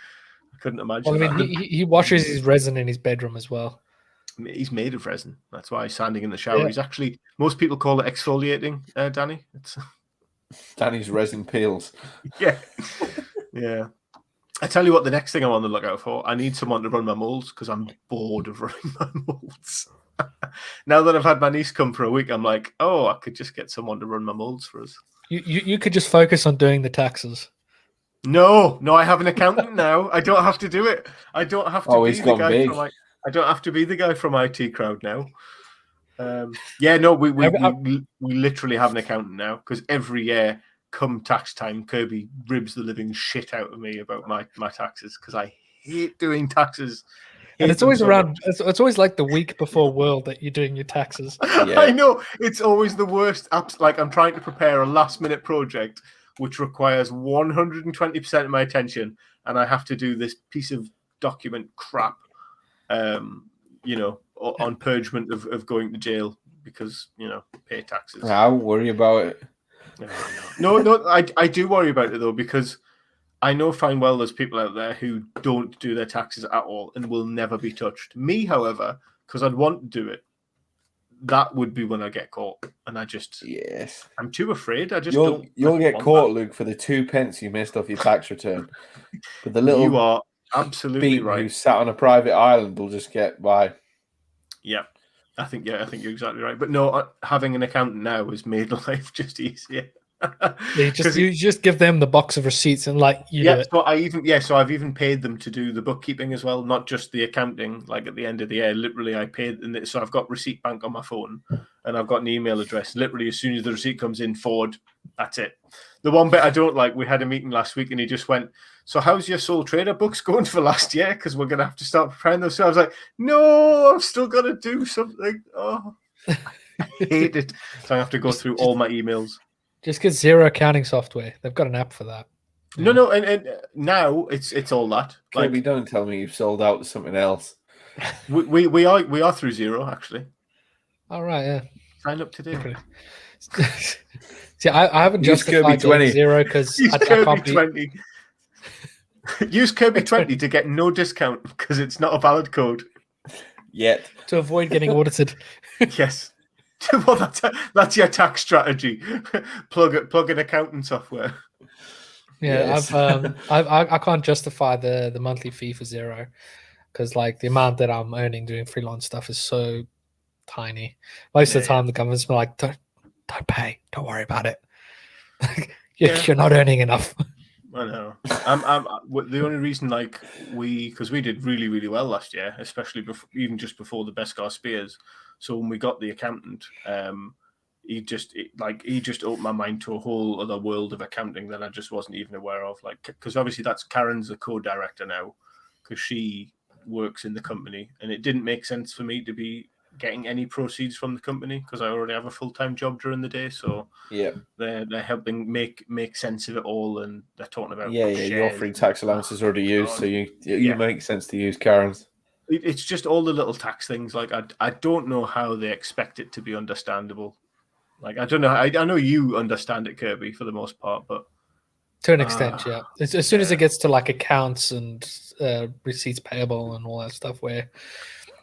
I couldn't imagine. Well, I mean, he washes his resin in his bedroom as well. He's made of resin. That's why he's standing in the shower. Yeah. He's actually, most people call it exfoliating, Danny. It's Danny's resin peels. yeah. Yeah. I tell you what, the next thing I'm on the lookout for, I need someone to run my molds because I'm bored of running my molds. Now that I've had my niece come for a week, I'm like, oh, I could just get someone to run my molds for us. You could just focus on doing the taxes. No, I have an accountant now. I don't have to do it. I don't have to be he's the gone guy big. from I don't have to be the guy from IT Crowd now. We literally have an accountant now because every year, come tax time, Kirby ribs the living shit out of me about my taxes because I hate doing taxes. And it's always around. It's always like the week before World that you're doing your taxes. Yeah. I know it's always the worst. Like I'm trying to prepare a last-minute project which requires 120% of my attention, and I have to do this piece of document crap. On purgement of going to jail because pay taxes. I won't worry about it. No, I do worry about it though because I know fine well there's people out there who don't do their taxes at all and will never be touched. Me, however, because I'd want to do it, that would be when I get caught, and I'm too afraid. You'll get caught, Luke, for the 2 pence you missed off your tax return. But the little you are absolutely right. Who sat on a private island will just get by. Yeah. I think you're exactly right. But no, having an accountant now has made life just easier. You just give them the box of receipts and do it. So I've even paid them to do the bookkeeping as well, not just the accounting. Like at the end of the year, literally I paid, and so I've got Receipt Bank on my phone, and I've got an email address. Literally, as soon as the receipt comes in, forward. That's it. The one bit I don't like, we had a meeting last week, and he just went, "So how's your sole trader books going for last year? Because we're gonna have to start preparing those." So I was like, "No, I've still got to do something." Oh, I hate it. So I have to go through all my emails. Just get Xero accounting software. They've got an app for that. No, and now it's all that. Kirby, don't tell me you've sold out to something else. We are through Xero actually. All right, yeah. Sign up today. Okay. See, I haven't justified Xero because I can't be... 20. Use Kirby 20 to get no discount because it's not a valid code yet. To avoid getting audited. Yes. Well, that's your tax strategy. Plug an accounting software. Yeah, yes. I can't justify the monthly fee for Xero because the amount that I'm earning doing freelance stuff is so tiny. Most of the time, the government's been like, don't pay, don't worry about it. You're not earning enough. I know. The only reason because we did really, really well last year, especially even just before the Beskar Spears. So when we got the accountant, he just opened my mind to a whole other world of accounting that I just wasn't even aware of. Because obviously that's Karen's the co-director now, because she works in the company, and it didn't make sense for me to be getting any proceeds from the company because I already have a full-time job during the day. So yeah, they're helping make sense of it all, and they're talking about you're offering tax allowances already used, so you make sense to use Karen's. It's just all the little tax things. I don't know how they expect it to be understandable. I don't know. I know you understand it, Kirby, for the most part, but to an extent, yeah. As soon as it gets to accounts and receipts payable and all that stuff, where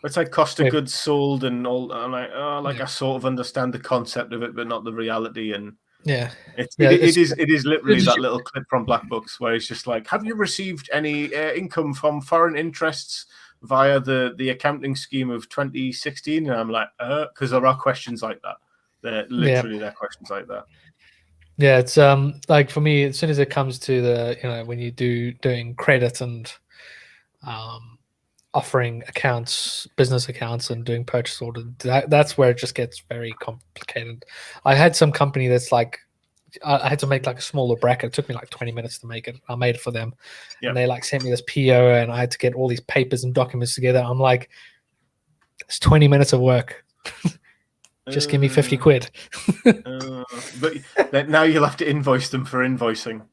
it's like cost of goods sold and all. I'm like, I sort of understand the concept of it, but not the reality. And yeah, it is literally that little clip from Black Books where it's just like, have you received any income from foreign interests via the accounting scheme of 2016? And I'm like, because there are questions like that. They're literally questions like that. Yeah, it's for me, as soon as it comes to the when you doing credit and offering accounts, business accounts, and doing purchase orders, that's where it just gets very complicated. I had some company that's I had to make a smaller bracket. It took me 20 minutes to make it. I made it for them. Yep. And they sent me this PO, and I had to get all these papers and documents together. I'm like, it's 20 minutes of work. Just give me 50 quid. But now you'll have to invoice them for invoicing.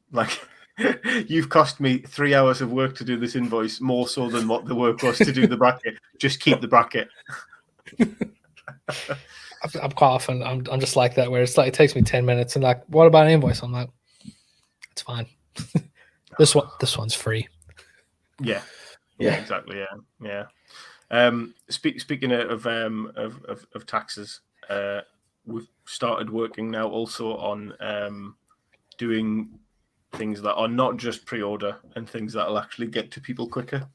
You've cost me 3 hours of work to do this invoice, more so than what the work was to do the bracket. Just keep the bracket. I'm quite often I'm just like that, where it's it takes me 10 minutes and what about an invoice? I'm like, it's fine. This one's free. Yeah, exactly. Yeah. Speaking of taxes, we've started working now also on doing things that are not just pre-order and things that'll actually get to people quicker.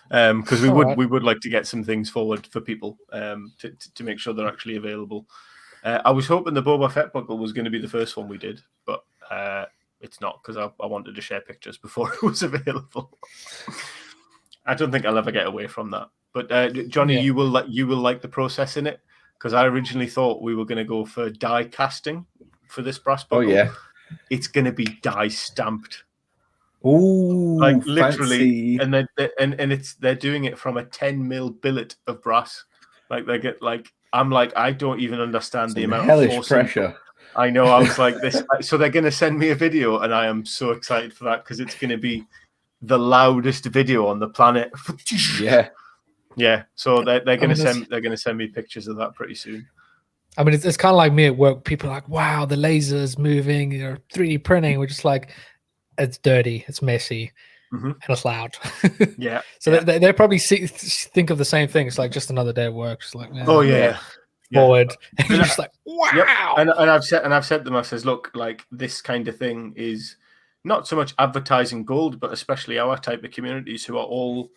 Because we would like to get some things forward for people to make sure they're actually available. I was hoping the Boba Fett buckle was going to be the first one we did, but it's not, because I wanted to share pictures before it was available. I don't think I'll ever get away from that. But Johnny, you will like the process in it, because I originally thought we were going to go for die casting for this brass buckle. Oh yeah, it's going to be die stamped. Ooh, like literally, fancy. they're doing it from a 10mm billet of brass. Like they get like, I'm like, I don't even understand the amount of force pressure. I know. I was like this. So they're going to send me a video, and I am so excited for that, because it's going to be the loudest video on the planet. Yeah. So they're going to send me pictures of that pretty soon. I mean, it's kind of like me at work. People are like, "Wow, the laser's moving. You're 3D printing." We're just like, it's dirty, it's messy, and it's loud. Yeah. So they probably think of the same thing. It's like just another day of work. It's like, oh yeah. Forward. And you're just like, wow. Yep. And I've said to them, I says, look, like this kind of thing is not so much advertising gold, but especially our type of communities who are all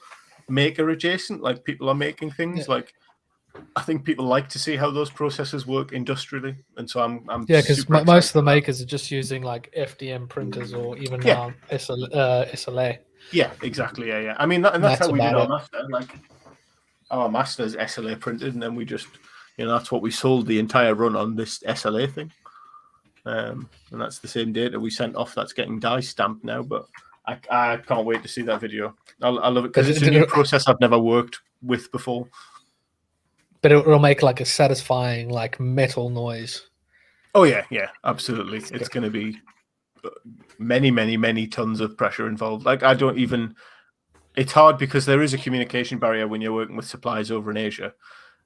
maker adjacent. Like people are making things. Like I think people like to see how those processes work industrially, and so I'm because most of the makers are just using like FDM printers or even now SLA. Yeah, exactly. Yeah. I mean, that's how we did our master. Like our master's SLA printed, and then we just, that's what we sold the entire run on, this SLA thing. And that's the same data we sent off. That's getting die stamped now, but I can't wait to see that video. I love it because it's a new process I've never worked with before. But it'll make like a satisfying like metal noise. Oh yeah, absolutely. It's going to be many, many, many tons of pressure involved. Like it's hard because there is a communication barrier when you're working with suppliers over in Asia.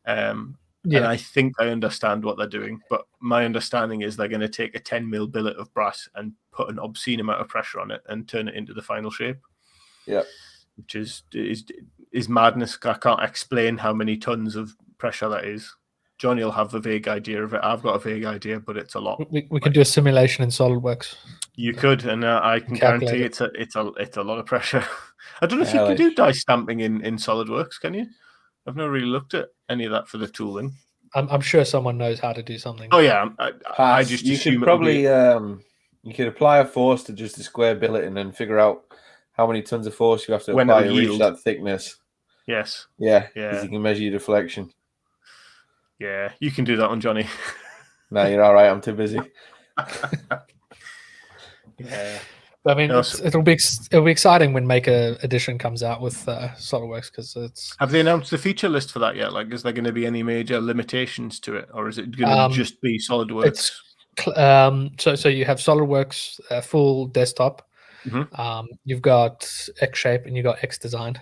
And I think I understand what they're doing, but my understanding is they're going to take a 10mm billet of brass and put an obscene amount of pressure on it and turn it into the final shape. Yeah, which is madness. I can't explain how many tons of pressure that is. Johnny will have a vague idea of it. I've got a vague idea, but it's a lot. We can do a simulation in SolidWorks. You could, and I can guarantee it's a lot of pressure. I don't know if you can do die stamping in SolidWorks. Can you? I've never really looked at any of that for the tooling. I'm sure someone knows how to do something. Oh yeah, I just you assume could probably you could apply a force to just a square billet and then figure out how many tons of force you have to apply to reach that thickness. Yes. Yeah. Because you can measure your deflection. Yeah, you can do that one, Johnny. No, you're all right. I'm too busy. Yeah. I mean, it'll be exciting when Maker Edition comes out with SolidWorks, because it's. Have they announced the feature list for that yet? Like, is there going to be any major limitations to it, or is it going to just be SolidWorks? So you have SolidWorks full desktop. You've got X-Shape and you've got X-Design.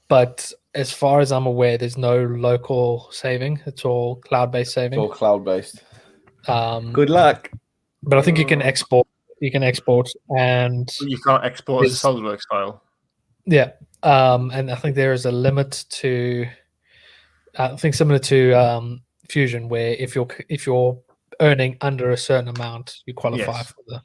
But as far as I'm aware, there's no local saving. It's all cloud-based saving. It's all cloud-based. Good luck. But I think you can export. And you can't export as a SolidWorks file. Yeah, and I think there is a limit to. I think similar to Fusion, where if you're earning under a certain amount, you qualify for the.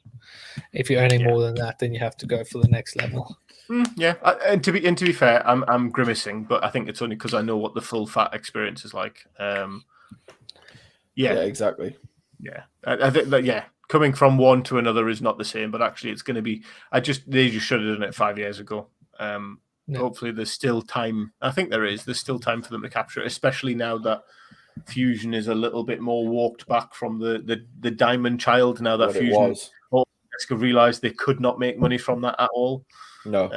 If you're earning more than that, then you have to go for the next level. And to be fair, I'm grimacing, but I think it's only because I know what the full fat experience is like. Yeah, exactly. Yeah, I think that coming from one to another is not the same, but actually it's going to be. They just should have done it 5 years ago. Hopefully, there's still time. I think there is. There's still time for them to capture it, especially now that Fusion is a little bit more walked back from the Diamond Child. Now that Fusion realized they could not make money from that at all. No.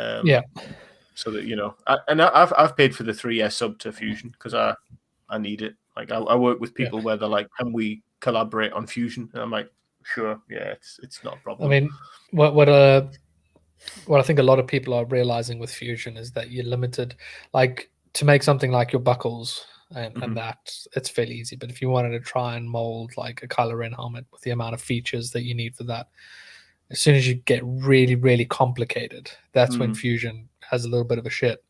So that I've paid for the 3-year sub to Fusion because I need it. Like I work with people where they're like, "Can we collaborate on Fusion?" And I'm like, "Sure, yeah, it's not a problem." I mean, what I think a lot of people are realizing with Fusion is that you're limited. Like to make something like your buckles and that, it's fairly easy. But if you wanted to try and mold like a color in helmet with the amount of features that you need for that, As soon as you get really, really complicated, that's when Mm. Fusion has a little bit of a shit.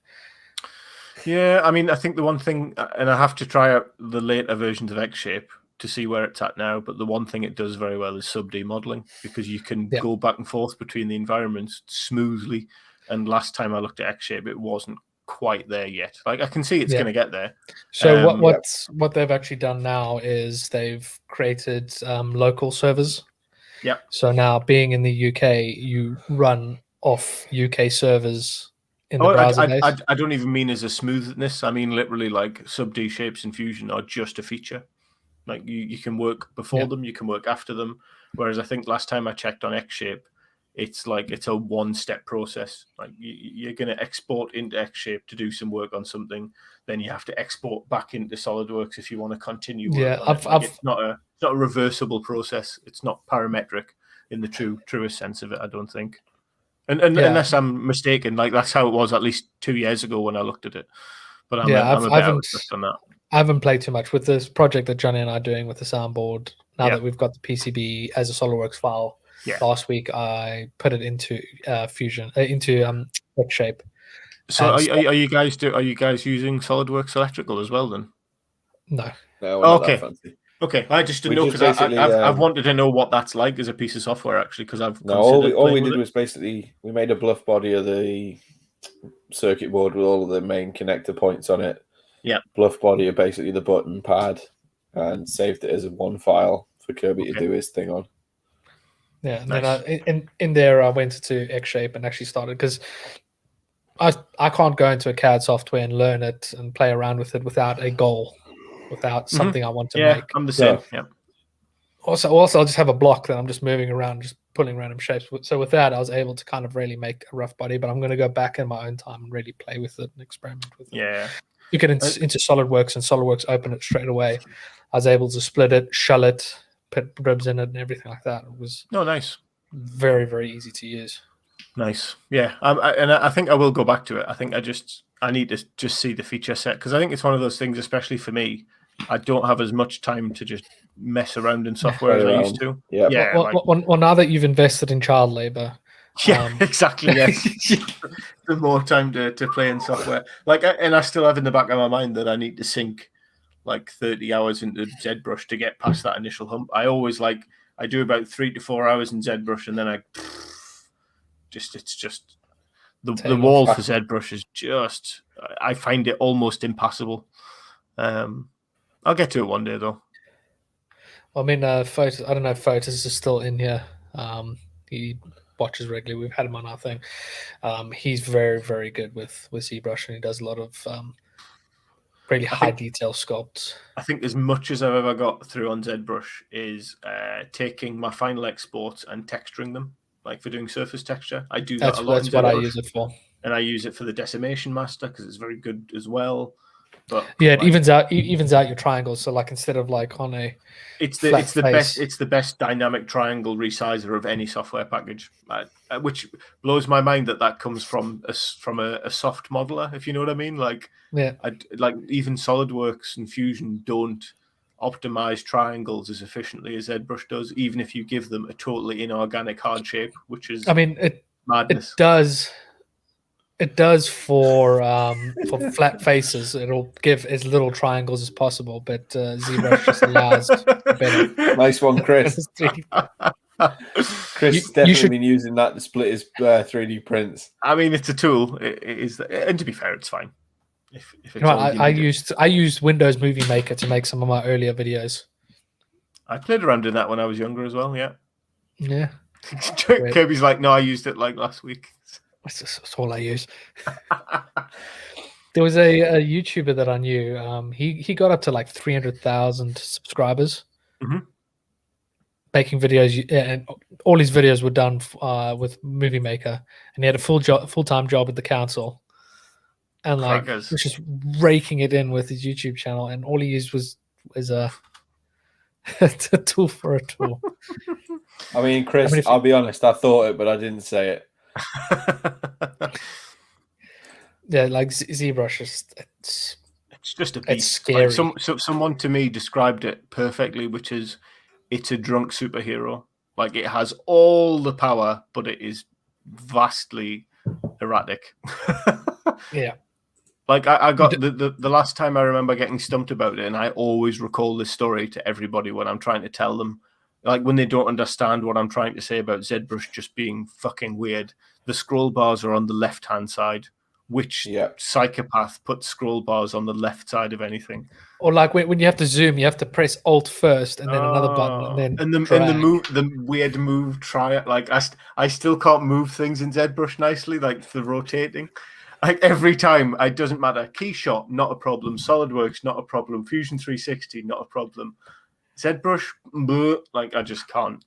Yeah, I mean, I think the one thing, and I have to try out the later versions of X-Shape to see where it's at now, but the one thing it does very well is sub-D modeling, because you can Yeah. go back and forth between the environments smoothly. And last time I looked at X-Shape, it wasn't quite there yet. Like, I can see it's Yeah. going to get there. So Um, what they've actually done now is they've created local servers. Yeah. So now, being in the UK, you run off UK servers in the browser base. I don't even mean as a smoothness. I mean literally like sub-D shapes in Fusion are just a feature. Like you can work before them, you can work after them. Whereas I think last time I checked on X-Shape, it's like it's a one-step process. Like you're going to export into X-Shape to do some work on something, then you have to export back into SolidWorks if you want to continue work on it. It's not a reversible process. It's not parametric in the truest sense of it, I don't think. And unless I'm mistaken, like that's how it was at least 2 years ago when I looked at it. But I'm a bit out on that. I haven't played too much with this project that Jonny and I are doing with the soundboard. Now that we've got the PCB as a SolidWorks file, last week I put it into Fusion into X-Shape. So are you guys using SolidWorks Electrical as well then? No. No, we're not that fancy. Okay, I just didn't know because I've wanted to know what that's like as a piece of software actually because I've all we did was basically we made a bluff body of the circuit board with all of the main connector points on it. Yeah, bluff body of basically the button pad, and saved it as a one file for Kirby to do his thing on. Yeah, and then in there I went to X-Shape and actually started because I can't go into a CAD software and learn it and play around with it without a goal. Without something I want to make. I'm the same. Yeah. Also, I'll just have a block that I'm just moving around, just pulling random shapes. So with that, I was able to kind of really make a rough body. But I'm going to go back in my own time and really play with it and experiment with it. Yeah. You get into SolidWorks and SolidWorks open it straight away. I was able to split it, shell it, put ribs in it, and everything like that. It was nice. Very, very easy to use. Nice. Yeah. And I think I will go back to it. I think I need to just see the feature set because I think it's one of those things, especially for me. I don't have as much time to just mess around in software as I used to. Yeah. Well, now that you've invested in child labor. Yeah, exactly. Yes. The more time to play in software. And I still have in the back of my mind that I need to sink like 30 hours into ZBrush to get past that initial hump. I always I do about 3 to 4 hours in ZBrush and then it's just the wall for ZBrush is just, I find it almost impassable. I'll get to it one day though. Well, I mean, Photos. I don't know if Photos is still in here. He watches regularly. We've had him on our thing. He's very, very good with ZBrush, and he does a lot of really high detail sculpts. I think as much as I've ever got through on ZBrush is taking my final exports and texturing them, like for doing surface texture. I do that a lot. That's what I use it for. And I use it for the decimation master because it's very good as well. But yeah, it evens out your triangles. So instead of on a it's the best dynamic triangle resizer of any software package, which blows my mind that comes from a soft modeler, if you know what I mean. Even SolidWorks and Fusion don't optimize triangles as efficiently as ZBrush does, even if you give them a totally inorganic hard shape, which is madness. It does for flat faces. It'll give as little triangles as possible, but ZBrush just allows better. Nice one, Chris. Chris definitely been using that to split his 3D prints. I mean, it's a tool. It is, and to be fair, it's fine. If it's I used Windows Movie Maker to make some of my earlier videos. I played around in that when I was younger as well. Yeah. Yeah. Kirby's like, no, I used it last week. That's all I use. There was a YouTuber that I knew. He got up to 300,000 subscribers, making videos, and all his videos were done with Movie Maker, and he had a full-time job at the council, and was just raking it in with his YouTube channel, and all he used was a tool for a tool. I mean, Chris, I'll be honest, I thought it, but I didn't say it. Yeah, ZBrush it's just a beast. It's scary. Someone to me described it perfectly, which is it's a drunk superhero. Like it has all the power, but it is vastly erratic. Yeah. Like I got the last time I remember getting stumped about it, and I always recall this story to everybody when I'm trying to tell them, like when they don't understand what I'm trying to say about ZBrush just being fucking weird. The scroll bars are on the left-hand side. Which psychopath puts scroll bars on the left side of anything? Or like when you have to zoom, you have to press Alt first, and then another button, and then the weird move. Try it. Like I still can't move things in ZBrush nicely, like the rotating. Like every time, it doesn't matter. Keyshot, not a problem. SolidWorks, not a problem. Fusion 360, not a problem. ZBrush, bleh, like I just can't.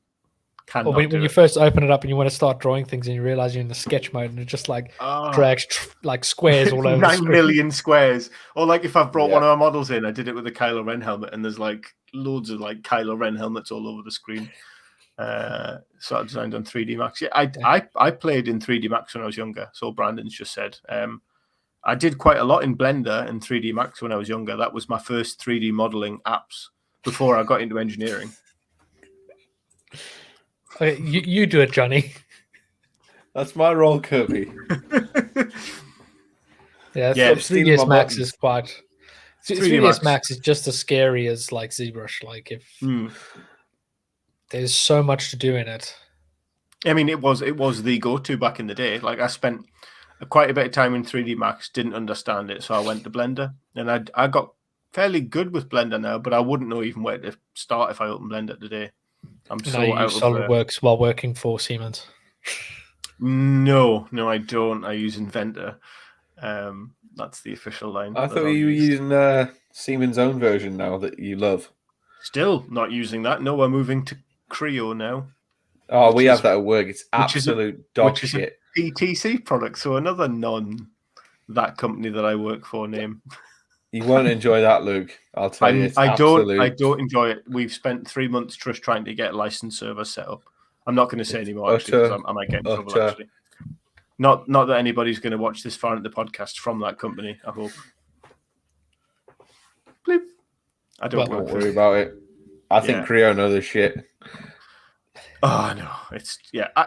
Or when you first open it up and you want to start drawing things and you realize you're in the sketch mode and it just like drags like squares all over 9 million squares. Or like if I've brought one of our models in, I did it with a Kylo Ren helmet and there's like loads of like Kylo Ren helmets all over the screen. So I designed on 3D Max. Yeah, I played in 3D Max when I was younger. So Brandon's just said. I did quite a lot in Blender and 3D Max when I was younger. That was my first 3D modeling apps before I got into engineering. Okay, you do it, Johnny. That's my role, Kirby. Yeah, 3ds Max is quite. 3ds Max is just as scary as like ZBrush. Like if there's so much to do in it. I mean, it was the go-to back in the day. Like I spent quite a bit of time in 3D Max, didn't understand it, so I went to Blender, and I got fairly good with Blender now, but I wouldn't know even where to start if I opened Blender today. I'm so you use SolidWorks while working for Siemens. No, I don't. I use Inventor. That's the official line. I thought you were using Siemens' own version now that you love. Still not using that. No, we're moving to Creo now. Oh, we have that at work. It's absolute dog shit. PTC product, so another that company that I work for name. You won't enjoy that, Luke. I'll tell you. I don't enjoy it. We've spent 3 months just trying to get license server set up. I'm not going to say anymore actually, because I might get in trouble. Actually, not that anybody's going to watch this far into the podcast from that company. I hope. Bleep. I don't worry about it. I think Creo know this shit. Oh no,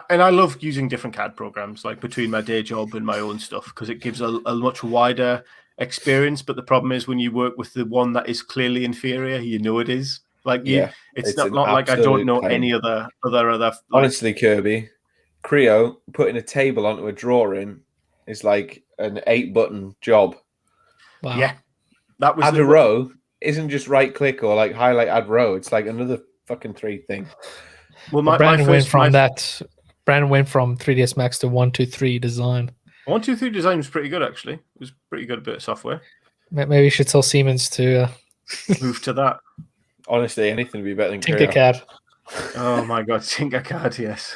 and I love using different CAD programs, like between my day job and my own stuff, because it gives a much wider experience. But the problem is when you work with the one that is clearly inferior, you know it is. Like it's not like I don't know any other. Honestly, Kirby, Creo putting a table onto a drawing is like an 8-button job. Wow. Yeah, that was add a row isn't just right click or like highlight add row. It's like another fucking 3 thing. Well, Brandon went from 3ds Max to 123 design. 123 design was pretty good, actually. It was pretty good bit of software. Maybe you should tell Siemens to move to that. Honestly, anything would be better than Tinkercad. Oh my god, Tinkercad, yes.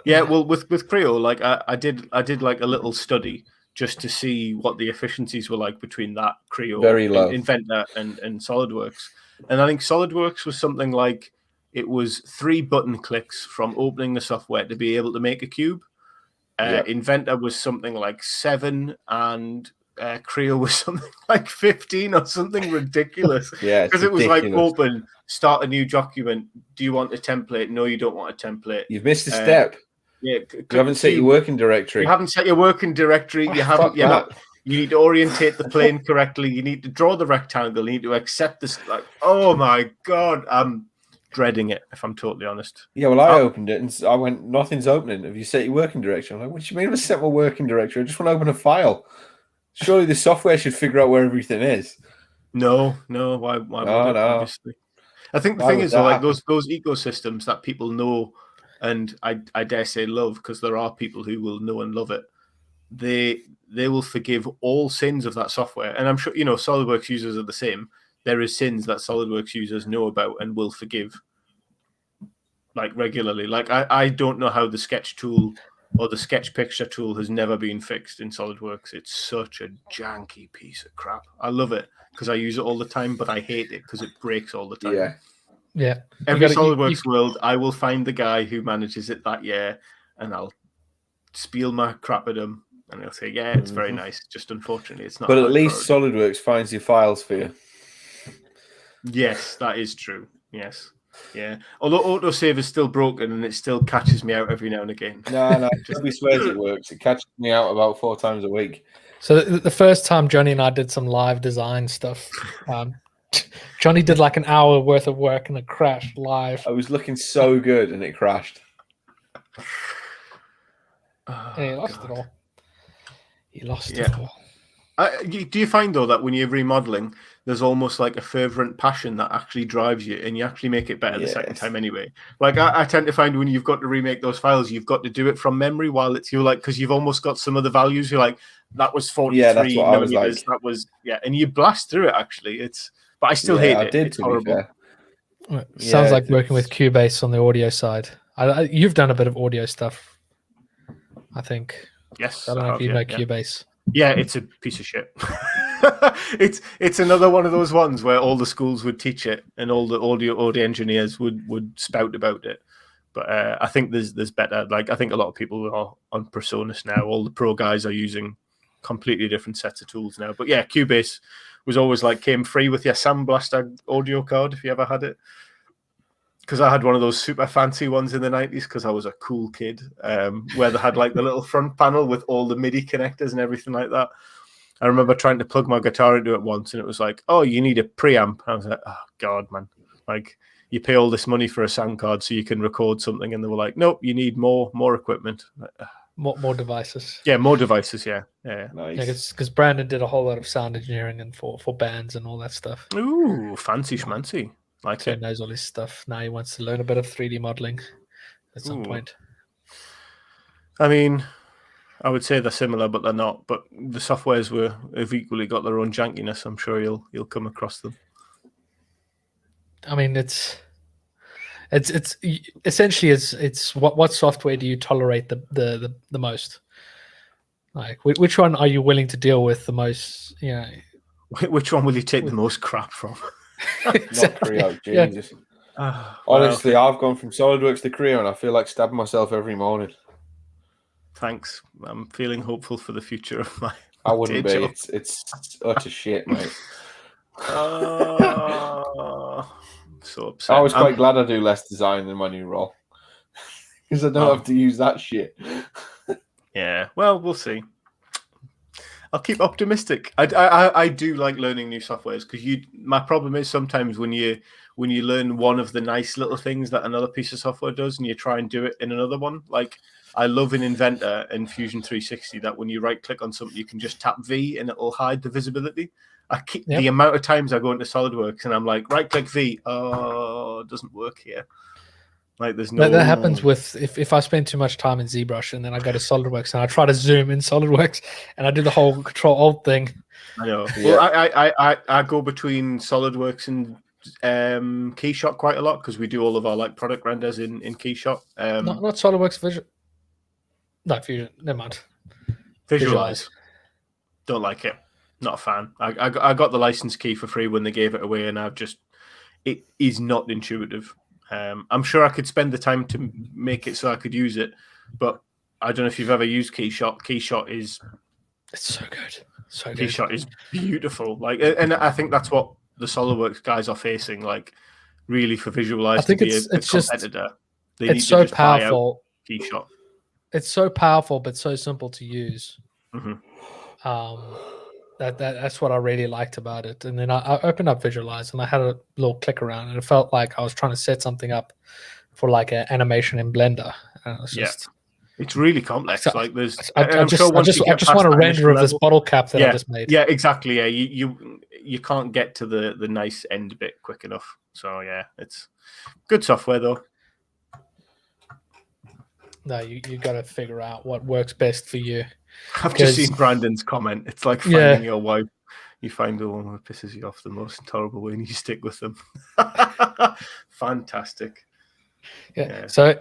Yeah, well, with Creo, like I did like a little study just to see what the efficiencies were like between that Creo, very low, Inventor, and SolidWorks. And I think SolidWorks was something like it was 3 button clicks from opening the software to be able to make a cube. Inventor was something like 7, and Creo was something like 15 or something ridiculous. Yeah, because it was like open, start a new document. Do you want a template? No, you don't want a template. You've missed a step. Yeah, you haven't set your working directory. You haven't set your working directory. You haven't. You need to orientate the plane correctly. You need to draw the rectangle. You need to accept this. Like, oh my god, I'm dreading it, if I'm totally honest. Yeah, well, I opened it and I went, nothing's opening. Have you set your working directory? I'm like, what do you mean I've set my working directory? I just want to open a file. Surely the software should figure out where everything is. No. Why would it, obviously? I think the thing is, like those ecosystems that people know, and I dare say love, because there are people who will know and love it. They will forgive all sins of that software, and I'm sure SolidWorks users are the same. There is sins that SolidWorks users know about and will forgive, like regularly. Like I don't know how the sketch tool or the sketch picture tool has never been fixed in SolidWorks. It's such a janky piece of crap. I love it because I use it all the time, but I hate it because it breaks all the time. Yeah. Every SolidWorks world, I will find the guy who manages it that year, and I'll spiel my crap at him, and he'll say, "Yeah, it's very nice. Just unfortunately, it's not." But at least SolidWorks finds your files for you. Yes, that is true. Yes. Yeah. Although autosave is still broken and it still catches me out every now and again. No, Kirby swears it works. It catches me out about 4 times a week. So the first time Johnny and I did some live design stuff, Johnny did like an hour worth of work and it crashed live. I was looking so good and it crashed. And he lost it all. He lost it all. Do you find though that when you're remodeling, there's almost like a fervent passion that actually drives you, and you actually make it better the second time anyway? Like I tend to find when you've got to remake those files, you've got to do it from memory while it's because you've almost got some of the values. You're like, that was 43. Yeah, that's what I was like. That was and you blast through it. Actually, but I still hate it. It's horrible. Sounds like working with Cubase on the audio side. You've done a bit of audio stuff, I think. Yes, I don't know if you know Cubase. Yeah, it's a piece of shit. it's another one of those ones where all the schools would teach it and all the audio engineers would spout about it. But I think there's better. Like I think a lot of people are on Presonus now. All the pro guys are using completely different sets of tools now. But yeah, Cubase was always came free with your Sandblaster audio card if you ever had it. Because I had one of those super fancy ones in the 90s because I was a cool kid, where they had the little front panel with all the MIDI connectors and everything like that. I remember trying to plug my guitar into it once and it was like, oh, you need a preamp. I was like, oh, God, man. You pay all this money for a sound card so you can record something. And they were like, nope, you need more equipment. More devices. Yeah, more devices, yeah. Nice. Because Brandon did a whole lot of sound engineering and for bands and all that stuff. Ooh, fancy schmancy. So he knows all this stuff. Now he wants to learn a bit of 3D modeling at some point. I mean, I would say they're similar, but they're not. But the softwares have equally got their own jankiness. I'm sure you'll come across them. I mean, it's essentially it's what software do you tolerate the most? Like which one are you willing to deal with the most? Which one will you take the most crap from? Exactly. Not Creo, Jesus. Honestly, I've gone from SolidWorks to Creo and I feel like stabbing myself every morning. Thanks. I'm feeling hopeful for the future of my I wouldn't be. job. It's utter shit, mate. So upset. I was quite glad I do less design in my new role because I don't have to use that shit. Yeah, well, we'll see. I'll keep optimistic. I do like learning new softwares because my problem is sometimes when you learn one of the nice little things that another piece of software does and you try and do it in another one. Like I love in Inventor and Fusion 360 that when you right click on something you can just tap V and it'll hide the visibility. The amount of times I go into SolidWorks and I'm like right click V, oh, it doesn't work here. Like there's no. That happens with if I spend too much time in ZBrush and then I go to SolidWorks and I try to zoom in SolidWorks and I do the whole Control Alt thing. I know. Well, I go between SolidWorks and Keyshot quite a lot because we do all of our product renders in Keyshot. Not SolidWorks Visual. No, Fusion. Never mind. Visualize. Don't like it. Not a fan. I got the license key for free when they gave it away, and it is not intuitive. I'm sure I could spend the time to make it so I could use it, but I don't know if you've ever used Keyshot. It's so good. So good. Keyshot is beautiful. And I think that's what the SolidWorks guys are facing. Really for Visualize to be a competitor, it's so powerful. Keyshot. It's so powerful, but so simple to use. Mm-hmm. That's what I really liked about it. And then I opened up Visualize and I had a little click around and it felt like I was trying to set something up for an animation in Blender. And it's really complex. I just want to render of this bottle cap that I just made. Yeah, exactly. Yeah, you can't get to the nice end bit quick enough. So yeah, it's good software though. No, you got to figure out what works best for you. I've just seen Brandon's comment. It's like finding your wife. You find the one who pisses you off the most intolerable way and you stick with them. Fantastic. Yeah. So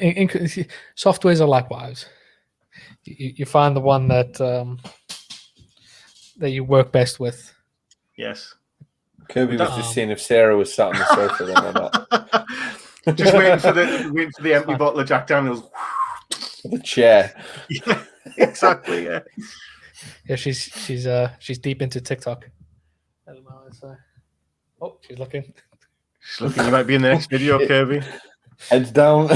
softwares are like wives. You find the one that you work best with. Yes. Kirby was just seeing if Sarah was sat on the sofa then or not. Just waiting for the empty bottle of Jack Daniels. The chair. Yeah, exactly. Yeah. Yeah, she's deep into TikTok at the moment. So, she's looking. Just looking, you might be in the next video, Shit. Kirby. Heads down.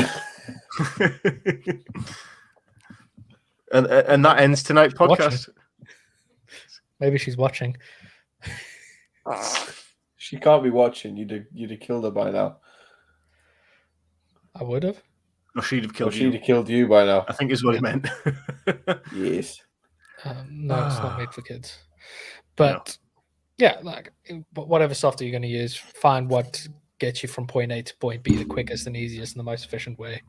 and that ends tonight's podcast. Maybe she's watching. She can't be watching. You'd have killed her by now. I would have. Or she'd have killed Or you. she'd have killed you by now. I think is what he meant. Yes. No, it's not made for kids. But yeah, like whatever software you're going to use, find what gets you from point A to point B the quickest and easiest and the most efficient way.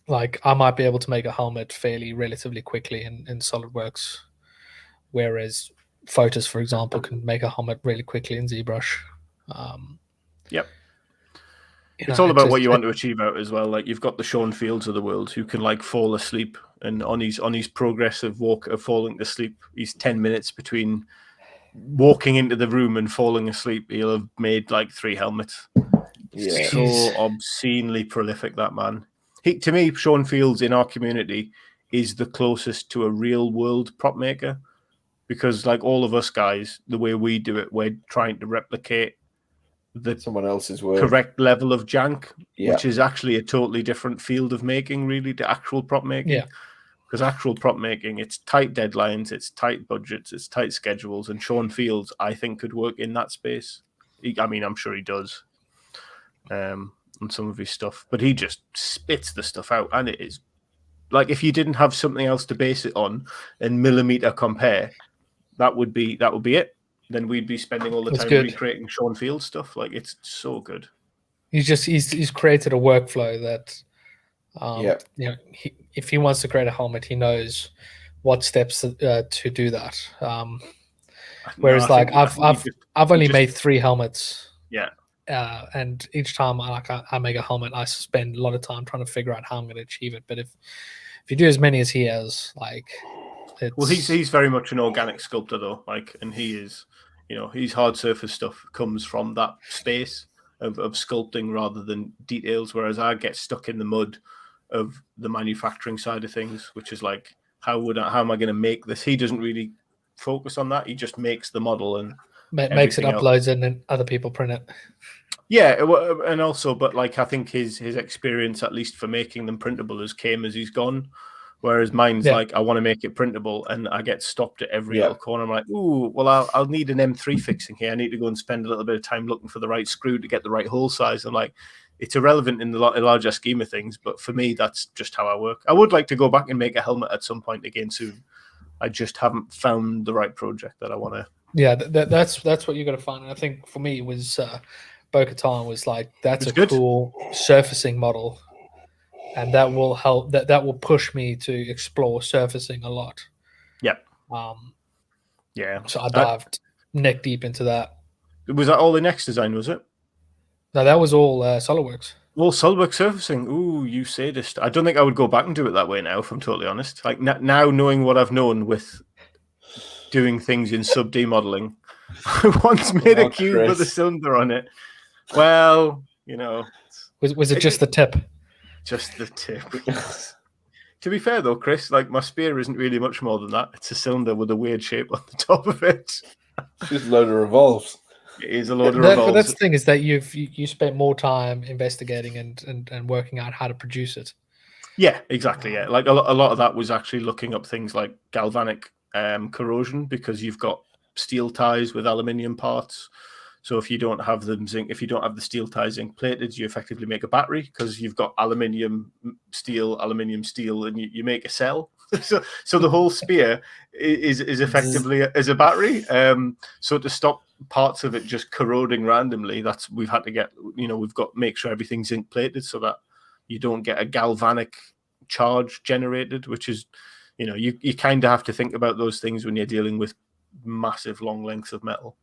Like I might be able to make a helmet relatively quickly in SolidWorks, whereas Photos, for example, can make a helmet really quickly in ZBrush. Yep. It's all about what you want to achieve out as well. Like you've got the Sean Fields of the world who can like fall asleep, and on his progressive walk of falling to sleep, he's 10 minutes between walking into the room and falling asleep. He'll have made like 3 helmets. Yeah. So obscenely prolific, that man. To me, Sean Fields in our community is the closest to a real world prop maker, because like all of us guys, the way we do it, we're trying to replicate someone else's work, correct level of jank, which is actually a totally different field of making, really, to actual prop making. Yeah. Because actual prop making, it's tight deadlines, it's tight budgets, it's tight schedules, and Sean Fields, I think, could work in that space. I'm sure he does on some of his stuff, but he just spits the stuff out, and it is like if you didn't have something else to base it on and millimeter compare, that would be it. Then we'd be spending all the time recreating Sean Fields stuff. Like it's so good. He's created a workflow that, if he wants to create a helmet, he knows what steps to do that. Whereas I've only made 3 helmets. Yeah. And each time I make a helmet, I spend a lot of time trying to figure out how I'm going to achieve it. But if you do as many as he has, he's very much an organic sculptor though. And he is. His hard surface stuff comes from that space of sculpting rather than details, whereas I get stuck in the mud of the manufacturing side of things, which is like, how am I going to make this? He doesn't really focus on that. He just makes the model and makes it, uploads it, and then other people print it. Yeah, and also, but I think his experience, at least for making them printable, came as he's gone. Whereas mine's I want to make it printable, and I get stopped at every little corner. I'm like, ooh, well, I'll need an M3 fixing here. I need to go and spend a little bit of time looking for the right screw to get the right hole size. I'm like, it's irrelevant in the larger scheme of things, but for me, that's just how I work. I would like to go back and make a helmet at some point again soon. I just haven't found the right project that I want to. Yeah, that's what you got to find. And I think for me, it was Bo-Katan was like, that's a cool surfacing model. And that will help. That will push me to explore surfacing a lot. Yep. So I dived neck deep into that. Was that all the next design? Was it? No, that was all SolidWorks. Well, SolidWorks surfacing. Ooh, you sadist. I don't think I would go back and do it that way now, if I'm totally honest. Like now, knowing what I've known with doing things in sub-D modeling, I once made a cube with a cylinder on it. Well, was it just the tip? Just the tip. To be fair, though, Chris, my spear isn't really much more than that. It's a cylinder with a weird shape on the top of it. It's just a load of revolves. It is a load of revolves. But that's the thing, is that you spent more time investigating and working out how to produce it. Yeah, exactly. Yeah, a lot of that was actually looking up things like galvanic corrosion, because you've got steel ties with aluminium parts. So if you don't have the steel ties zinc plated, you effectively make a battery, because you've got aluminium steel, and you make a cell. So the whole spear is effectively as a battery. So to stop parts of it just corroding randomly, we've had to get, we've got to make sure everything's zinc plated so that you don't get a galvanic charge generated, which is, you kind of have to think about those things when you're dealing with massive long lengths of metal.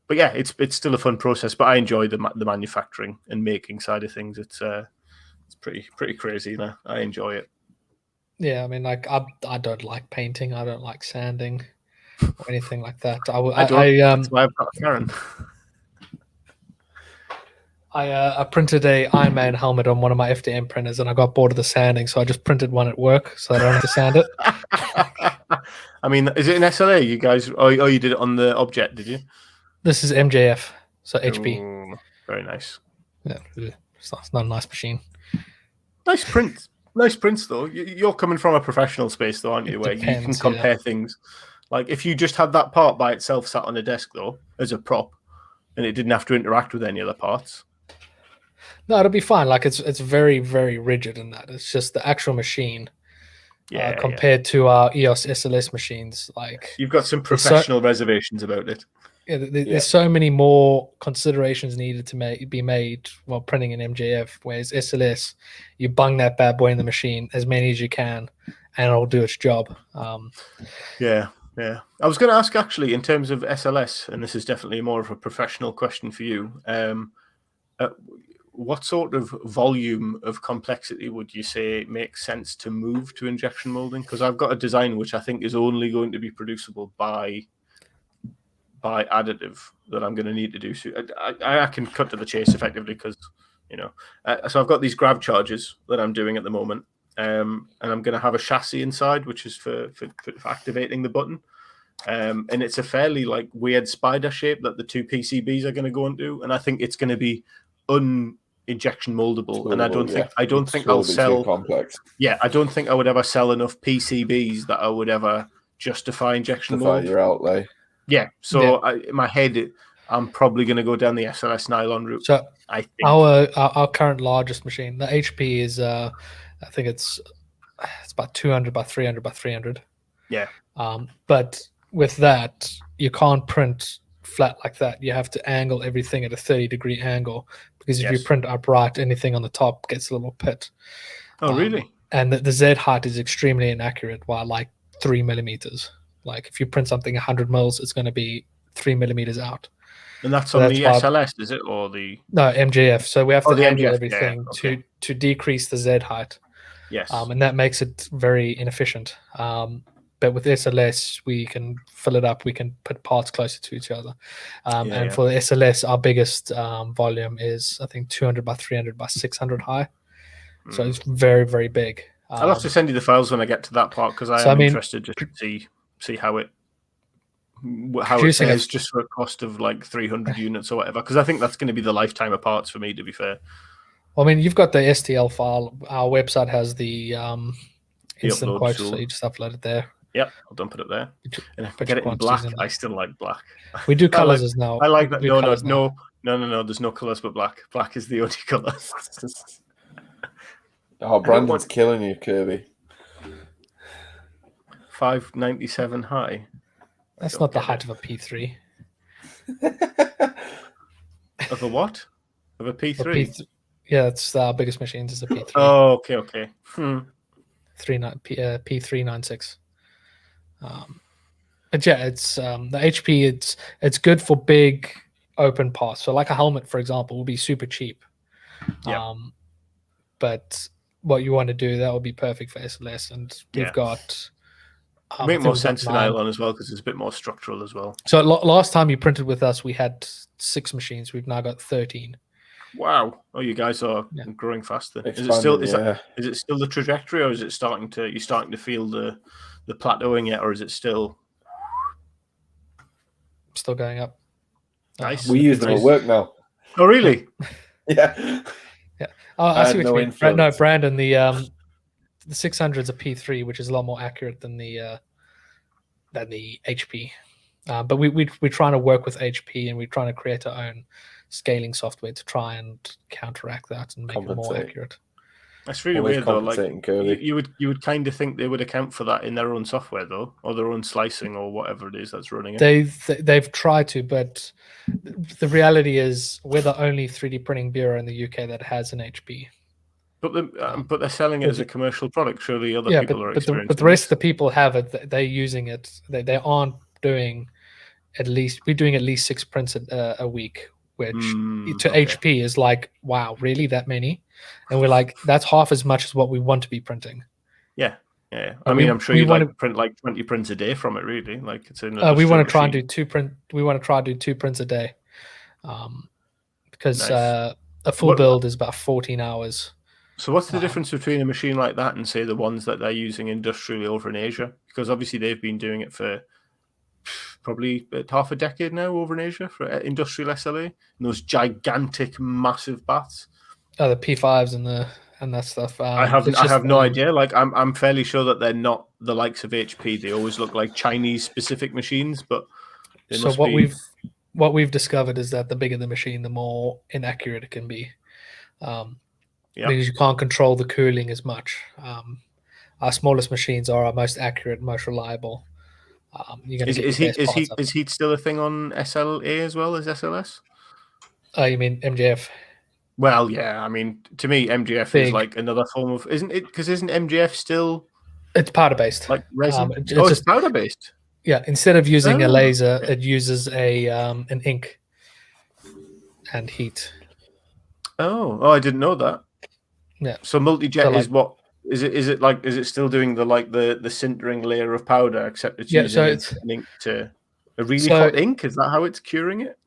But yeah, it's still a fun process. But I enjoy the manufacturing and making side of things. It's pretty crazy. I enjoy it. Yeah, I mean, I don't like painting. I don't like sanding or anything like that. That's why I've got a Karen. I printed a Iron Man helmet on one of my FDM printers, and I got bored of the sanding, so I just printed one at work, so I don't have to sand it. I mean, is it an SLA, you guys? Oh, you did it on the object, did you? This is MJF. So HP. Ooh, very nice. Yeah, it's not a nice machine. Nice print. Nice prints, though. You're coming from a professional space, though, aren't you? Where you can compare things. Like, if you just had that part by itself sat on a desk, though, as a prop, and it didn't have to interact with any other parts. No, it'll be fine. Like, it's very, very rigid in that. It's just the actual machine compared to our EOS SLS machines. Like, you've got some professional reservations about it. Yeah, there's so many more considerations needed to be made while printing an MJF, whereas SLS, you bung that bad boy in the machine as many as you can, and it'll do its job. Yeah. I was going to ask, actually, in terms of SLS, and this is definitely more of a professional question for you, what sort of volume of complexity would you say makes sense to move to injection molding? Because I've got a design which I think is only going to be producible by additive that I'm going to need to do. So I can cut to the chase effectively because, so I've got these grab charges that I'm doing at the moment, and I'm going to have a chassis inside, which is for activating the button. And it's a fairly like weird spider shape that the two PCBs are going to go into, and I think it's going to be injection moldable. And I don't think I'll sell complex. Yeah, I don't think I would ever sell enough PCBs that I would ever justify injection mold. Your outlay. Yeah, so in my head, I'm probably going to go down the SLS nylon route. So I think our current largest machine, the HP, is I think it's about 200 by 300 by 300. Yeah. But with that, you can't print flat like that. You have to angle everything at a 30-degree angle, because if you print upright, anything on the top gets a little pit. Oh, really? And the Z height is extremely inaccurate by like 3 millimeters. Like, if you print something 100 mils, it's going to be 3 millimeters out. And that's on the SLS, is it, or the MJF? So we have to angle MJF, everything to decrease the Z height. Yes. And that makes it very inefficient. But with SLS, we can fill it up. We can put parts closer to each other. And for the SLS, our biggest volume is, I think, 200 by 300 by 600 high. So it's very, very big. I'll have to send you the files when I get to that part, because I'm interested just to see how it fares just for a cost of like 300 units or whatever, because I think that's going to be the lifetime of parts for me, to be fair. Well, I mean, you've got the STL file. Our website has the instant quotes, so you just upload it there. Yep, I'll dump it up there. And if I get it in black, I still like black. We do colors as now. I like that. No. There's no colors but black. Black is the only color. Oh, Brandon's killing you, Kirby. 597 high. That's not the height of a P3. Of a what? Of a P3? Yeah, it's our biggest machines is a P3. Oh, okay. P396. But yeah, it's the HP. It's good for big open parts. So like a helmet, for example, will be super cheap. Yeah. But what you want to do, that would be perfect for SLS, and we've got. Make more sense for nylon as well, because it's a bit more structural as well. So last time you printed with us, we had 6 machines. We've now got 13. Wow! Oh, you guys are growing faster. Is it still the trajectory, or is it starting to feel the plateauing yet, or is it still going up? Nice. We use them at work now. Oh, really? Yeah. Oh, I see what you mean. No, Brandon, the 600 is a P3, which is a lot more accurate than the HP. But we're trying to work with HP, and we're trying to create our own scaling software to try and counteract that and make it more accurate. That's really weird, though. Like you would kind of think they would account for that in their own software, though, or their own slicing, or whatever it is that's running it. They've tried to, but the reality is we're the only 3D printing bureau in the UK that has an HP. But they're selling it as a commercial product. Surely other people are experiencing it. But the rest of the people have it. They're using it. They aren't doing we're doing at least 6 prints a week, which to HP is like, wow, really, that many? And we're like, that's half as much as what we want to be printing. Yeah. I mean, I'm sure you'd like to print like 20 prints a day from it, really. Like it's we want to try and do 2 print. We want to try and do 2 prints a day, because a full build is about 14 hours. So what's the difference between a machine like that and, say, the ones that they're using industrially over in Asia? Because obviously they've been doing it for probably half a decade now over in Asia for industrial SLA. And those gigantic, massive bats. Oh, the P5s and that stuff. I have no idea. Like I'm fairly sure that they're not the likes of HP. They always look like Chinese specific machines, but they So must what we've discovered is that the bigger the machine, the more inaccurate it can be, because you can't control the cooling as much. Our smallest machines are our most accurate, most reliable. Is heat still a thing on SLA as well as SLS? Oh, you mean MJF? Well, yeah. I mean, to me, MGF is like another form of, isn't it? Because isn't MGF still? It's powder based, like resin. It's powder based. Yeah, instead of using a laser, it uses an ink and heat. Oh, I didn't know that. Yeah. So multi-jet is what? Is it still doing the sintering layer of powder, except it's using an ink to a really hot ink? Is that how it's curing it?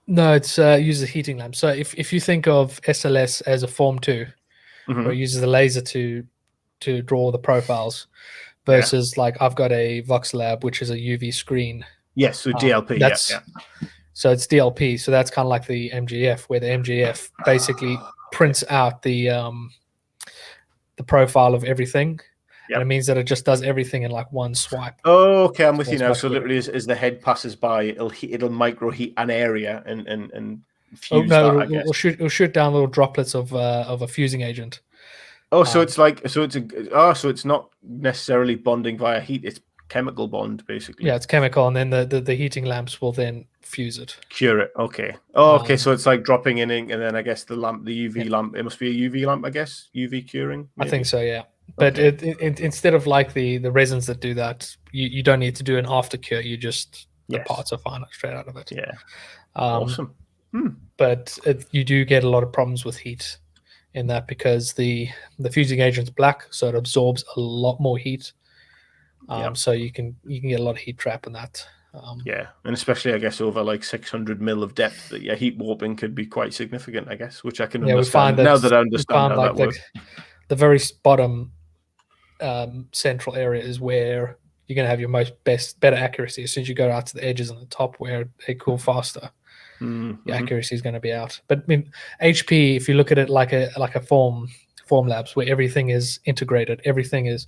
No, it's uses a heating lamp. So if you think of SLS as a Form 2, where it uses the laser to draw the profiles, versus like I've got a VoxLab, which is a UV screen. Yes, so DLP. So it's DLP. So that's kind of like the MGF, where the MGF basically prints out the profile of everything. Yep. And it means that it just does everything in like one swipe. Oh, okay, I'm with you now. So literally, as the head passes by, it'll micro heat an area and fuse that. It'll shoot down little droplets of a fusing agent. Oh, so it's not necessarily bonding via heat; it's chemical bond, basically. Yeah, it's chemical, and then the heating lamps will then fuse it, cure it. Okay. Oh, okay. So it's like dropping in ink, and then I guess the UV lamp. It must be a UV lamp, I guess. UV curing. Maybe? I think so. Yeah. But instead of like the resins that do that, you don't need to do an after cure. You just the parts are fine straight out of it. Yeah. Awesome. But you do get a lot of problems with heat in that, because the fusing agent's black, so it absorbs a lot more heat. So you can get a lot of heat trap in that. And especially I guess over like 600 mil of depth, that heat warping could be quite significant. I guess, which I can understand now that I understand how that works. The very bottom central area is where you're going to have your better accuracy. As soon as you go out to the edges and the top where they cool faster, the accuracy is going to be out. But I mean, HP, if you look at it like a form labs where everything is integrated, everything is,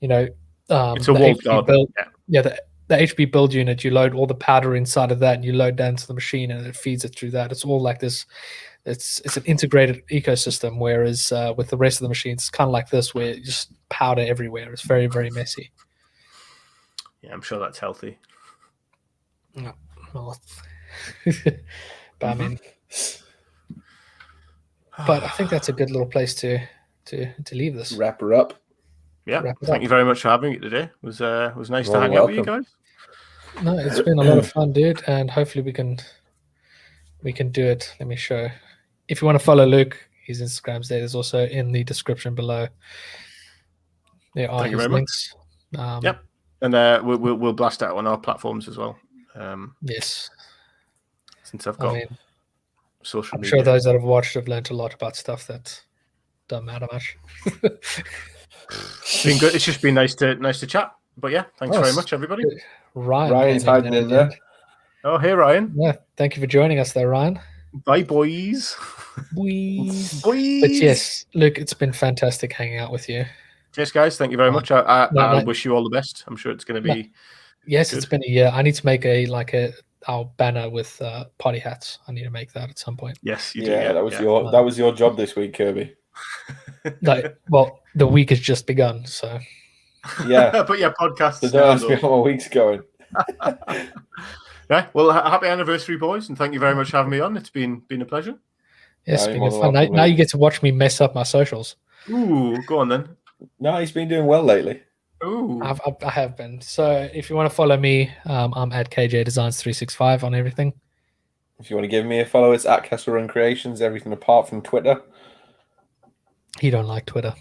it's a walled garden. The HP build unit, you load all the powder inside of that, and you load down to the machine, and it feeds it through that. It's all like this. It's an integrated ecosystem, whereas with the rest of the machines, it's kind of like this, where you just powder everywhere. It's very, very messy. Yeah, I'm sure that's healthy. No, well, but I mean, but I think that's a good little place to leave this. Wrap her up. Yeah, thank you very much for having me today. It was nice to hang out with you guys. No, it's been a lot of fun, dude, and hopefully we can do it. Let me show. If you want to follow Luke, his Instagram's there. There's also in the description below. There are his links. Yep, and we'll blast out on our platforms as well. Yes, since I've got social media. I'm sure those that have watched have learned a lot about stuff that don't matter much. It's been good. It's just been nice to chat. But yeah, thanks very much, everybody. Ryan's hiding in there. Oh, hey, Ryan. Yeah, thank you for joining us there, Ryan. Bye, boys. Boys. But yes, Luke, it's been fantastic hanging out with you. Yes, guys, thank you very much. I wish you all the best. I'm sure it's going to be. Yes, good. It's been a year. I need to make our banner with party hats. I need to make that at some point. Yes, you do. Yeah, that was your job this week, Kirby. Well, the week has just begun, so. Yeah, but yeah, podcast. So don't ask me how my week's going. Yeah, well, happy anniversary, boys, and thank you very much for having me on. It's been a pleasure. Yes, it's been fun. Now you get to watch me mess up my socials. Ooh, go on then. No, he's been doing well lately. Ooh, I have been. So if you want to follow me, I'm at KJ Designs 365 on everything. If you want to give me a follow, it's at Castle Run Creations. Everything apart from Twitter. He don't like Twitter.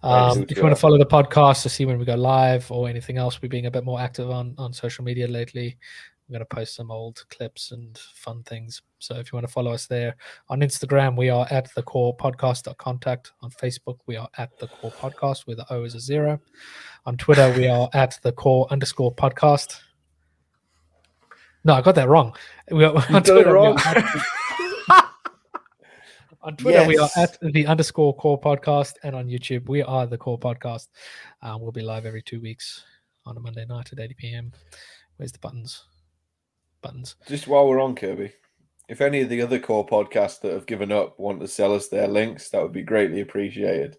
If you want to follow the podcast to see when we go live or anything else, we're being a bit more active on social media lately. I'm going to post some old clips and fun things. So if you want to follow us there. On Instagram, we are at thecorepodcast.contact. On Facebook, we are at the Core Podcast, where the O is a 0. On Twitter, we are at the Core_podcast. No, I got that wrong. We are, You got it wrong. On Twitter, we are Yes. at the _ Core Podcast, and on YouTube, we are the Core Podcast. We'll be live every 2 weeks on a Monday night at 80 p.m. Where's the buttons? Buttons. Just while we're on, Kirby, if any of the other core podcasts that have given up want to sell us their links, that would be greatly appreciated.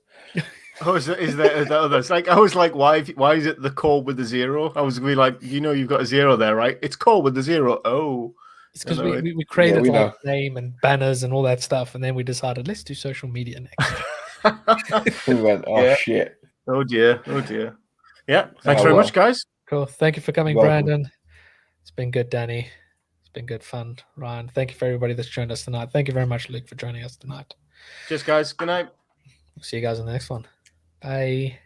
Oh, is there others? Like, I was like, why is it the core with the zero? I was gonna be like, you've got a zero there, right? It's core with the zero. Oh, It's because No, we created we all know. the name and banners and all that stuff, and then we decided let's do social media next. We went, oh Yeah. shit. Oh dear. Yeah. Thanks Oh, very well. much, guys. Cool. Thank you for coming, Welcome. Brandon. It's been good, Danny. It's been good fun, Ryan. Thank you for everybody that's joined us tonight. Thank you very much, Luke, for joining us tonight. Cheers, guys. Good night. See you guys in the next one. Bye.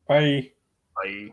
Bye. Bye.